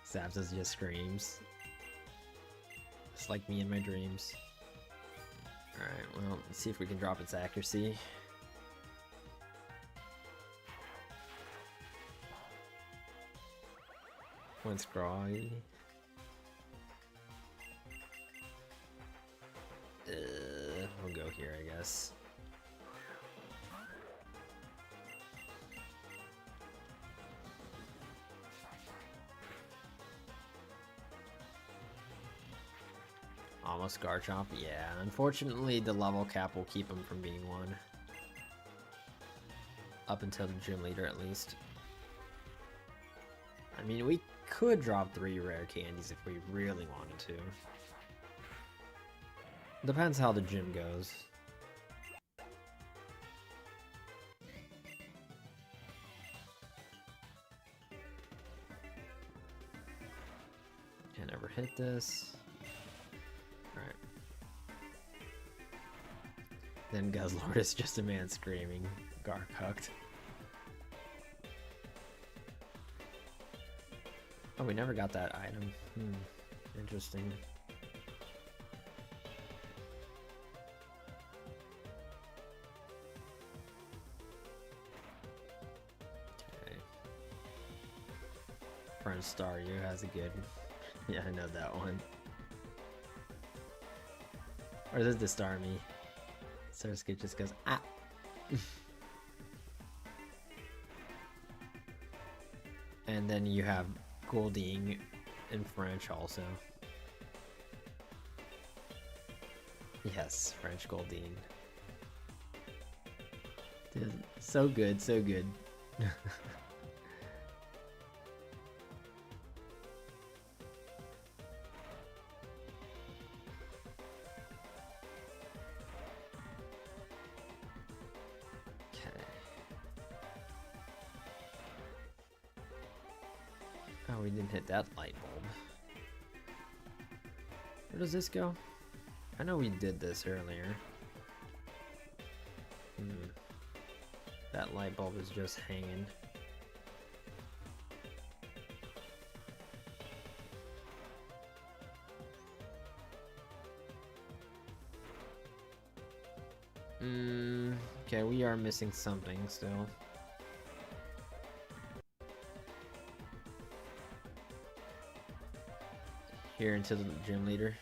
Zapdos just screams. Just like me in my dreams. Alright, well, let's see if we can drop its accuracy. One scrawly. We'll go here, I guess. Almost Garchomp, yeah. Unfortunately, the level cap will keep him from being one. Up until the gym leader, at least. I mean, we could drop 3 rare candies if we really wanted to. Depends how the gym goes. Can't ever hit this. Alright. Then Guzzlord is just a man screaming, Garcucked. Oh, we never got that item. Interesting. Okay. Friend Staryu has a good... Yeah, I know that one. Or is it the Starmie? Surskit just goes, ah! And then you have Golding in French also. Yes, French Golding. Dude, so good, so good. Oh, we didn't hit that light bulb. Where does this go? I know we did this earlier. That light bulb is just hanging. Okay, we are missing something still. Here into the gym leader.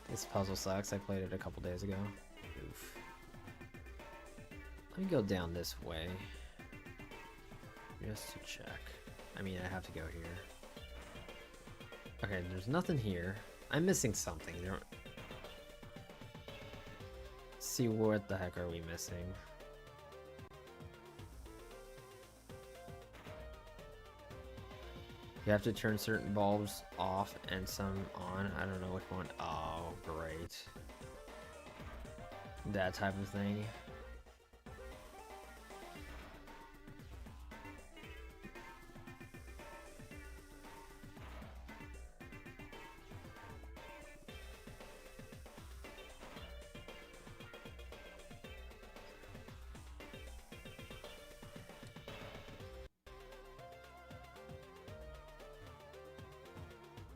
This puzzle sucks. I played it a couple days ago. Oof. Let me go down this way. Just to check. I mean, I have to go here. Okay, there's nothing here. I'm missing something. Let's see, what the heck are we missing? You have to turn certain bulbs off and some on. I don't know which one. Oh, great. That type of thing.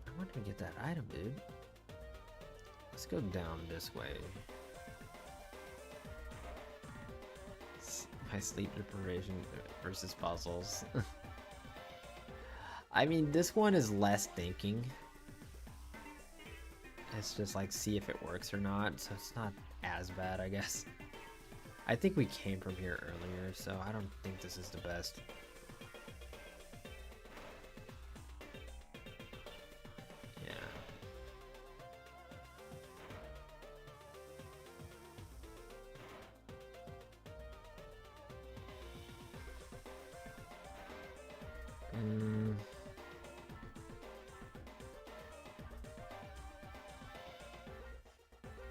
I want to get that item, dude. Let's go down this way. My sleep deprivation versus puzzles. I mean, this one is less thinking. It's just like, see if it works or not, so it's not as bad, I guess. I think we came from here earlier, so I don't think this is the best.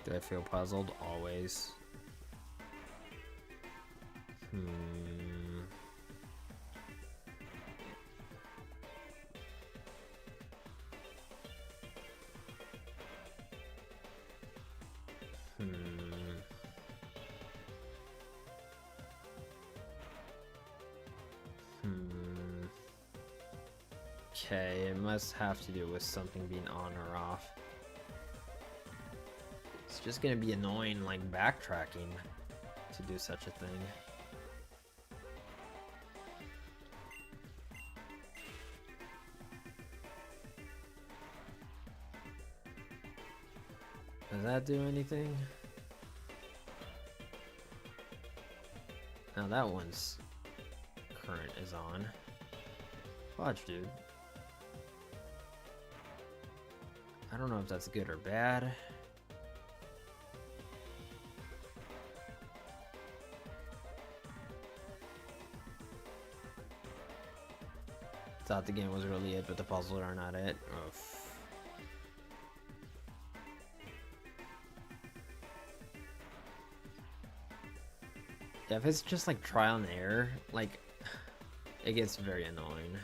Do I feel puzzled? Always. Okay, it must have to do with something being on or off. It's just gonna be annoying, like, backtracking to do such a thing. Does that do anything? Now that one's current is on. Fudge, dude. I don't know if that's good or bad. Thought the game was really it, but the puzzles are not it. Oof. Yeah, if it's just like trial and error, like, it gets very annoying.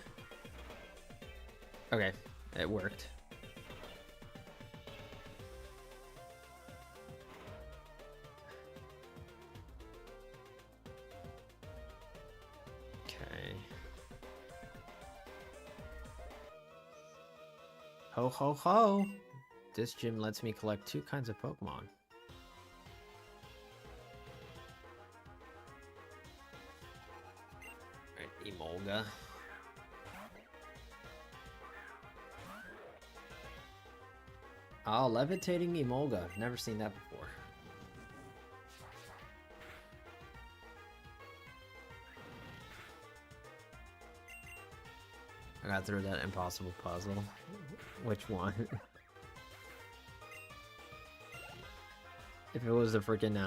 Okay, it worked. Okay. Ho ho ho! This gym lets me collect 2 kinds of Pokemon. Emolga. Oh, levitating Emolga. I've never seen that before. I got through that impossible puzzle. Which one? If it was the freaking,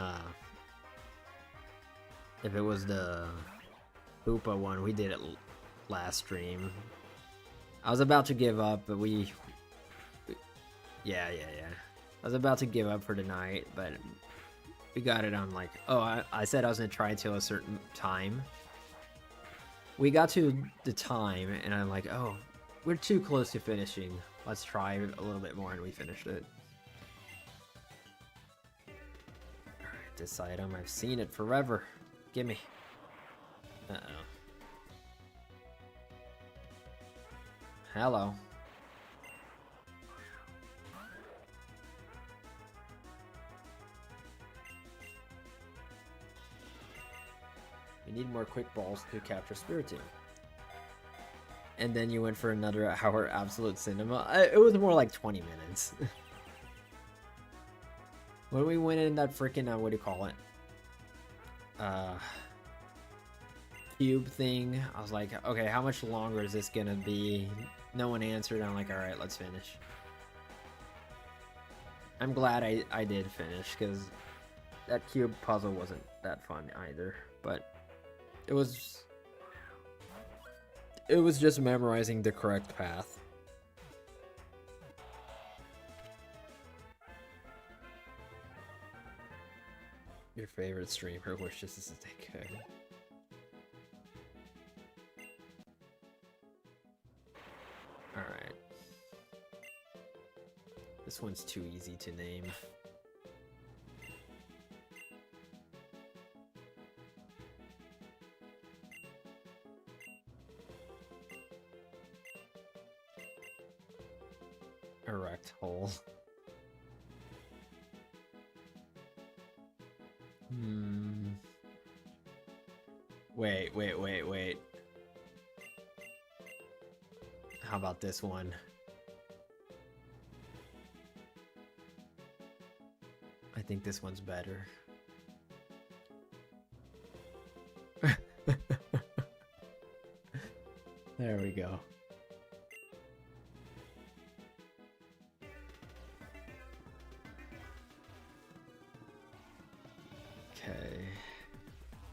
if it was the Hoopa one, we did it last stream. I was about to give up, but yeah. I was about to give up for tonight, but we got it on, like, oh, I said I was gonna try until a certain time. We got to the time, and I'm like, oh, we're too close to finishing. Let's try a little bit more, and we finished it. Alright, this item, I've seen it forever. Gimme. Uh-oh. Hello. We need more quick balls to capture Spiritomb. And then you went for another hour absolute cinema. It was more like 20 minutes. When we went in that freaking, what do you call it? Cube thing. I was like, okay, how much longer is this gonna be? No one answered. I'm like, alright, let's finish. I'm glad I did finish, because that cube puzzle wasn't that fun either. But it was just memorizing the correct path. Your favorite streamer wishes this they could. Alright. This one's too easy to name. Erect hole. Wait. How about this one? I think this one's better. There we go. Okay.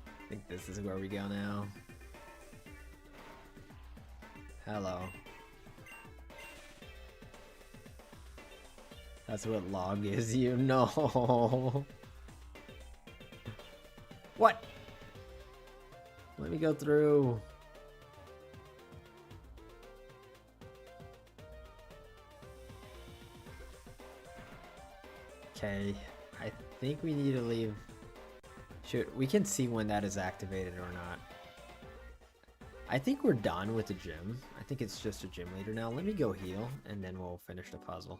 I think this is where we go now. Hello. That's what log is, you know. What? Let me go through. Okay, I think we need to leave. We can see when that is activated or not. I think we're done with the gym. I think it's just a gym leader now. Let me go heal, and then we'll finish the puzzle.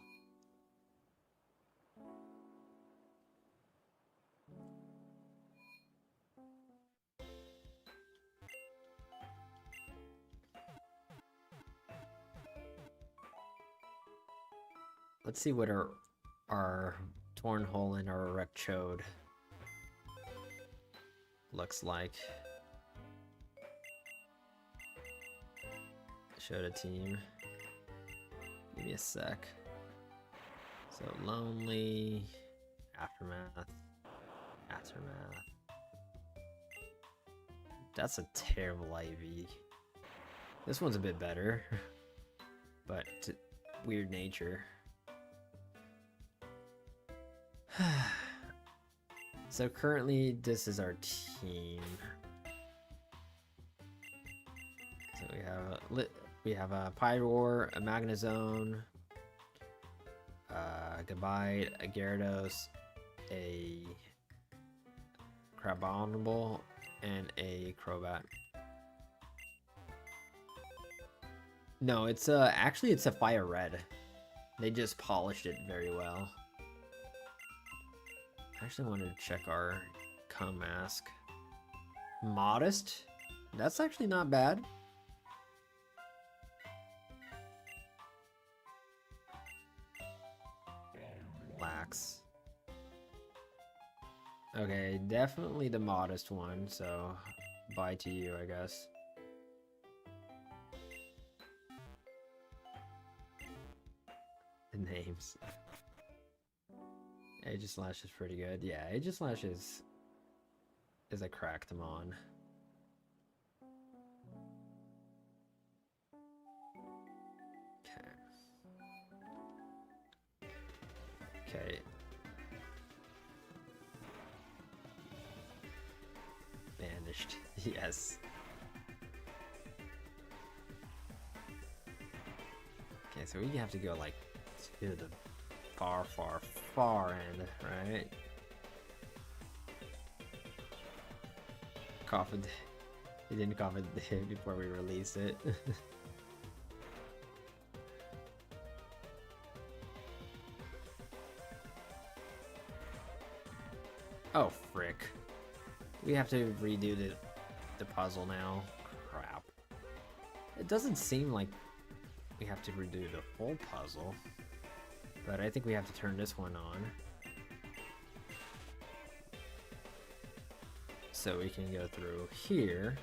Let's see what our torn hole in our erect chode looks like. Showed a team. Give me a sec. So lonely, aftermath. That's a terrible IV. This one's a bit better, but weird nature. So currently, this is our team. So we have a Pyroar, a Magnezone, a Gabite, a Gyarados, a Crabominable, and a Crobat. No, it's actually it's a Fire Red. They just polished it very well. I actually wanted to check our cum mask. Modest? That's actually not bad. Lax. Okay, definitely the modest one, so bye to you, I guess. The names. Aegislash is pretty good. Yeah, Aegislash is I cracked them on. Okay. Banished. Yes. Okay, so we have to go like to the far end, right? Cough it. He didn't cough it before we release it. Oh, frick. We have to redo the puzzle now. Crap. It doesn't seem like we have to redo the whole puzzle, but I think we have to turn this one on. So we can go through here.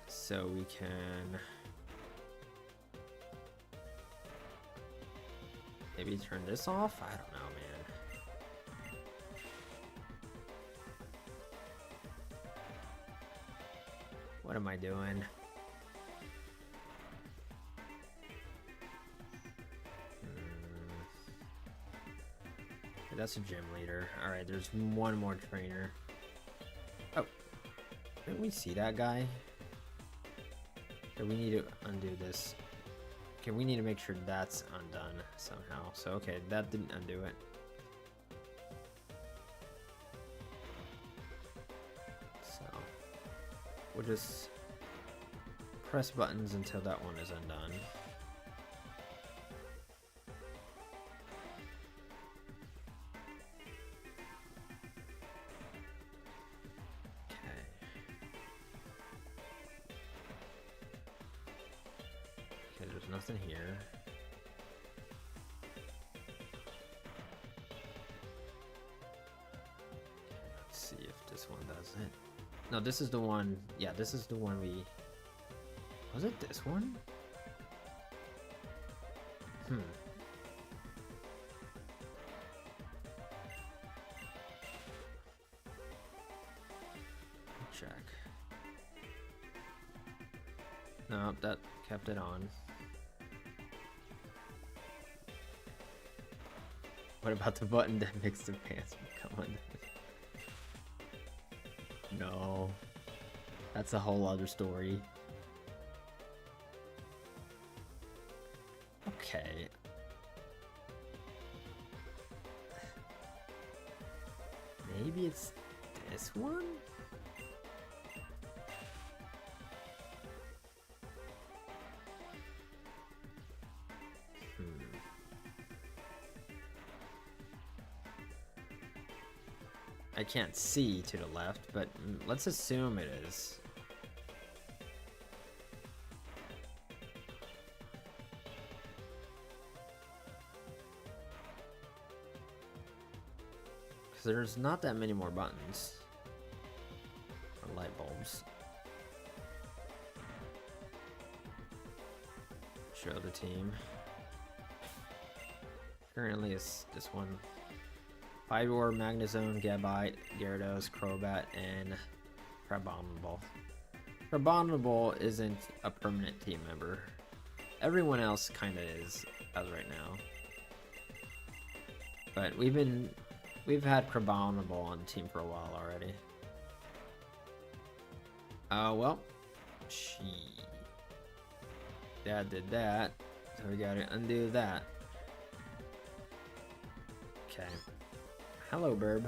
So we can maybe turn this off? I don't know, man. What am I doing? That's a gym leader. Alright, there's one more trainer. Oh. Didn't we see that guy? Or we need to undo this. Okay, we need to make sure that's undone somehow. So, okay, that didn't undo it. So, we'll just press buttons until that one is undone. Okay, there's nothing here. Let's see if this one does it. No, this is the one. Yeah, this is the one we... Was it this one? Check. No, that kept it on. What about the button that makes the pants become undone? No. That's a whole other story. Okay. Maybe it's this one? I can't see to the left, but let's assume it is. Because there's not that many more buttons. Or light bulbs. Show the team. Currently it's this one. Fibor, Magnezone, Gabite, Gyarados, Crobat, and Crabominable. Crabominable isn't a permanent team member. Everyone else kinda is, as right now. But we've had Crabominable on the team for a while already. Well, Dad did that, so we gotta undo that. Okay. Hello, Burb.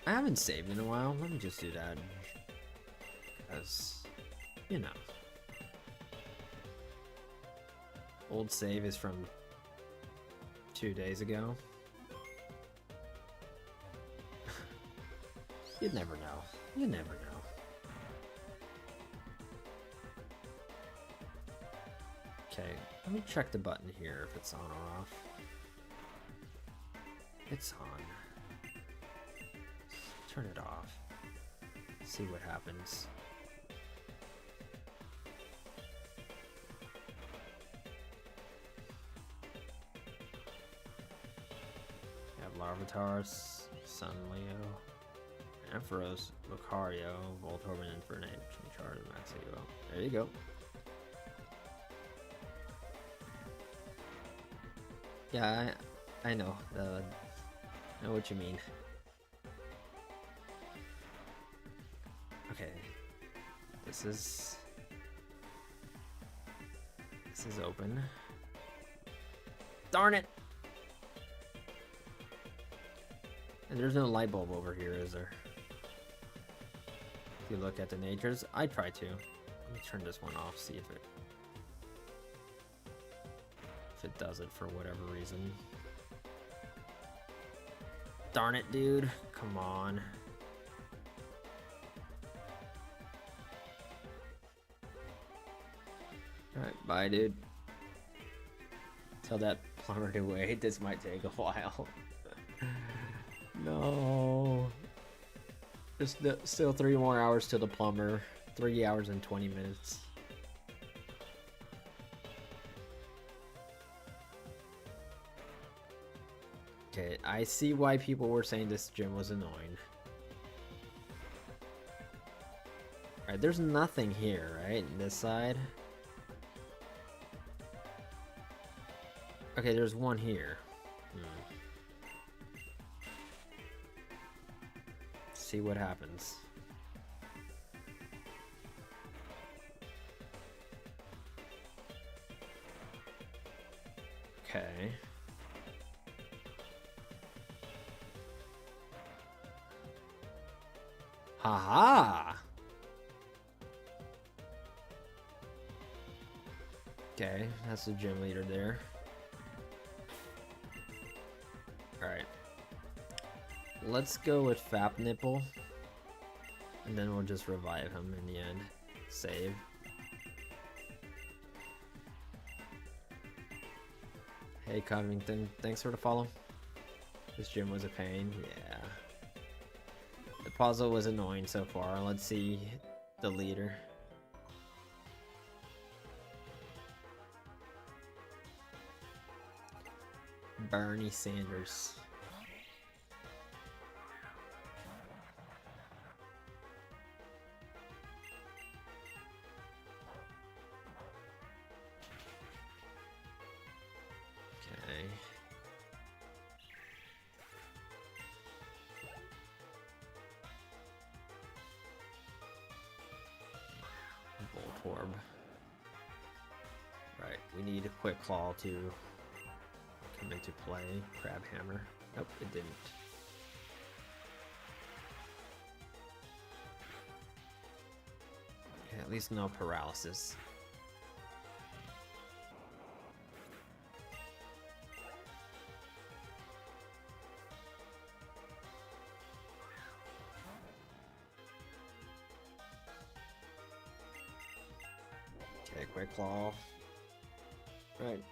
I haven't saved in a while. Let me just do that. Because, you know. Old save is from 2 days ago. You'd never know. You never know. Okay, let me check the button here if it's on or off. It's on. Turn it off. See what happens. You have Larvitars, Sunleo, Ampharos, Lucario, Voltorb, and Infernape. Charge Maximo. There you go. Yeah, I know. I know what you mean. Okay. This is open. Darn it! And there's no light bulb over here, is there? If you look at the natures, I try to. Let me turn this one off, see if it does it for whatever reason. Darn it, dude. Come on. Alright, bye, dude. Tell that plumber to wait. This might take a while. No. Just still 3 more hours to the plumber. 3 hours and 20 minutes. Okay, I see why people were saying this gym was annoying. Alright, there's nothing here, right? This side. Okay, there's one here. See what happens. Okay. Haha! Okay, that's the gym leader there. Alright. Let's go with Fap Nipple. And then we'll just revive him in the end. Save. Hey Covington, thanks for the follow. This gym was a pain, yeah. The puzzle was annoying so far. Let's see the leader. Bernie Sanders. Okay. orb. Right, we need a quick claw to come into play. Crab hammer. Nope, it didn't. Okay, at least no paralysis. Okay, quick claw. Right.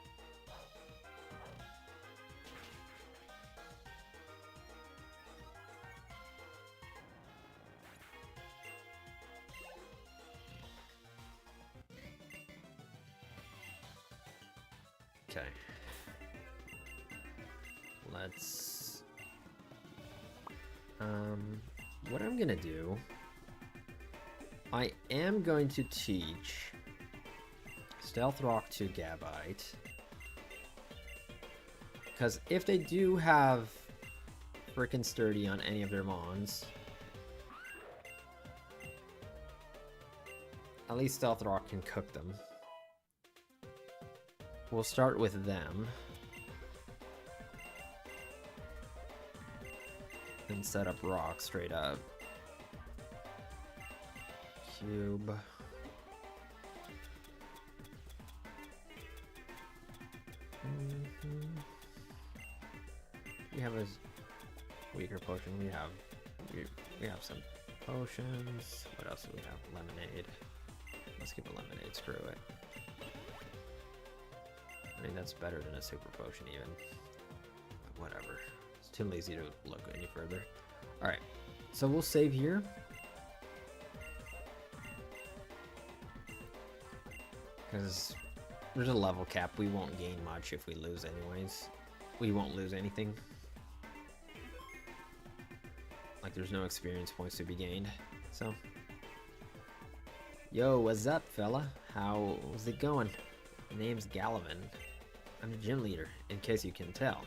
Okay. Let's what I'm gonna do, I am going to teach Stealth Rock to Gabite, because if they do have frickin' Sturdy on any of their mons, at least Stealth Rock can cook them. We'll start with them. And set up Rock straight up. Cube. We have a weaker potion. We have some potions. What else do we have? Lemonade. Let's give a lemonade. Screw it. I mean, that's better than a super potion even. But whatever. It's too lazy to look any further. Alright. So we'll save here. Because there's a level cap. We won't gain much if we lose anyways. We won't lose anything. Like, there's no experience points to be gained. So. Yo, what's up, fella? How's it going? My name's Gallivan. I'm the gym leader, in case you can tell.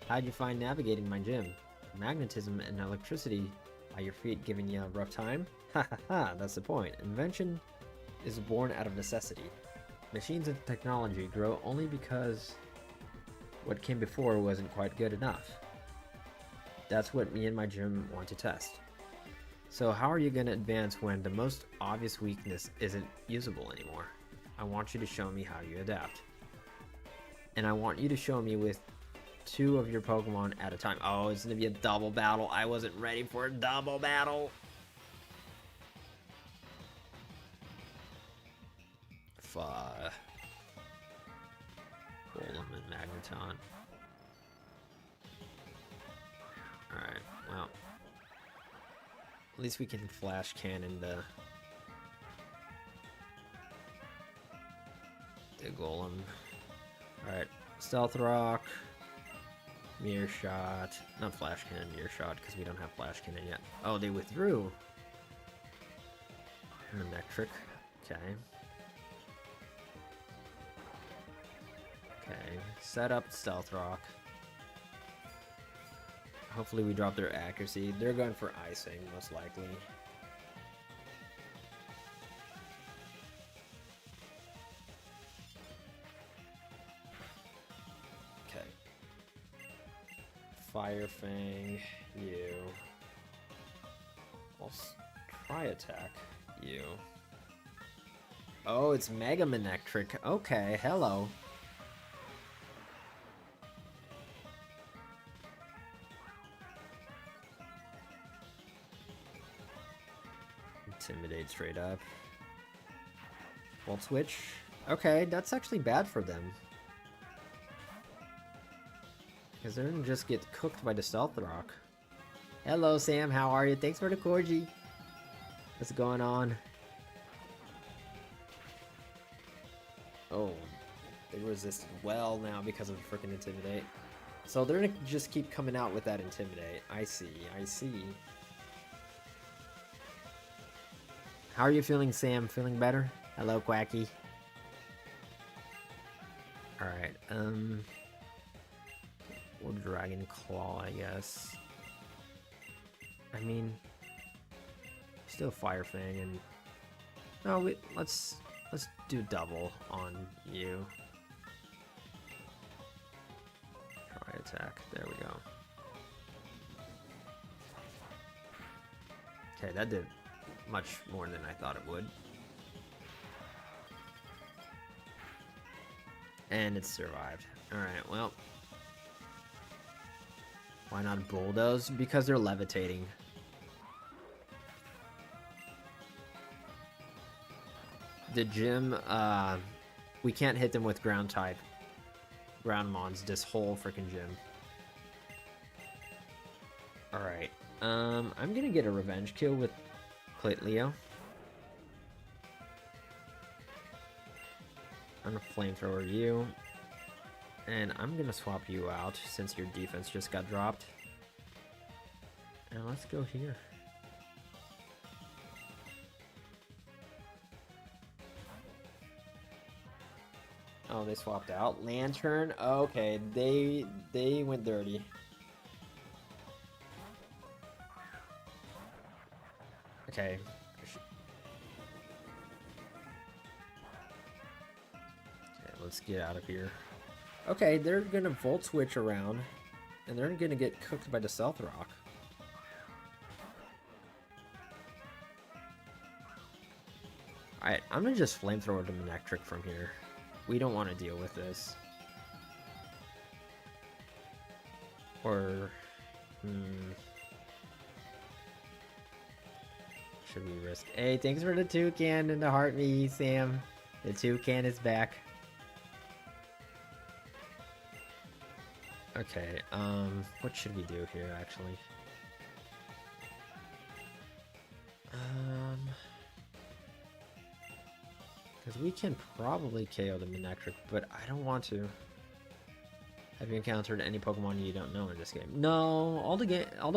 How'd you find navigating my gym? Magnetism and electricity by your feet giving you a rough time? Ha ha ha, that's the point. Invention is born out of necessity. Machines and technology grow only because what came before wasn't quite good enough. That's what me and my gym want to test. So how are you going to advance when the most obvious weakness isn't usable anymore? I want you to show me how you adapt. And I want you to show me with 2 of your Pokemon at a time. Oh, it's going to be a double battle. I wasn't ready for a double battle. Golem and Magneton. Alright, well. At least we can flash cannon the Golem. Alright, Stealth Rock, Mirror Shot, not Flash Cannon, Mirror Shot, because we don't have Flash Cannon yet. Oh, they withdrew. Electric, okay. Okay, set up Stealth Rock. Hopefully we drop their accuracy. They're going for icing, most likely. Okay. Fire Fang, you. I'll try attack you. Oh, it's Mega Manectric. Okay, hello. Intimidate straight up. Volt Switch. Okay, that's actually bad for them. Because they're gonna just get cooked by the Stealth Rock. Hello, Sam. How are you? Thanks for the corgi. What's going on? Oh, they resisted well now because of freaking Intimidate. So they're gonna just keep coming out with that Intimidate. I see, I see. How are you feeling, Sam? Feeling better? Hello, Quacky. Alright, or Dragon Claw, I guess. I mean, still Fire Fang and... No, let's do double on you. Try attack. There we go. Okay, that did much more than I thought it would. And it survived. Alright, well. Why not bulldoze? Because they're levitating. The gym, we can't hit them with ground type. Ground mons, this whole freaking gym. Alright. I'm gonna get a revenge kill with Plate Leo. I'm gonna flamethrower you. And I'm gonna swap you out since your defense just got dropped. And let's go here. Oh, they swapped out. Lantern. Okay, they went dirty. Okay. Okay, let's get out of here. Okay, they're gonna volt switch around, and they're gonna get cooked by the Stealth Rock. Alright, I'm gonna just flamethrower the Manectric from here. We don't want to deal with this. Or... should we risk? Hey, thanks for the toucan and the heart me, Sam. The toucan is back. Okay, what should we do here, actually? Because we can probably KO the Manectric, but I don't want to. Have you encountered any Pokemon you don't know in this game? No, all the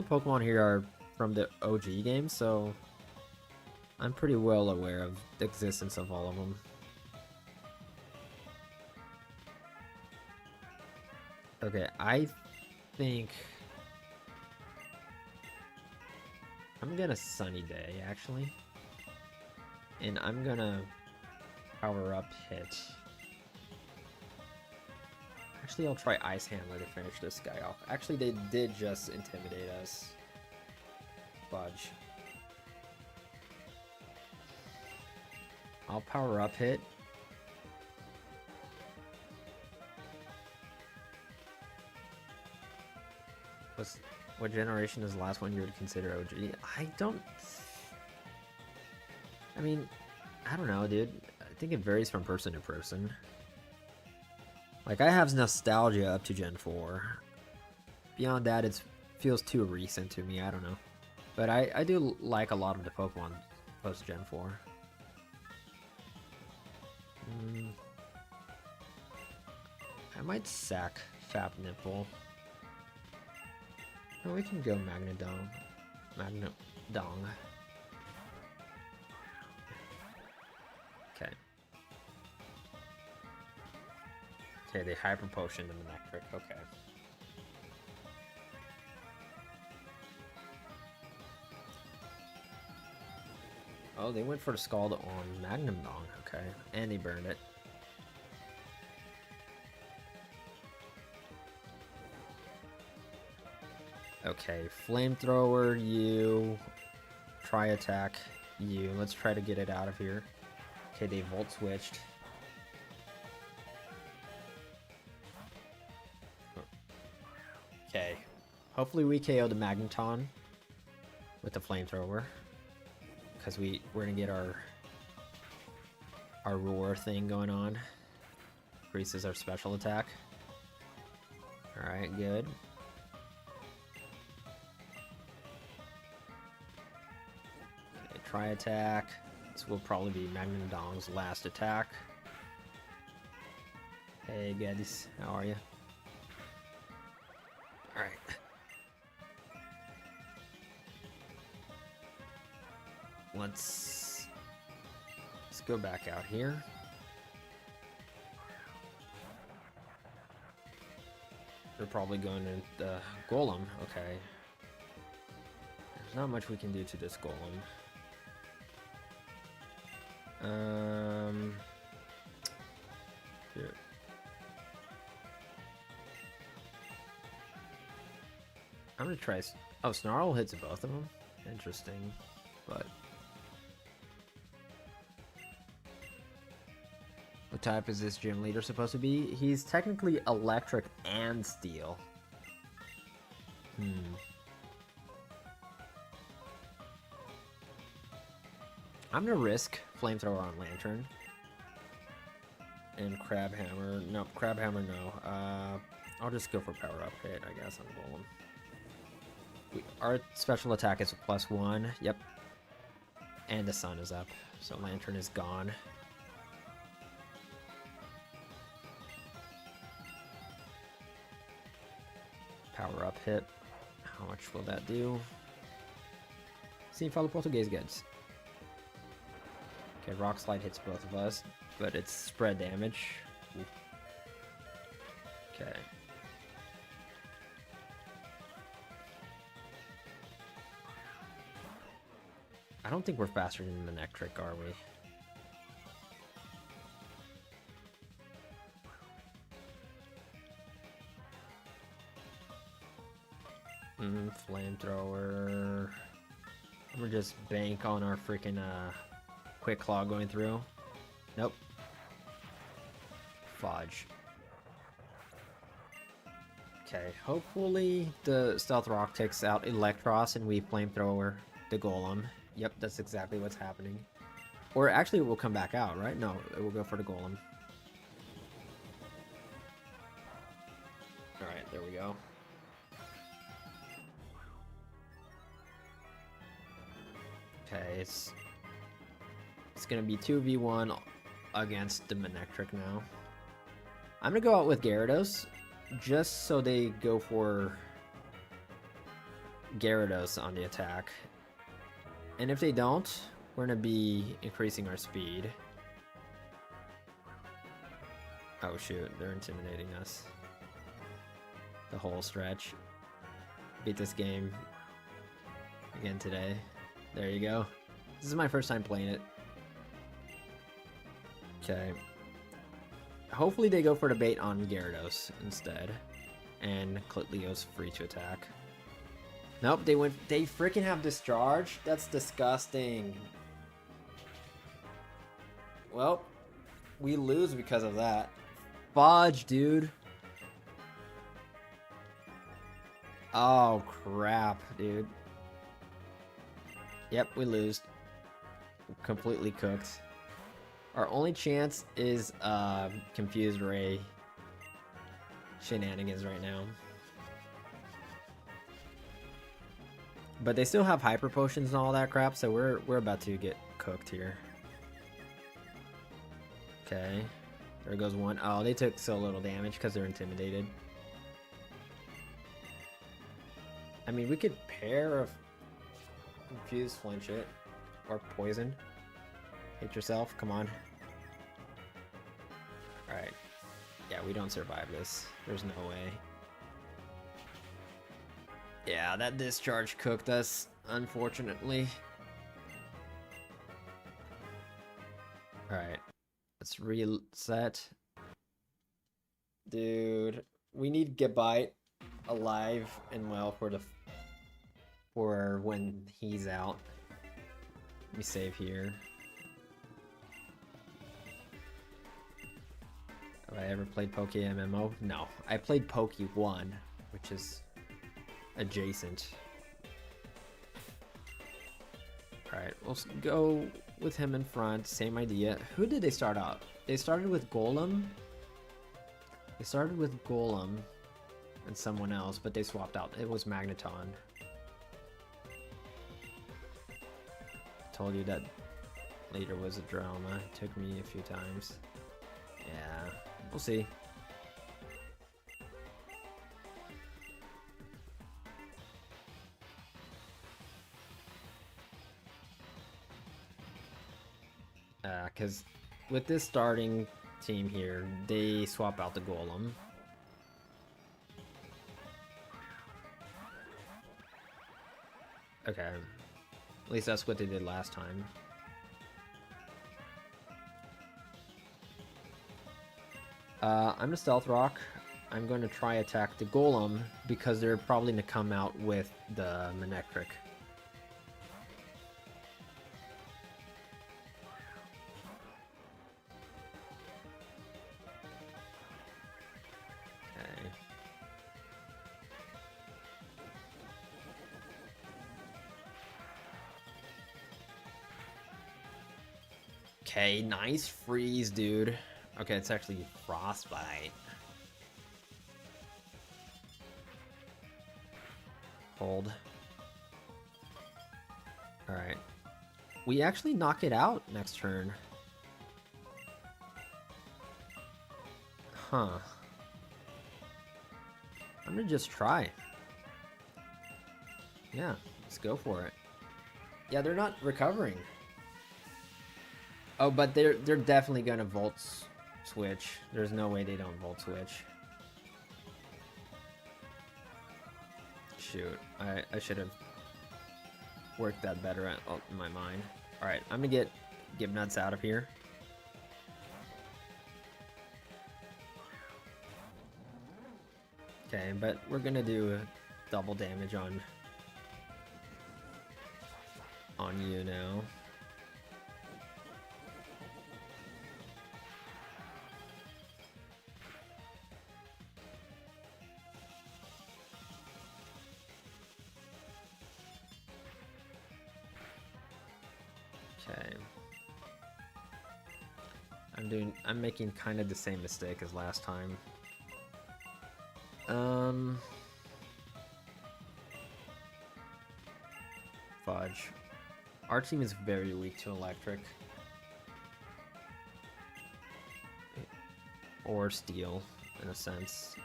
Pokemon here are from the OG game, so I'm pretty well aware of the existence of all of them. Okay, I think I'm gonna Sunny Day, actually. And I'm gonna power up hit. Actually, I'll try Ice Handler to finish this guy off. Actually, they did just intimidate us. Fudge. I'll power up hit. What generation is the last one you would consider OG? I mean, I don't know, dude. I think it varies from person to person. Like, I have nostalgia up to Gen 4. Beyond that, it feels too recent to me. I don't know. But I do like a lot of the Pokemon post Gen 4. I might sack Fap Nipple. No, we can go Magnadong. Magnadong. Okay. Okay, they Hyper Potion the Manectric. Okay. Oh, they went for the Scald on Magnadong. Okay. And they burned it. Okay, Flamethrower, you. Try attack, you. Let's try to get it out of here. Okay, they Volt switched. Okay. Hopefully we KO the Magneton with the Flamethrower. Because we're gonna get our roar thing going on. Increases our special attack. Alright, good. Try attack. This will probably be Magnadong's last attack. Hey guys, how are you? Alright. Let's go back out here. They're probably going to the Golem. Okay. There's not much we can do to this Golem. Here. I'm gonna try. Oh, Snarl hits both of them. Interesting, but what type is this gym leader supposed to be? He's technically electric and steel. I'm gonna risk flamethrower on Lantern and crab hammer. No, crab hammer. No. I'll just go for power up hit, I guess, on Golem. Our special attack is a +1. Yep. And the sun is up, so Lantern is gone. Power up hit. How much will that do? Sim fala português, guys. Okay, Rock Slide hits both of us, but it's spread damage. Ooh. Okay. I don't think we're faster than the Nectric, are we? Flamethrower. I'm gonna just bank on our freaking Quick Claw going through. Nope. Fudge. Okay, hopefully the Stealth Rock takes out Electros and we Flamethrower the Golem. Yep, that's exactly what's happening. Or actually it will come back out, right? No, it will go for the Golem. Alright, there we go. Okay, it's gonna be 2v1 against the Manectric now. I'm gonna go out with Gyarados, just so they go for Gyarados on the attack. And if they don't, we're gonna be increasing our speed. Oh shoot, they're intimidating us. The whole stretch. Beat this game again today. There you go. This is my first time playing it. Okay. Hopefully they go for the bait on Gyarados instead. And Clitleo's free to attack. Nope, they freaking have Discharge? That's disgusting. Well, we lose because of that. Fudge, dude. Oh, crap, dude. Yep, we lose. Completely cooked. Our only chance is Confused Ray shenanigans right now. But they still have Hyper Potions and all that crap, so we're about to get cooked here. Okay. There goes one. Oh, they took so little damage because they're intimidated. I mean, we could pair of Confuse, flinch it, or poison. Hit yourself, come on. Alright. Yeah, we don't survive this. There's no way. Yeah, that discharge cooked us, unfortunately. Alright. Let's reset. Dude, we need Gabite alive and well for when he's out. Let me save here. Have I ever played Poke MMO? No. I played Poke 1, which is adjacent. Alright, we'll go with him in front. Same idea. Who did they start out? They started with Golem. They started with Golem and someone else, but they swapped out. It was Magneton. Told you that later was a drama. It took me a few times. Yeah, we'll see. Because with this starting team here, they swap out the Golem. Okay. At least that's what they did last time. I'm gonna Stealth Rock. I'm going to try attack the Golem because they're probably going to come out with the Manectric. Okay, nice freeze, dude. Okay, it's actually Frostbite. Hold. Alright. We actually knock it out next turn. Huh. I'm gonna just try. Yeah, let's go for it. Yeah, they're not recovering. Oh, but they're definitely gonna Volt Switch. There's no way they don't Volt Switch. Shoot, I should have worked that better in my mind. Alright, I'm gonna get Gibnuts out of here. Okay, but we're gonna do double damage on you now. Okay. I'm making kind of the same mistake as last time. Fudge. Our team is very weak to electric. Or steel, in a sense.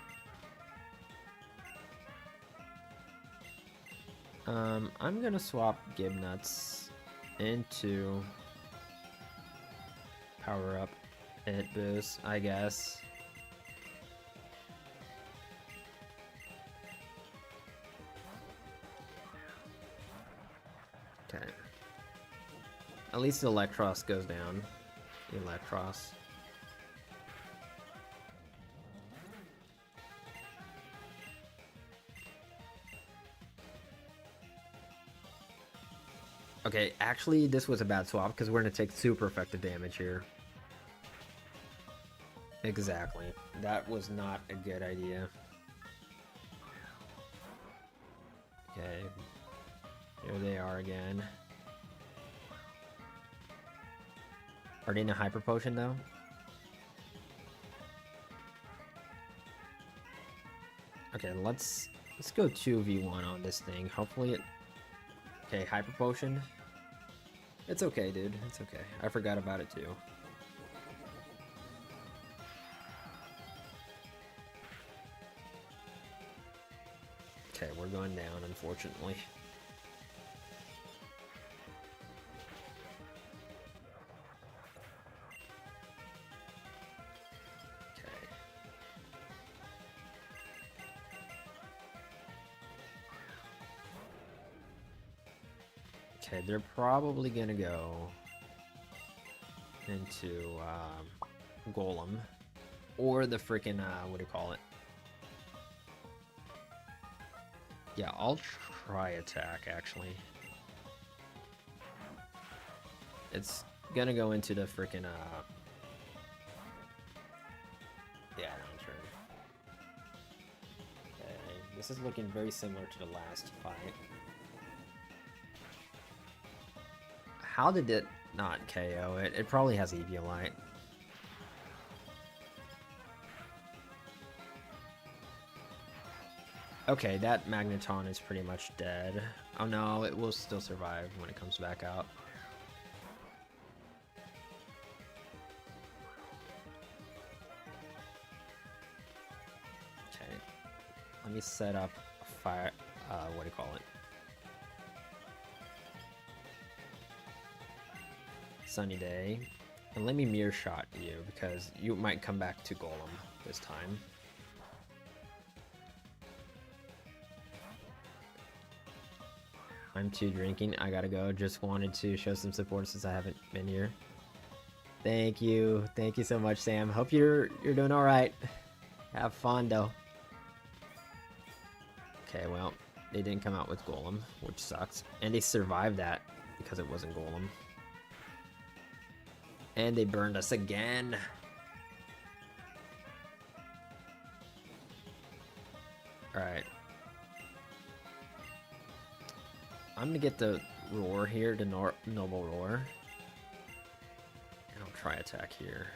I'm gonna swap Gibnuts into power up hit boost, I guess. Okay. At least the Electros goes down. Electros. Okay, actually, this was a bad swap because we're going to take super effective damage here. Exactly. That was not a good idea. Okay. Here they are again. Are they in a Hyper Potion, though? Okay, let's go 2v1 on this thing. Hopefully it... Okay, Hyper Potion. It's okay, dude. It's okay. I forgot about it, too. Okay, we're going down, unfortunately. Okay, they're probably gonna go into Golem or the freaking what do you call it? Yeah, I'll try attack actually. It's gonna go into the freaking yeah, turn. Okay, this is looking very similar to the last fight. How did it not KO it? It probably has Eviolite. Okay, that Magneton is pretty much dead. Oh no, it will still survive when it comes back out. Okay, let me set up a fire, what do you call it? Sunny Day. And let me mirror shot you because you might come back to Golem this time. I'm too drinking. I gotta go. Just wanted to show some support since I haven't been here. Thank you. Thank you so much, Sam. Hope you're doing all right. Have fun, though. Okay, well, they didn't come out with Golem, which sucks. And they survived that because it wasn't Golem. And they burned us again. Alright. I'm gonna get the Roar here, the Noble Roar. And I'll try attack here.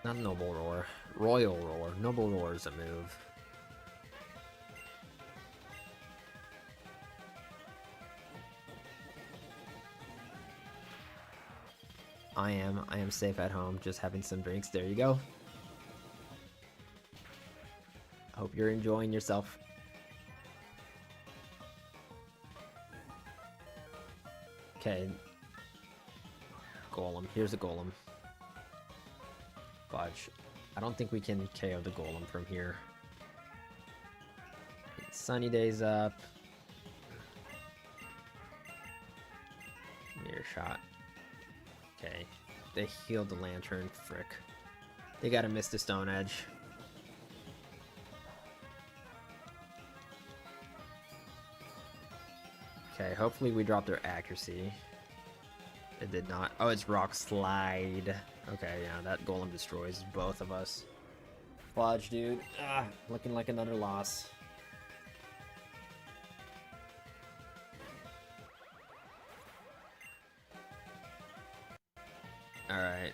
Not Noble Roar. Royal Roar. Noble Roar is a move. I am safe at home, just having some drinks. There you go. Hope you're enjoying yourself. Okay. Golem. Here's a Golem. Fudge. I don't think we can KO the Golem from here. Sunny Day's up. Mirror shot. Okay. They healed the Lantern. Frick. They gotta miss the Stone Edge. Okay, hopefully we drop their accuracy. It did not. Oh, it's Rock Slide. Okay, yeah, that Golem destroys both of us. Fudge, dude. Ah, looking like another loss. Alright.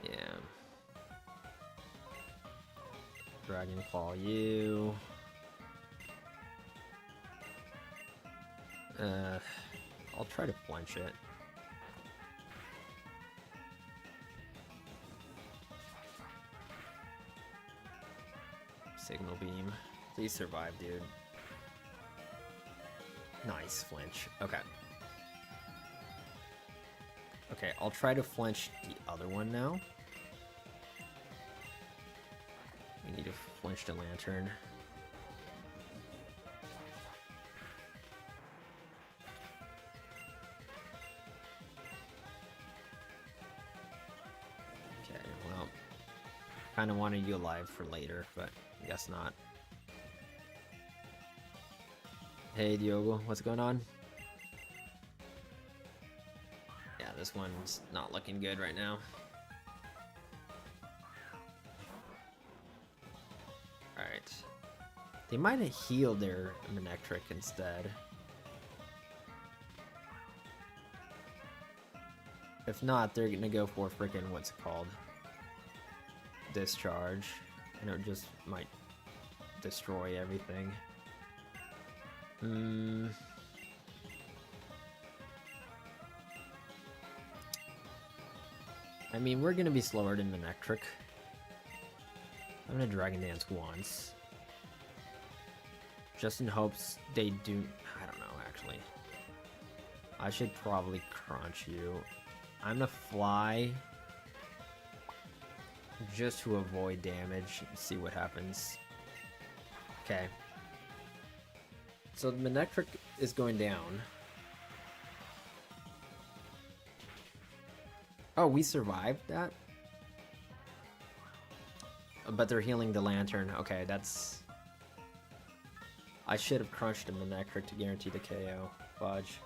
Yeah. Dragon Claw you. I'll try to flinch it. Signal Beam. Please survive, dude. Nice flinch. Okay. Okay, I'll try to flinch the other one now. We need to flinch the Lantern. Okay, well, kind of wanted you alive for later, but I guess not. Hey Diogo, what's going on? Yeah, this one's not looking good right now. Alright. They might have healed their Manectric instead. If not, they're gonna go for freaking, what's it called? Discharge. And it just might destroy everything. I mean, we're gonna be slower than Manectric. I'm gonna Dragon Dance once. Just in hopes they do... I don't know, actually. I should probably crunch you. I'm gonna fly. Just to avoid damage and see what happens. Okay. So the Manectric is going down. Oh, we survived that? But they're healing the Lantern. Okay, that's... I should have crunched the Manectric to guarantee the KO. Fudge.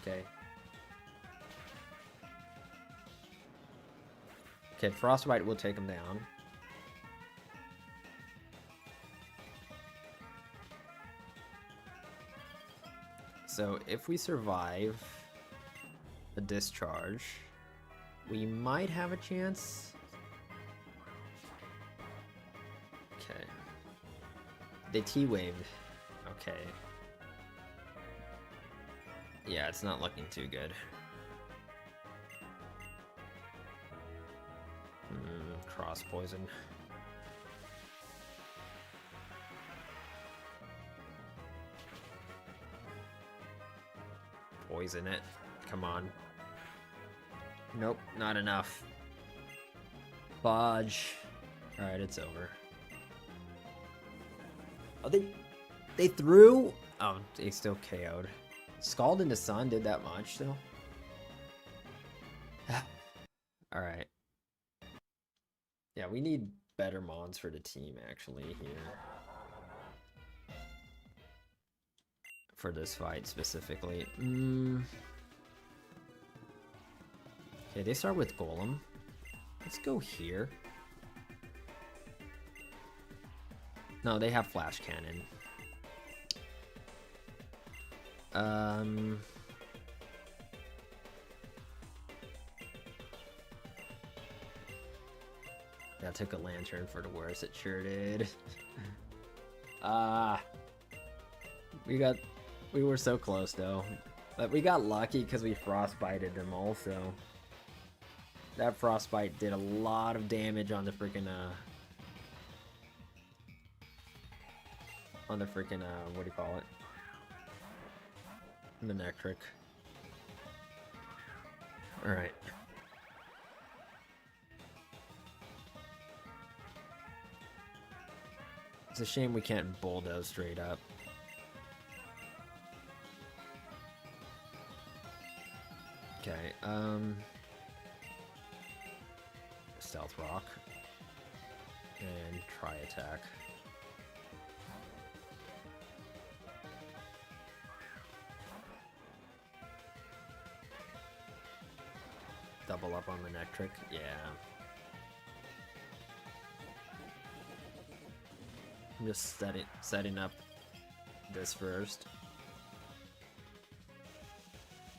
Okay. Okay, Frostbite will take him down. So if we survive a discharge, we might have a chance. Okay. They T-waved. Okay. Yeah, it's not looking too good. Cross poison. poison it. Come on. Nope, not enough. Fudge. Alright, it's over. Oh, they threw? Oh, they still KO'd. Scald in the Sun did that much, though. Alright. Yeah, we need better mons for the team, actually, here. For this fight, specifically. Okay, they start with Golem. Let's go here. No, they have Flash Cannon. Yeah, I took a lantern for the worst. It sure did. We were so close though. But we got lucky because we frostbited them also. That frostbite did a lot of damage on the freaking what do you call it? Manectric. Alright. It's a shame we can't bulldoze straight up. Okay, Stealth Rock. And try attack. Double up on Manectric, yeah. I'm just setting up this first.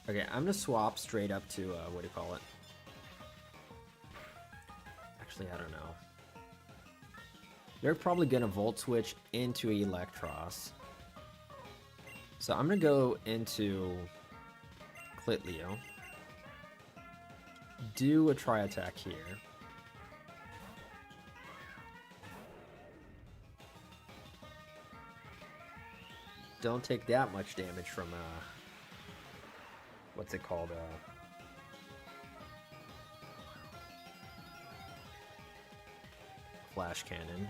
Okay, I'm gonna swap straight up to, what do you call it? Actually, I don't know. They're probably gonna Volt Switch into Electros. So I'm gonna go into Clitleo. Do a Tri Attack here. Don't take that much damage from, what's it called? Flash Cannon.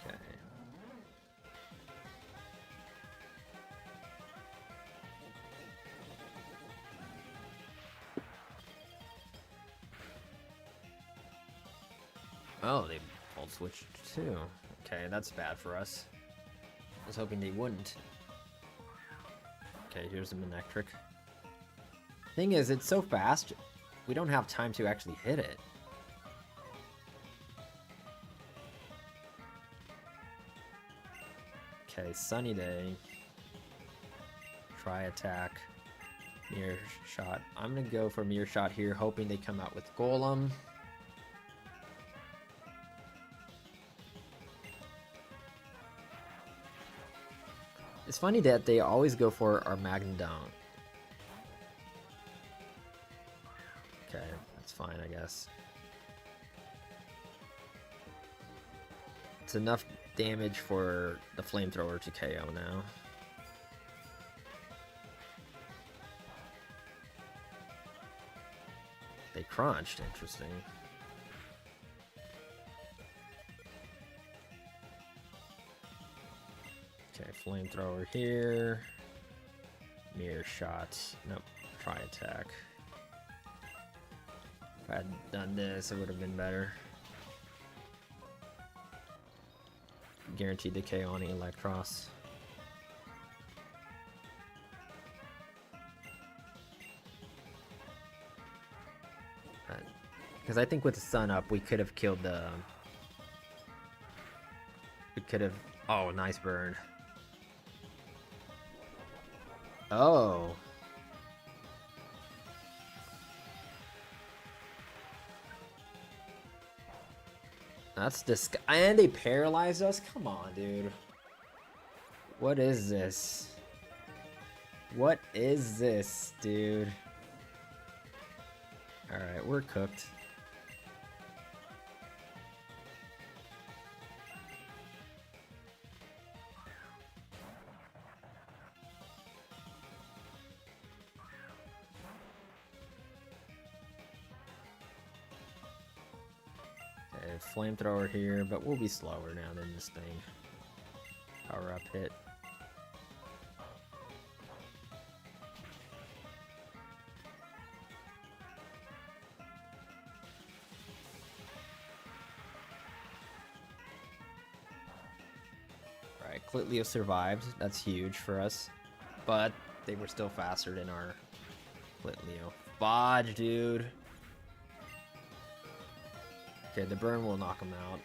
Okay. Oh, they Volt switched too. Okay, that's bad for us. I was hoping they wouldn't. Okay, here's the Manectric. Thing is, it's so fast, we don't have time to actually hit it. Okay, Sunny Day. Try attack. Mirror Shot. I'm gonna go for Mirror Shot here, hoping they come out with Golem. It's funny that they always go for our Magnodon. Okay, that's fine, I guess. It's enough damage for the Flamethrower to KO now. They crunched, interesting. Okay, Flamethrower here. Mirror Shot. Nope. Try attack. If I had done this, it would have been better. Guaranteed the KO on Electros. Because I think with the sun up, we could have killed the... We could have... Oh, nice burn. Oh. That's and they paralyzed us? Come on, dude. What is this? What is this, dude? Alright, we're cooked. flamethrower here, but we'll be slower now than this thing. Power up hit. Alright, Clitleo survived. That's huge for us. But they were still faster than our Clitleo. Fudge, dude. Okay, the burn will knock him out.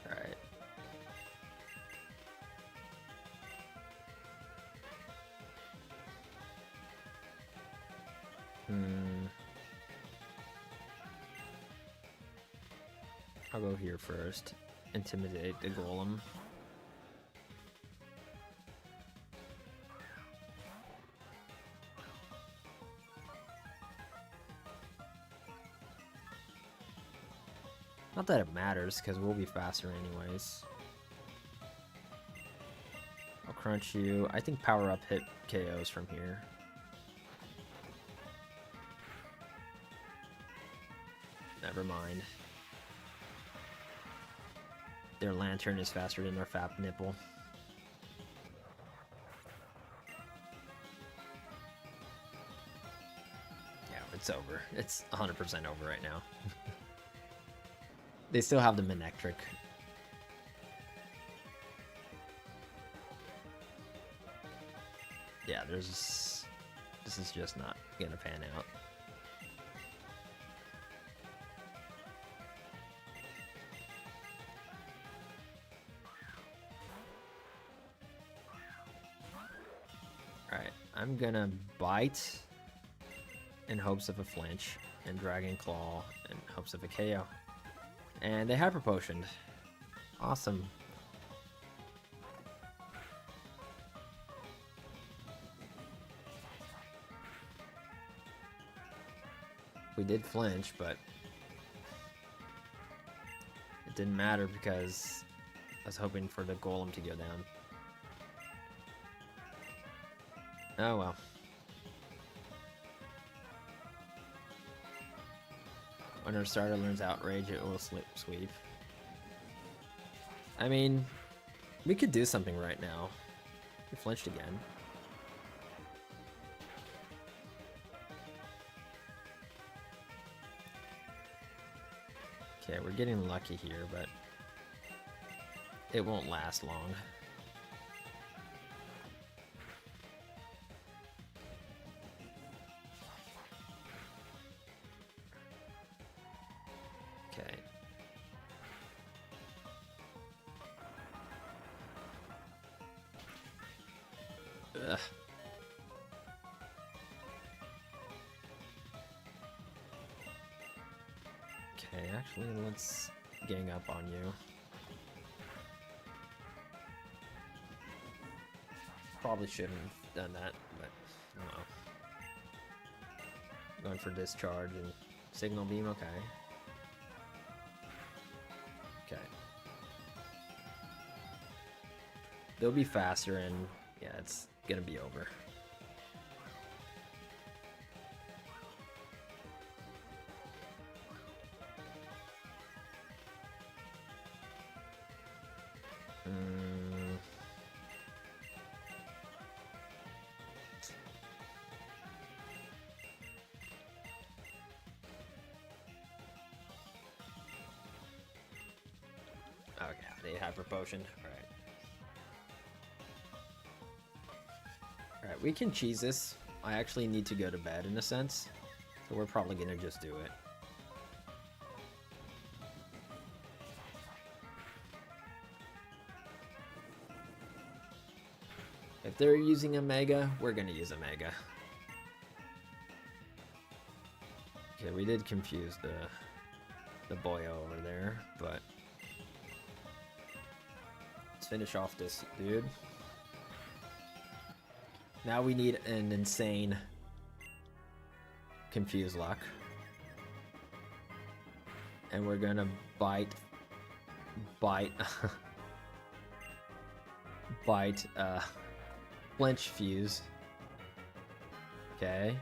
Alright. I'll go here first. Intimidate the golem. Not that it matters, because we'll be faster anyways. I'll crunch you. I think power up hit KOs from here. Never mind. Their lantern is faster than their fap nipple. Yeah, it's over. It's 100% over right now. They still have the Manectric. Yeah, this is just not gonna pan out. Alright, I'm gonna bite in hopes of a flinch, and Dragon Claw in hopes of a KO. And they Hyper Potioned. Awesome. We did flinch, but it didn't matter because I was hoping for the golem to go down. Oh well. When our starter learns Outrage, it will sweep. I mean, we could do something right now. We flinched again. Okay, we're getting lucky here, but it won't last long. Okay. Ugh. Okay, actually, let's gang up on you. Probably shouldn't have done that, but I don't know. Going for discharge and signal beam, okay. Okay. They'll be faster and yeah, it's gonna be over. Oh yeah, they Hyper Potion. Alright. Alright, we can cheese this. I actually need to go to bed in a sense. So we're probably gonna just do it. If they're using a Mega, we're gonna use a Mega. Okay, we did confuse the boyo over there, but let's finish off this dude. Now we need an insane Confuse Luck. And we're gonna bite Flinch fuse. Okay.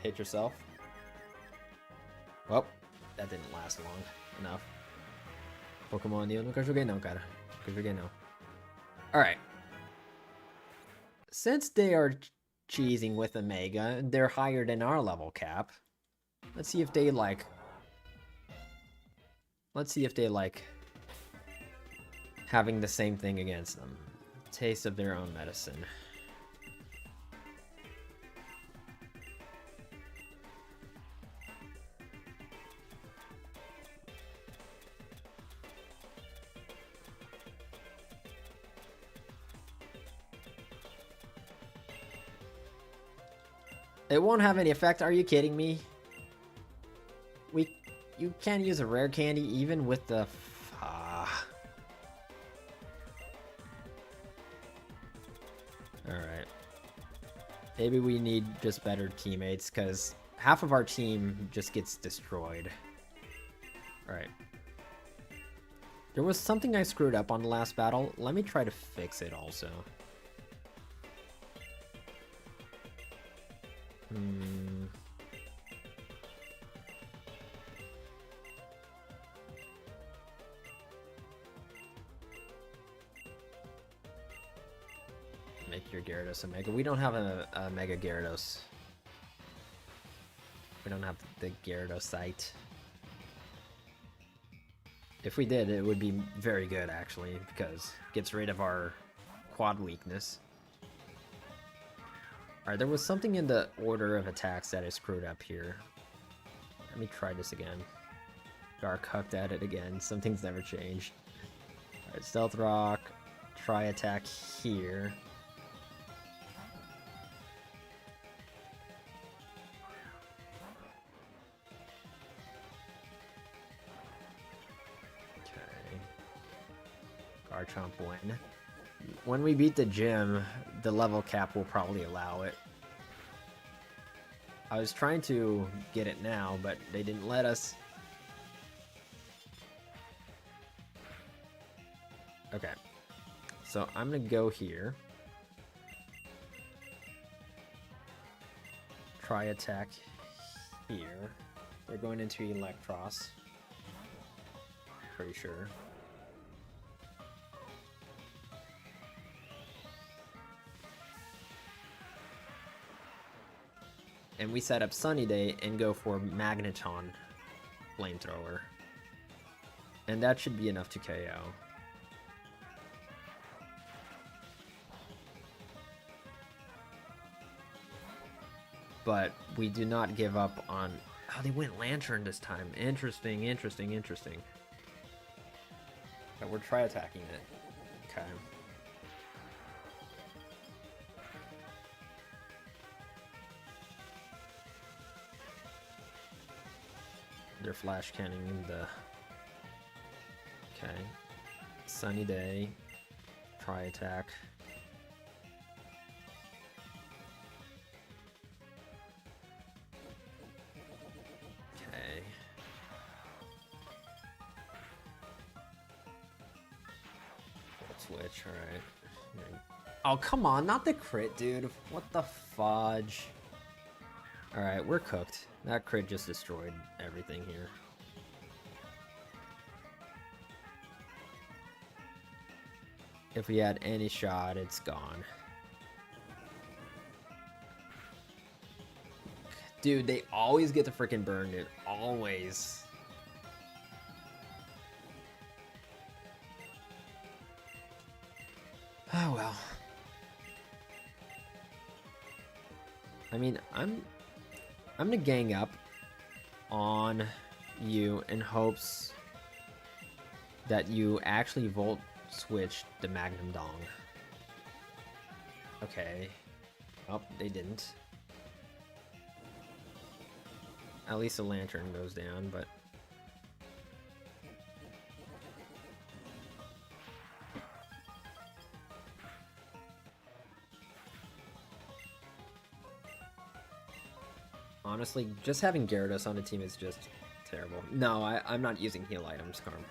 Hit yourself. Well, that didn't last long enough. Pokemon, eu nunca joguei não, cara. Nunca joguei não. Alright. Since they are cheesing with Omega, they're higher than our level cap. Let's see if they like... Let's see if they like having the same thing against them. Taste of their own medicine. It won't have any effect. Are you kidding me? You can't use a rare candy even with the... Alright. Maybe we need just better teammates, because half of our team just gets destroyed. Alright. There was something I screwed up on the last battle. Let me try to fix it also. Make your Gyarados a Mega. We don't have a Mega Gyarados. We don't have the Gyarados site. If we did, it would be very good actually, because it gets rid of our quad weakness. Alright, there was something in the order of attacks that I screwed up here. Let me try this again. Dark hucked at it again. Some things never change. Alright, Stealth Rock. Try attack here. Okay. Garchomp win. When we beat the gym, the level cap will probably allow it. I was trying to get it now, but they didn't let us. Okay. So I'm gonna go here. Try attack here. We're going into Electros. Pretty sure. And we set up Sunny Day and go for Magneton Flamethrower. And that should be enough to KO. But we do not give up on... Oh, they went Lantern this time. Interesting, interesting, interesting. Okay, we're try-attacking it. Okay. They're flash canning the... Okay. Sunny Day. Try attack. Okay. Switch, alright. Oh, come on, not the crit, dude. What the fudge? Alright, we're cooked. That crit just destroyed everything here. If we had any shot, it's gone. Dude, they always get the freaking burn, dude. Always. Oh well. I mean, I'm gonna gang up on you in hopes that you actually Volt Switch the Magnum Dong. Okay. Oh, they didn't. At least the Lantern goes down, but... Honestly, just having Gyarados on the team is just terrible. No, I'm not using heal items, Carm.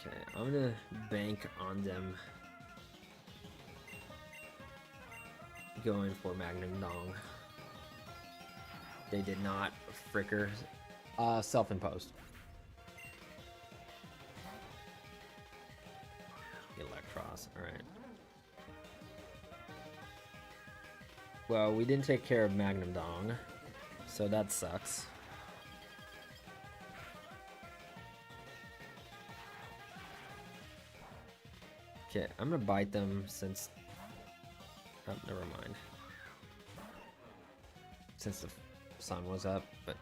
Okay, I'm gonna bank on them going for Magnum Dong. They did not. Fricker. Self-imposed. Electros, alright. Well, we didn't take care of Magnum Dong, so that sucks. Okay, I'm gonna bite them since... Oh, never mind. Since the sun was up, but...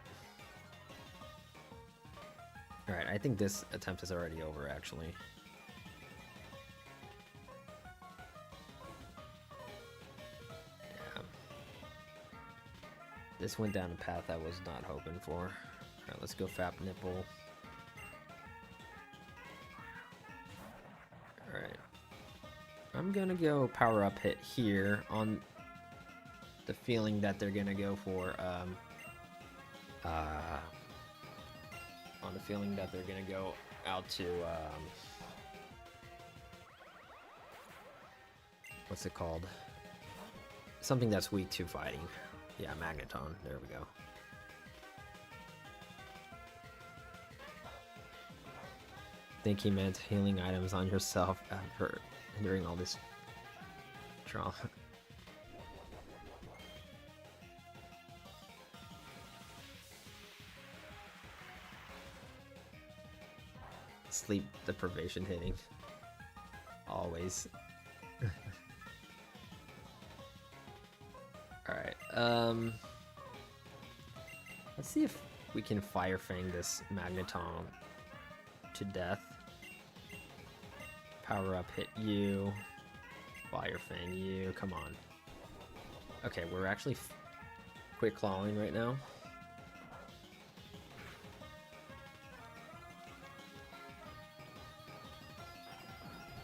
Alright, I think this attempt is already over, actually. Yeah. This went down a path I was not hoping for. Alright, let's go Fap Nipple. Alright. I'm gonna go power up hit here on the feeling that they're gonna go for on the feeling that they're gonna go out to what's it called? Something that's weak to fighting. Yeah, Magneton. There we go. Think he meant healing items on yourself after during all this trauma. Sleep deprivation hitting. Always. Alright, let's see if we can Fire Fang this Magneton to death. Power up, hit you. Fire Fang you, come on. Okay, we're actually quick clawing right now.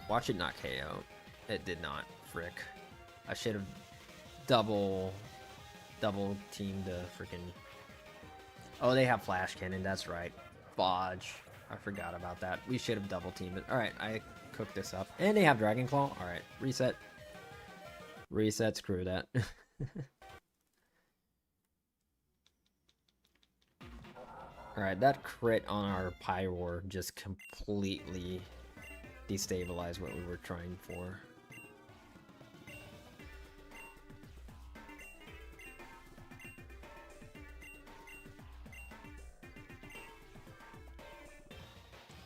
Watch it not KO. It did not. Frick. I should have double teamed the freaking... Oh, they have Flash Cannon. That's right. Bodge. I forgot about that. We should have double teamed it. Alright, I cooked this up. And they have Dragon Claw. Alright, reset. Reset, screw that. Alright, that crit on our Pyroar just completely destabilized what we were trying for.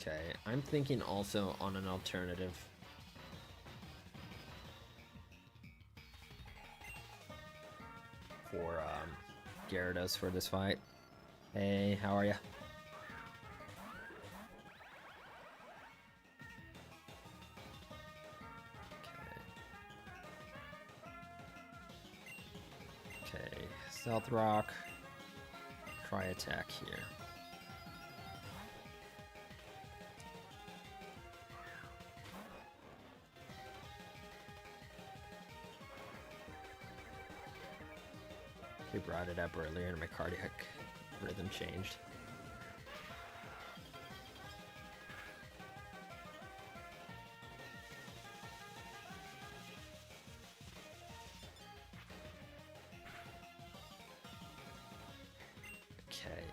Okay, I'm thinking also on an alternative. For Gyarados for this fight. Hey, how are ya? Okay, Stealth Rock. Try attack here. We brought it up earlier and my cardiac rhythm changed. Okay,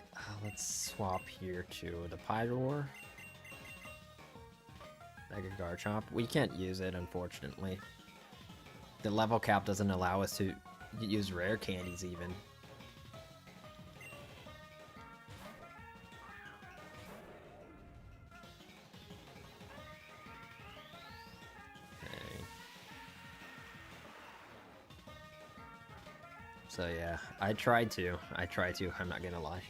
let's swap here to the Pyroar. Mega Garchomp. We can't use it, unfortunately. The level cap doesn't allow us to use rare candies even. Okay. So yeah, I tried to, I'm not gonna lie.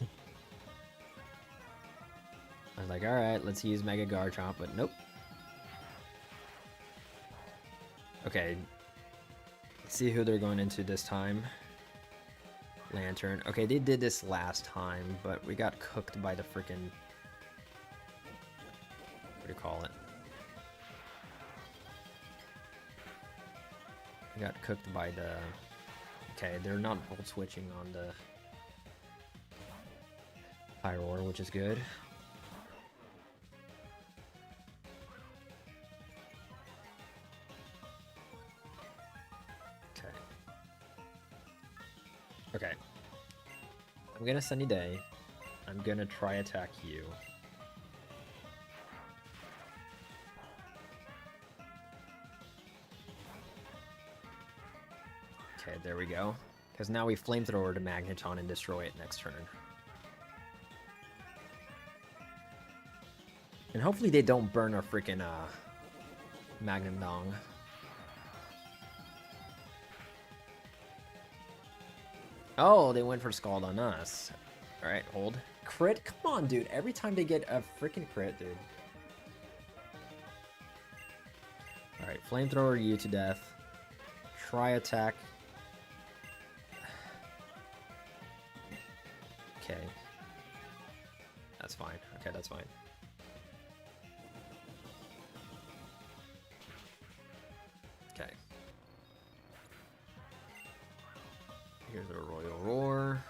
I was like, alright, let's use Mega Garchomp, but nope. Okay. See who they're going into this time. Lantern. Okay, they did this last time, but we got cooked by the freaking... What do you call it? We got cooked by the... Okay, they're not bolt switching on the Pyroar, which is good. Okay. I'm gonna Sunny Day. I'm gonna try attack you. Okay, there we go. Because now we Flamethrower to Magneton and destroy it next turn. And hopefully they don't burn our freaking Magnum Dong. Oh, they went for Scald on us. Alright, hold. Crit? Come on, dude. Every time they get a freaking crit, dude. Alright, Flamethrower you to death. Try attack. Okay. That's fine. Okay, that's fine. Okay. Here's a Royal Roar.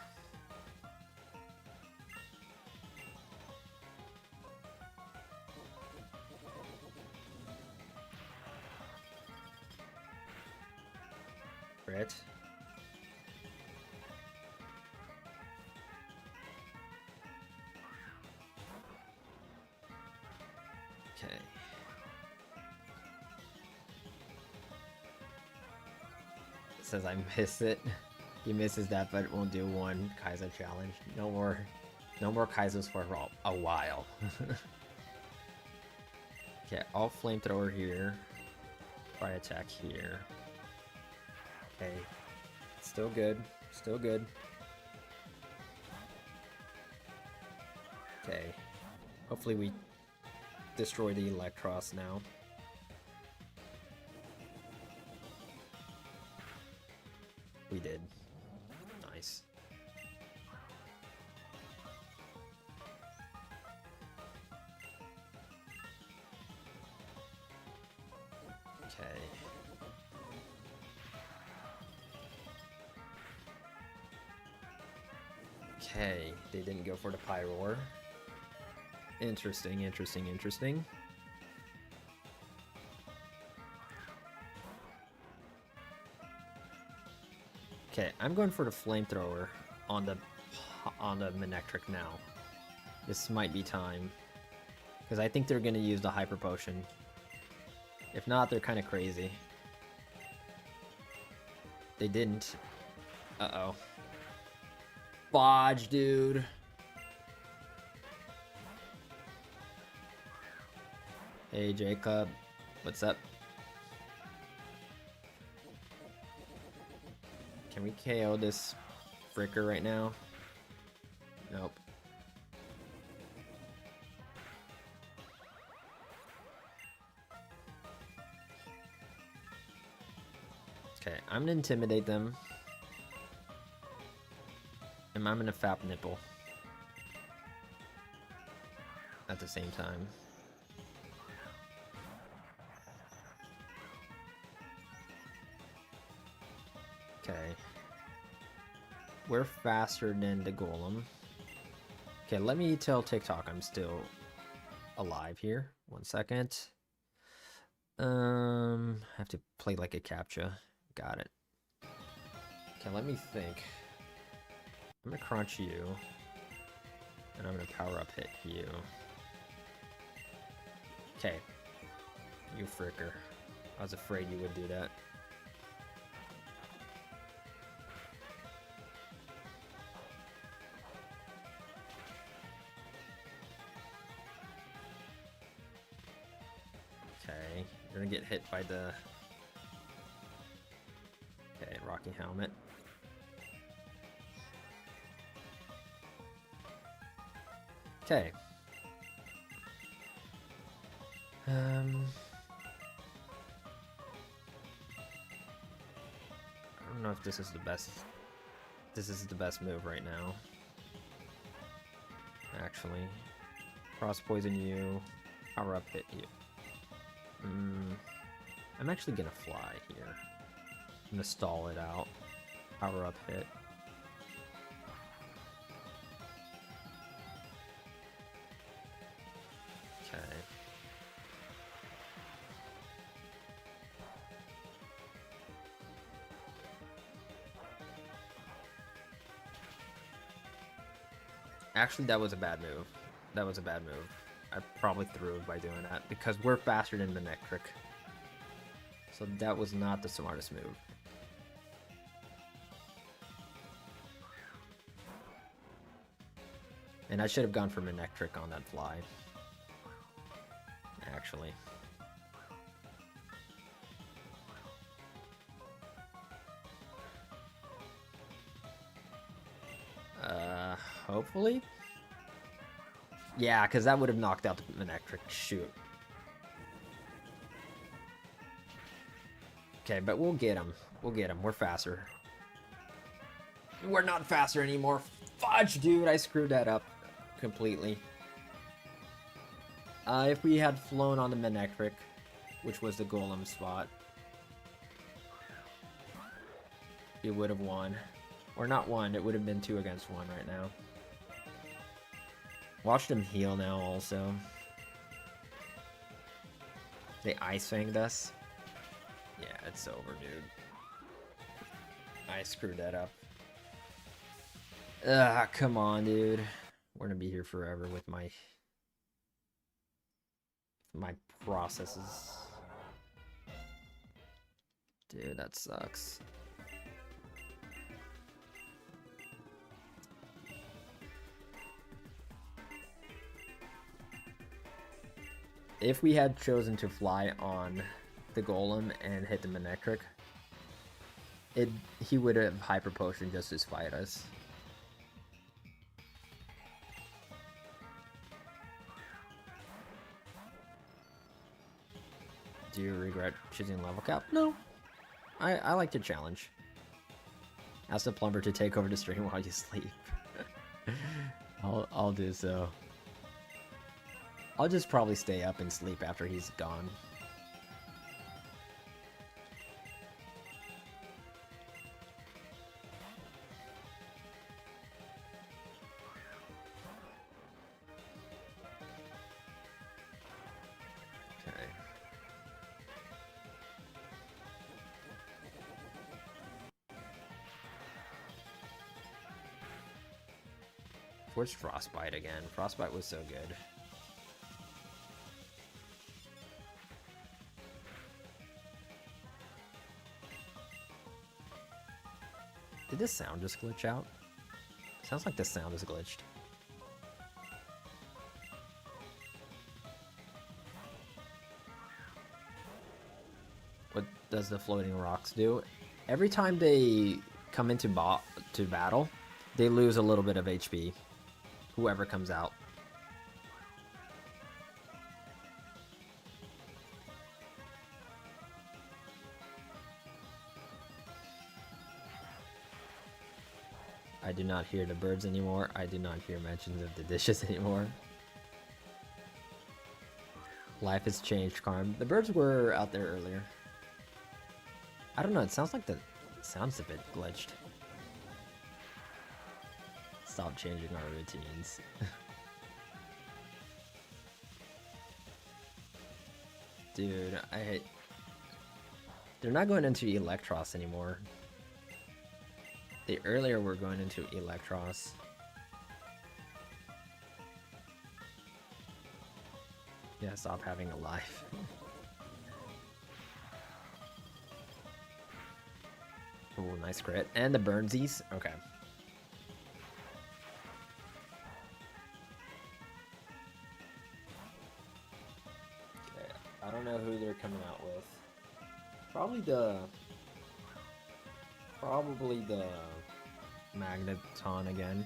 Crit. Okay. It says I miss it. He misses that, but won't do one Kaiser challenge. No more Kaisers for a while. Okay, I'll Flamethrower here. Fire attack here. Okay. Still good. Still good. Okay. Hopefully we destroy the Electros now. We did. Nice. Okay. Okay, they didn't go for the Pyroar. Interesting, interesting, interesting. Okay, I'm going for the Flamethrower on the Manectric now. This might be time. Because I think they're going to use the Hyper Potion. If not, they're kind of crazy. They didn't. Uh-oh. Bodge, dude. Hey, Jacob. What's up? Can we KO this fricker right now? Nope. Okay, I'm gonna intimidate them. And I'm gonna Fap Nipple. At the same time. Okay. We're faster than the Golem. Okay, let me tell TikTok I'm still alive here. 1 second. I have to play like a CAPTCHA. Got it. Okay, let me think. I'm gonna crunch you. And I'm gonna power up hit you. Okay. You fricker. I was afraid you would do that. Okay, you're gonna get hit by the... Okay, Rocky Helmet. Okay. I don't know if this is the best... This is the best move right now. Actually. Cross Poison you. Power up hit you. I'm actually gonna fly here. I'm gonna stall it out. Power up hit. Okay. Actually, that was a bad move. That was a bad move. I probably threw it by doing that because we're faster than Manectric. So that was not the smartest move. And I should have gone for Manectric on that fly. Actually. Hopefully? Yeah, because that would have knocked out the Manectric. Shoot. Okay, but we'll get him. We'll get him. We're faster. We're not faster anymore. Fudge, dude. I screwed that up completely. If we had flown on the Manectric, which was the Golem spot, we would have won. Or not won. It would have been 2 against 1 right now. Watched him heal now also. They Ice Fanged us. Yeah, it's over, dude. I screwed that up. Ugh, come on, dude. We're gonna be here forever with my processes. Dude, that sucks. If we had chosen to fly on the Golem and hit the Manectric, he would have Hyper Potion just to spite us. Do you regret choosing level cap? No. I like the challenge. Ask the plumber to take over the stream while you sleep. I'll do so. I'll just probably stay up and sleep after he's gone. Okay. Where's Frostbite again? Frostbite was so good. Did this sound just glitch out? Sounds like the sound is glitched. What does the floating rocks do? Every time they come into battle, they lose a little bit of HP. Whoever comes out. I do not hear the birds anymore. I do not hear mentions of the dishes anymore. Life has changed, Carm. The birds were out there earlier. I don't know, it sounds like the sound's a bit glitched. Stop changing our routines. Dude, I hate... They're not going into Electros anymore. They earlier were going into Electros. Yeah, stop having a life. Oh, nice crit. And the Burnsies. Okay. Okay, I don't know who they're coming out with. Probably the Magneton again.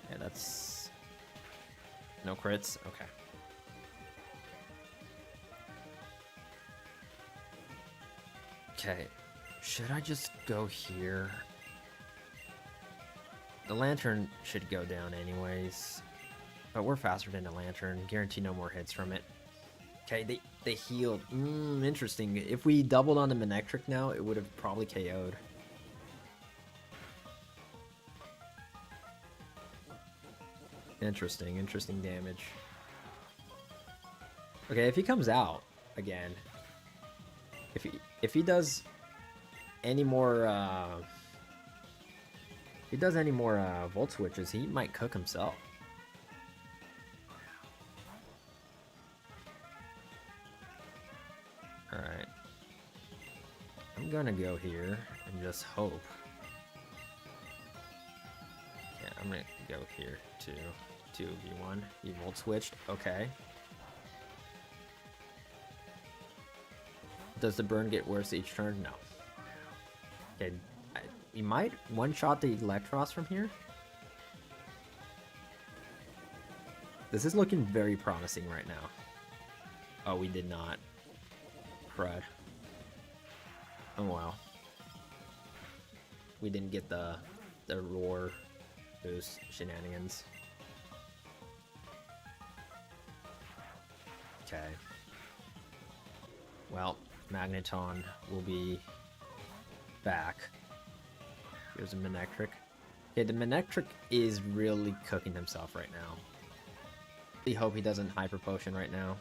Yeah, that's no crits. Okay. Okay, should I just go here? The Lantern should go down anyways, but we're faster than the Lantern. Guarantee no more hits from it. Okay, they healed. Interesting. If we doubled on the Manectric now, it would have probably KO'd. Interesting damage. Okay, if he comes out again, if he does any more, if he does any more volt switches, he might cook himself. Alright. I'm gonna go here and just hope. Yeah, I'm gonna go here too. 2v1. You volt switched. Okay. Does the burn get worse each turn? No. Okay. You might one-shot the Electros from here. This is looking very promising right now. Oh, we did not. Crud. Oh wow. We didn't get the roar boost shenanigans. Okay. Well, Magneton will be back. Here's a Manectric. Okay, the Manectric is really cooking himself right now. I hope he doesn't Hyper Potion right now.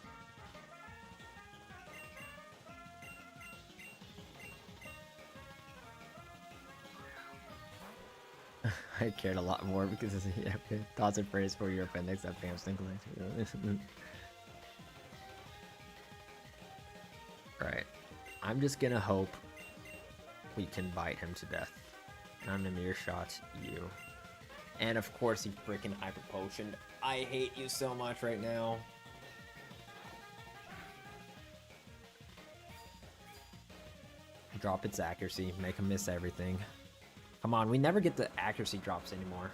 I cared a lot more because yeah, thoughts and prayers for your appendix at Pampsons. Alright. I'm just gonna hope we can bite him to death. And I'm gonna mirror shot you. And of course he freaking Hyper Potioned. I hate you so much right now. Drop its accuracy, make him miss everything. Come on, we never get the accuracy drops anymore.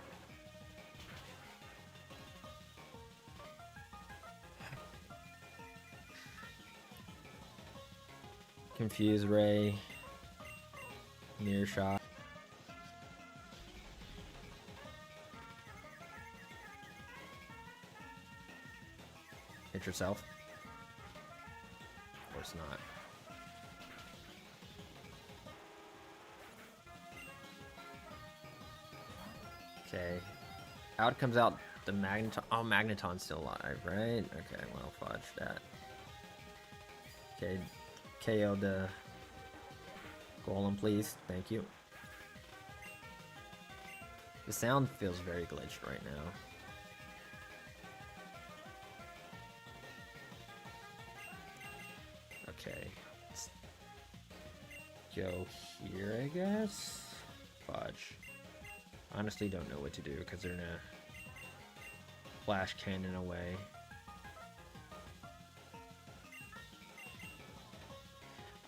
Confuse Ray. Mirror shot. Hit yourself. Of course not. Okay. Out comes out the Magneton. Oh, Magneton's still alive, right? Okay, well, fudge that. Okay, KO the Golem, please. Thank you. The sound feels very glitched right now. Okay. Let's go here, I guess? Fudge. Honestly, don't know what to do because they're gonna flash cannon away.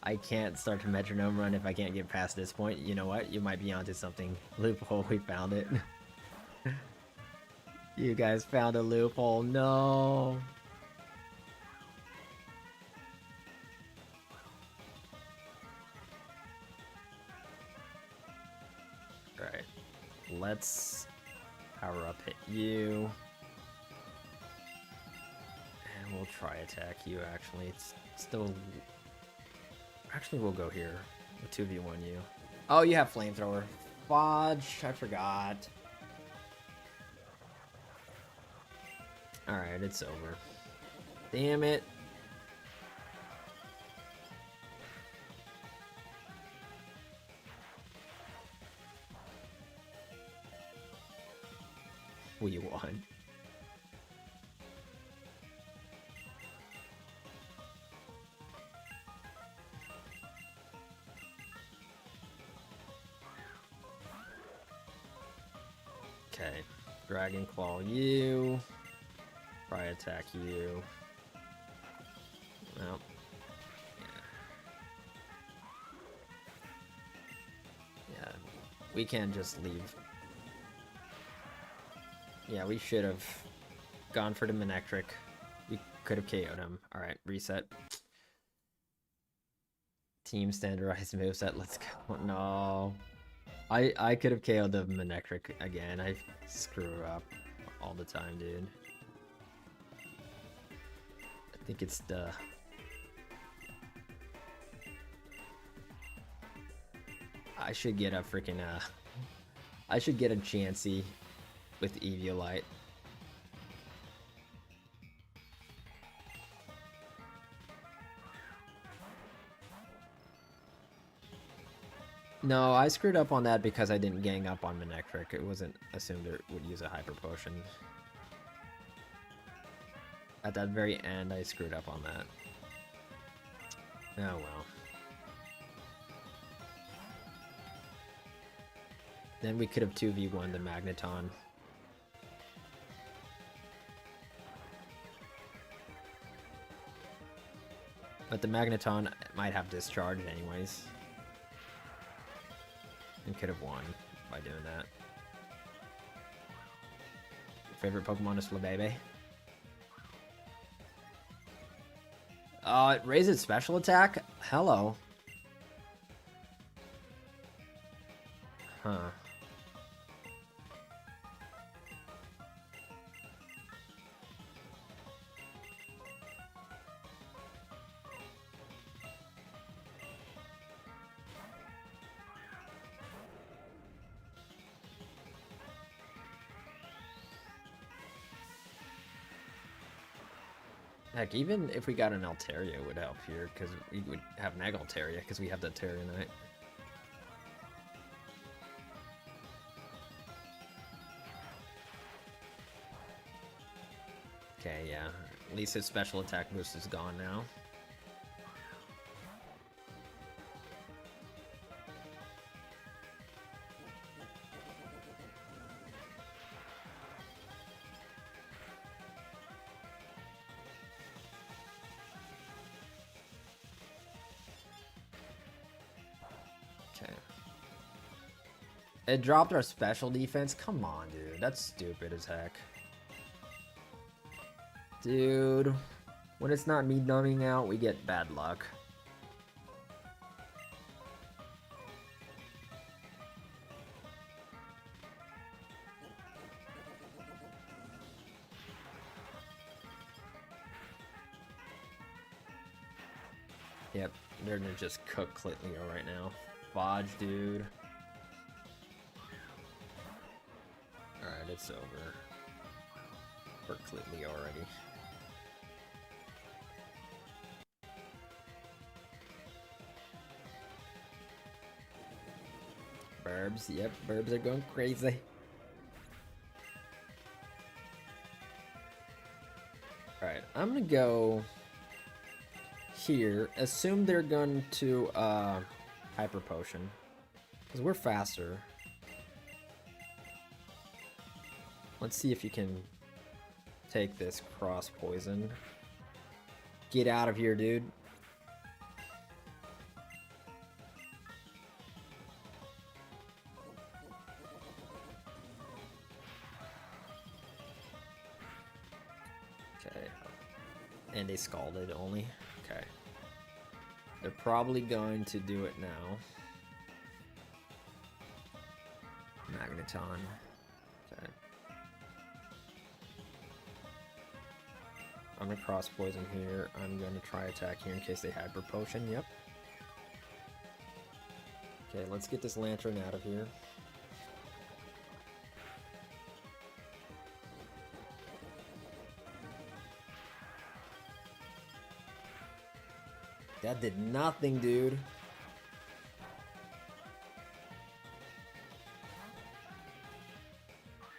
I can't start a metronome run if I can't get past this point. You know what? You might be onto something. Loophole, we found it. You guys found a loophole. No. Alright. Let's power up hit you. And we'll try attack you actually. It's still... Actually, we'll go here. We'll 2v1 you. Oh, you have flamethrower. Fudge, I forgot. Alright, it's over. Damn it. We won. Okay, Dragon Claw you. Try attack you. Well, yeah, we can't just leave. Yeah, we should have gone for the Manectric. We could have KO'd him. Alright, reset. Team standardized moveset, let's go. No. I could have KO'd the Manectric again. I screw up all the time, dude. I think it's the... I should get a freaking, I should get a Chansey with Eviolite. No, I screwed up on that because I didn't gang up on Manectric. It wasn't assumed it would use a Hyper Potion. At that very end, I screwed up on that. Oh well. Then we could have 2v1 the Magneton. But the Magneton might have discharged anyways. And could have won by doing that. Your favorite Pokemon is Flabebe. It raises special attack? Hello. Huh. Heck, even if we got an Altaria, it would help here, because we would have Mega Altaria, because we have the Altaria-Knight. Okay, yeah. At least his special attack boost is gone now. Okay. It dropped our special defense? Come on, dude. That's stupid as heck. Dude. When it's not me numbing out, we get bad luck. Yep, they're gonna just cook Clitleo right now. Fodge, dude. Alright, it's over. For Clitleo already. Burbs, yep, Burbs are going crazy. Alright, I'm gonna go here. Assume they're going to Hyper Potion. Because we're faster. Let's see if you can take this Cross Poison. Get out of here, dude. Okay. And they Scalded only. Okay. They're probably going to do it now. Magneton. Okay. I'm gonna Cross Poison here. I'm gonna try attack here in case they Hyper Potion. Yep. Okay, let's get this Lantern out of here. That did nothing, dude.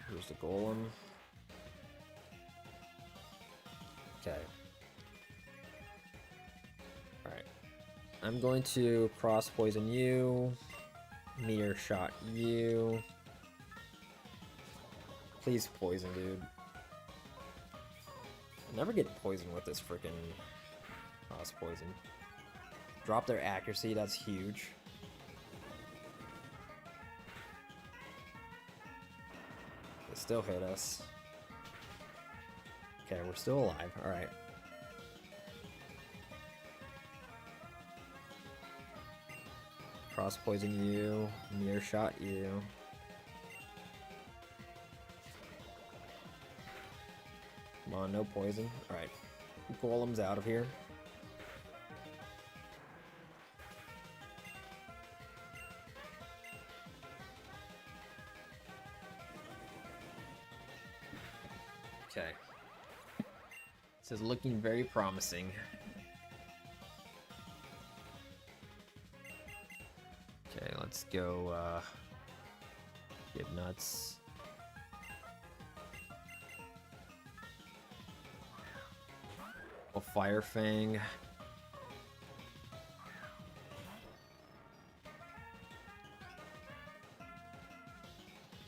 Here's the Golem. Okay. Alright. I'm going to Cross Poison you. Mirror Shot you. Please poison, dude. I'll never get poisoned with this freaking Cross Poison. Drop their accuracy, that's huge. They still hit us. Okay, we're still alive. Alright. Cross Poison you. Mirror Shot you. Come on, no poison. Alright. Golem's out of here. Okay. This is looking very promising. Okay, Let's go, get nuts. Oh, Fire Fang.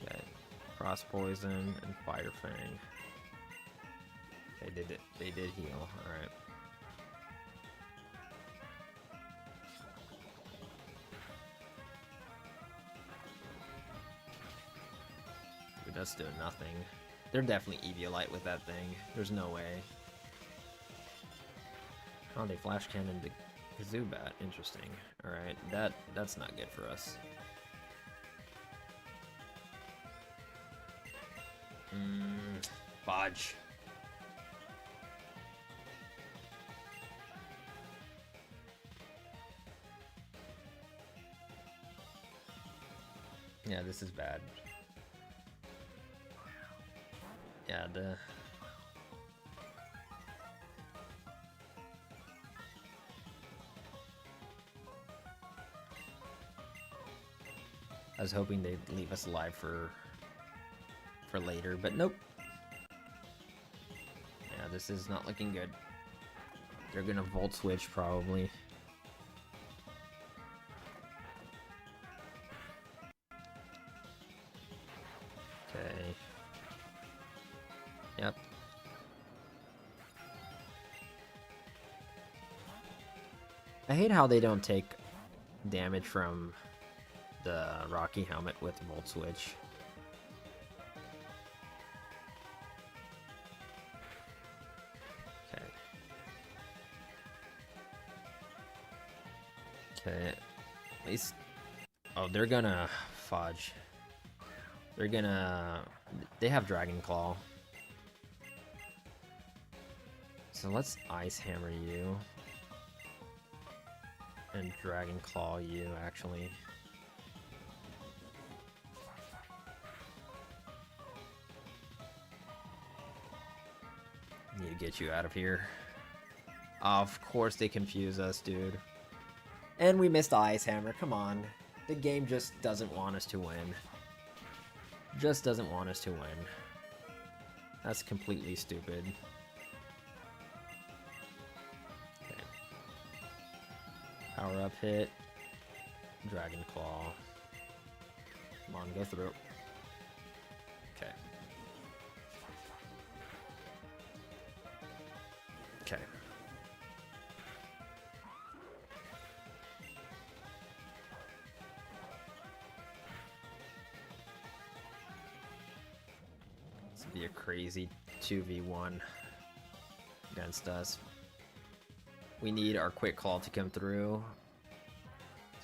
Okay, Cross Poison and Fire Fang. They did it. They did heal. All right. Dude, that's doing nothing. They're definitely Eviolite with that thing. There's no way. Oh, they flash cannon the Zubat. Interesting. All right, that's not good for us. Fudge. Yeah, this is bad. Yeah, I was hoping they'd leave us alive for later, but nope. Yeah, this is not looking good. They're gonna Volt Switch probably. Okay. Yep. I hate how they don't take damage from the Rocky Helmet with Volt Switch. Okay. Okay. At least... Oh, they're gonna... Fudge. They're gonna... They have Dragon Claw. So let's Ice Hammer you. And Dragon Claw you, actually. Need to get you out of here. Of course they confuse us, dude. And we missed the Ice Hammer, come on. The game just doesn't want us to win. Just doesn't want us to win. That's completely stupid. Okay. Power up hit. Dragon Claw. Come on, go through. Okay. Okay. This would be a crazy 2v1 against us. We need our Quick Claw to come through.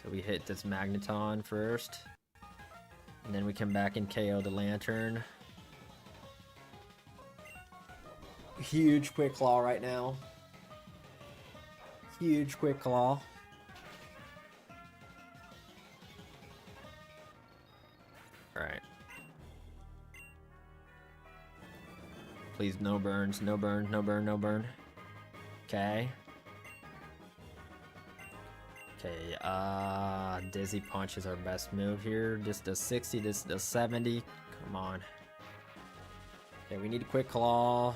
So we hit this Magneton first. And then we come back and KO the Lantern. Huge Quick Claw right now. Huge Quick Claw. Alright. Please, no burns, no burn, no burn, no burn. Okay. Okay, Dizzy Punch is our best move here. This does 60, this does 70. Come on. Okay, we need a Quick Claw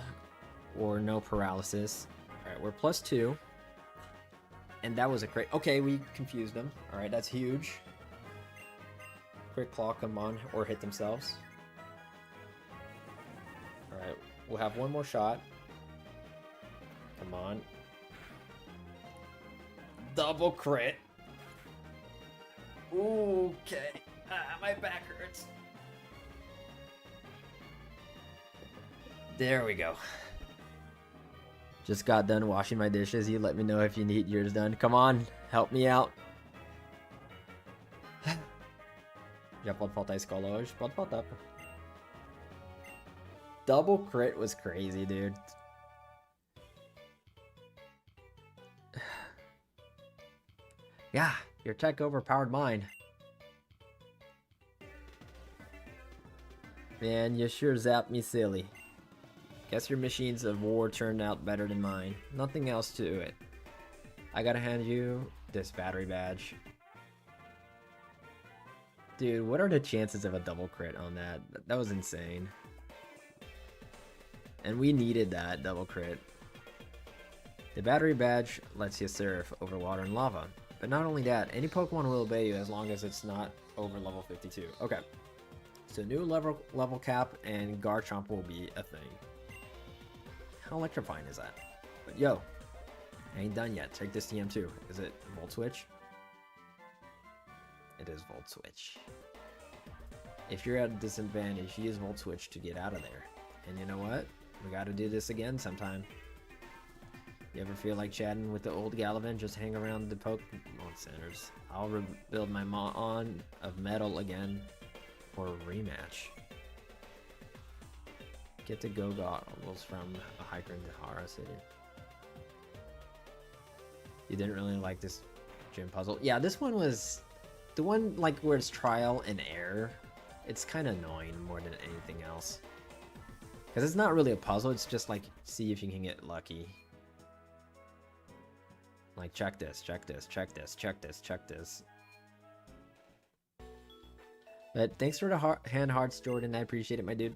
or no paralysis. Alright, we're +2. And that was a great... Okay, we confused them. Alright, that's huge. Quick Claw, come on, or hit themselves. Alright, we'll have one more shot. Come on. Double crit. Okay. My back hurts. There we go. Just got done washing my dishes. You let me know if you need yours done. Come on, help me out. Já pode faltar a escola hoje? Pode faltar, pô. Double crit was crazy, dude. Yeah, your tech overpowered mine. Man, you sure zapped me silly. Guess your machines of war turned out better than mine. Nothing else to it. I gotta hand you this battery badge. Dude, what are the chances of a double crit on that? That was insane. And we needed that double crit. The battery badge lets you surf over water and lava. But not only that, any Pokemon will obey you as long as it's not over level 52. Okay. So new level cap and Garchomp will be a thing. How electrifying is that? But yo, I ain't done yet. Check this TM2. Is it Volt Switch? It is Volt Switch. If you're at a disadvantage, use Volt Switch to get out of there. And you know what? We gotta do this again sometime. You ever feel like chatting with the old Galavan? Just hang around the Pokemon centers. I'll rebuild my Mon of Metal again for a rematch. Get the Go Goggles from a hiker in Tahara City. You didn't really like this gym puzzle? Yeah, this one was the one like where it's trial and error. It's kind of annoying more than anything else. Because it's not really a puzzle, it's just like see if you can get lucky. Like check this, check this, check this, check this, check this. But thanks for the hand hearts, Jordan. I appreciate it, my dude.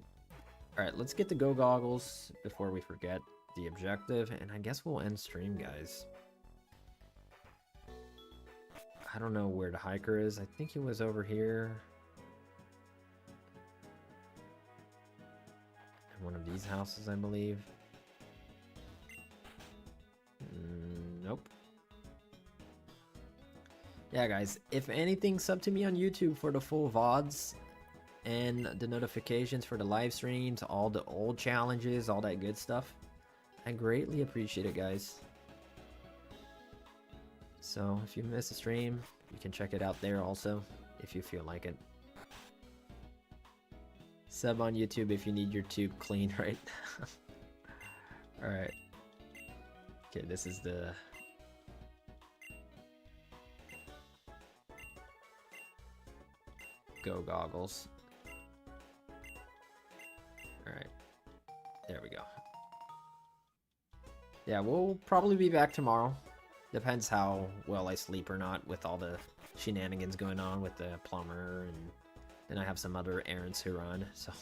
Alright, let's get the Go Goggles before we forget the objective. And I guess we'll end stream, guys. I don't know where the hiker is. I think he was over here. In one of these houses, I believe. Nope. Yeah, guys, if anything, sub to me on YouTube for the full VODs and the notifications for the live streams, all the old challenges, all that good stuff. I greatly appreciate it, guys. So if you miss a stream, you can check it out there also, if you feel like it. Sub on YouTube if you need your tube clean right now. Alright. Okay, this is the... Go Goggles. Alright. There we go. Yeah, we'll probably be back tomorrow. Depends how well I sleep or not with all the shenanigans going on with the plumber, and then I have some other errands to run, so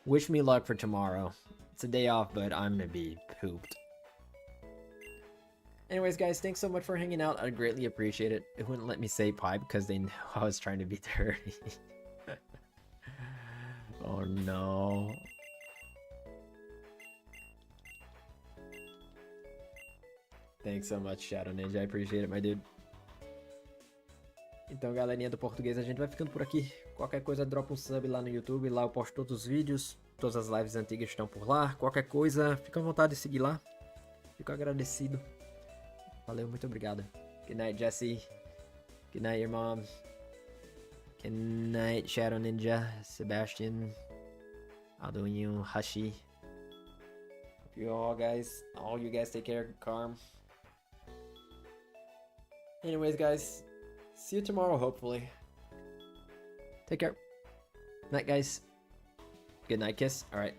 wish me luck for tomorrow. It's a day off, but I'm gonna be pooped. Anyways, guys, thanks so much for hanging out. I greatly appreciate it. It wouldn't let me say pipe because they know I was trying to be dirty. Oh no. Thanks so much, Shadow Ninja. I appreciate it, my dude. Então, galerinha do português, a gente vai ficando por aqui. Qualquer coisa, dropa um sub lá no YouTube. Lá eu posto todos os vídeos. Todas as lives antigas estão por lá. Qualquer coisa, fica à vontade de seguir lá. Fico agradecido. Valeu, muito obrigado. Good night, Jesse. Good night, your mom. Good night, Shadow Ninja, Sebastian, Aldoinho, Hashi. Hope you all you guys take care, Carm. Anyways, guys, see you tomorrow, hopefully. Take care. Night, guys. Good night, kiss. All right.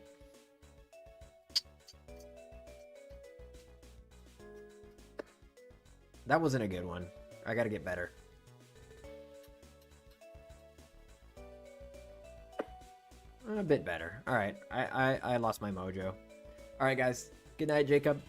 That wasn't a good one. I gotta get better. A bit better. All right. I lost my mojo. All right, guys. Good night, Jacob.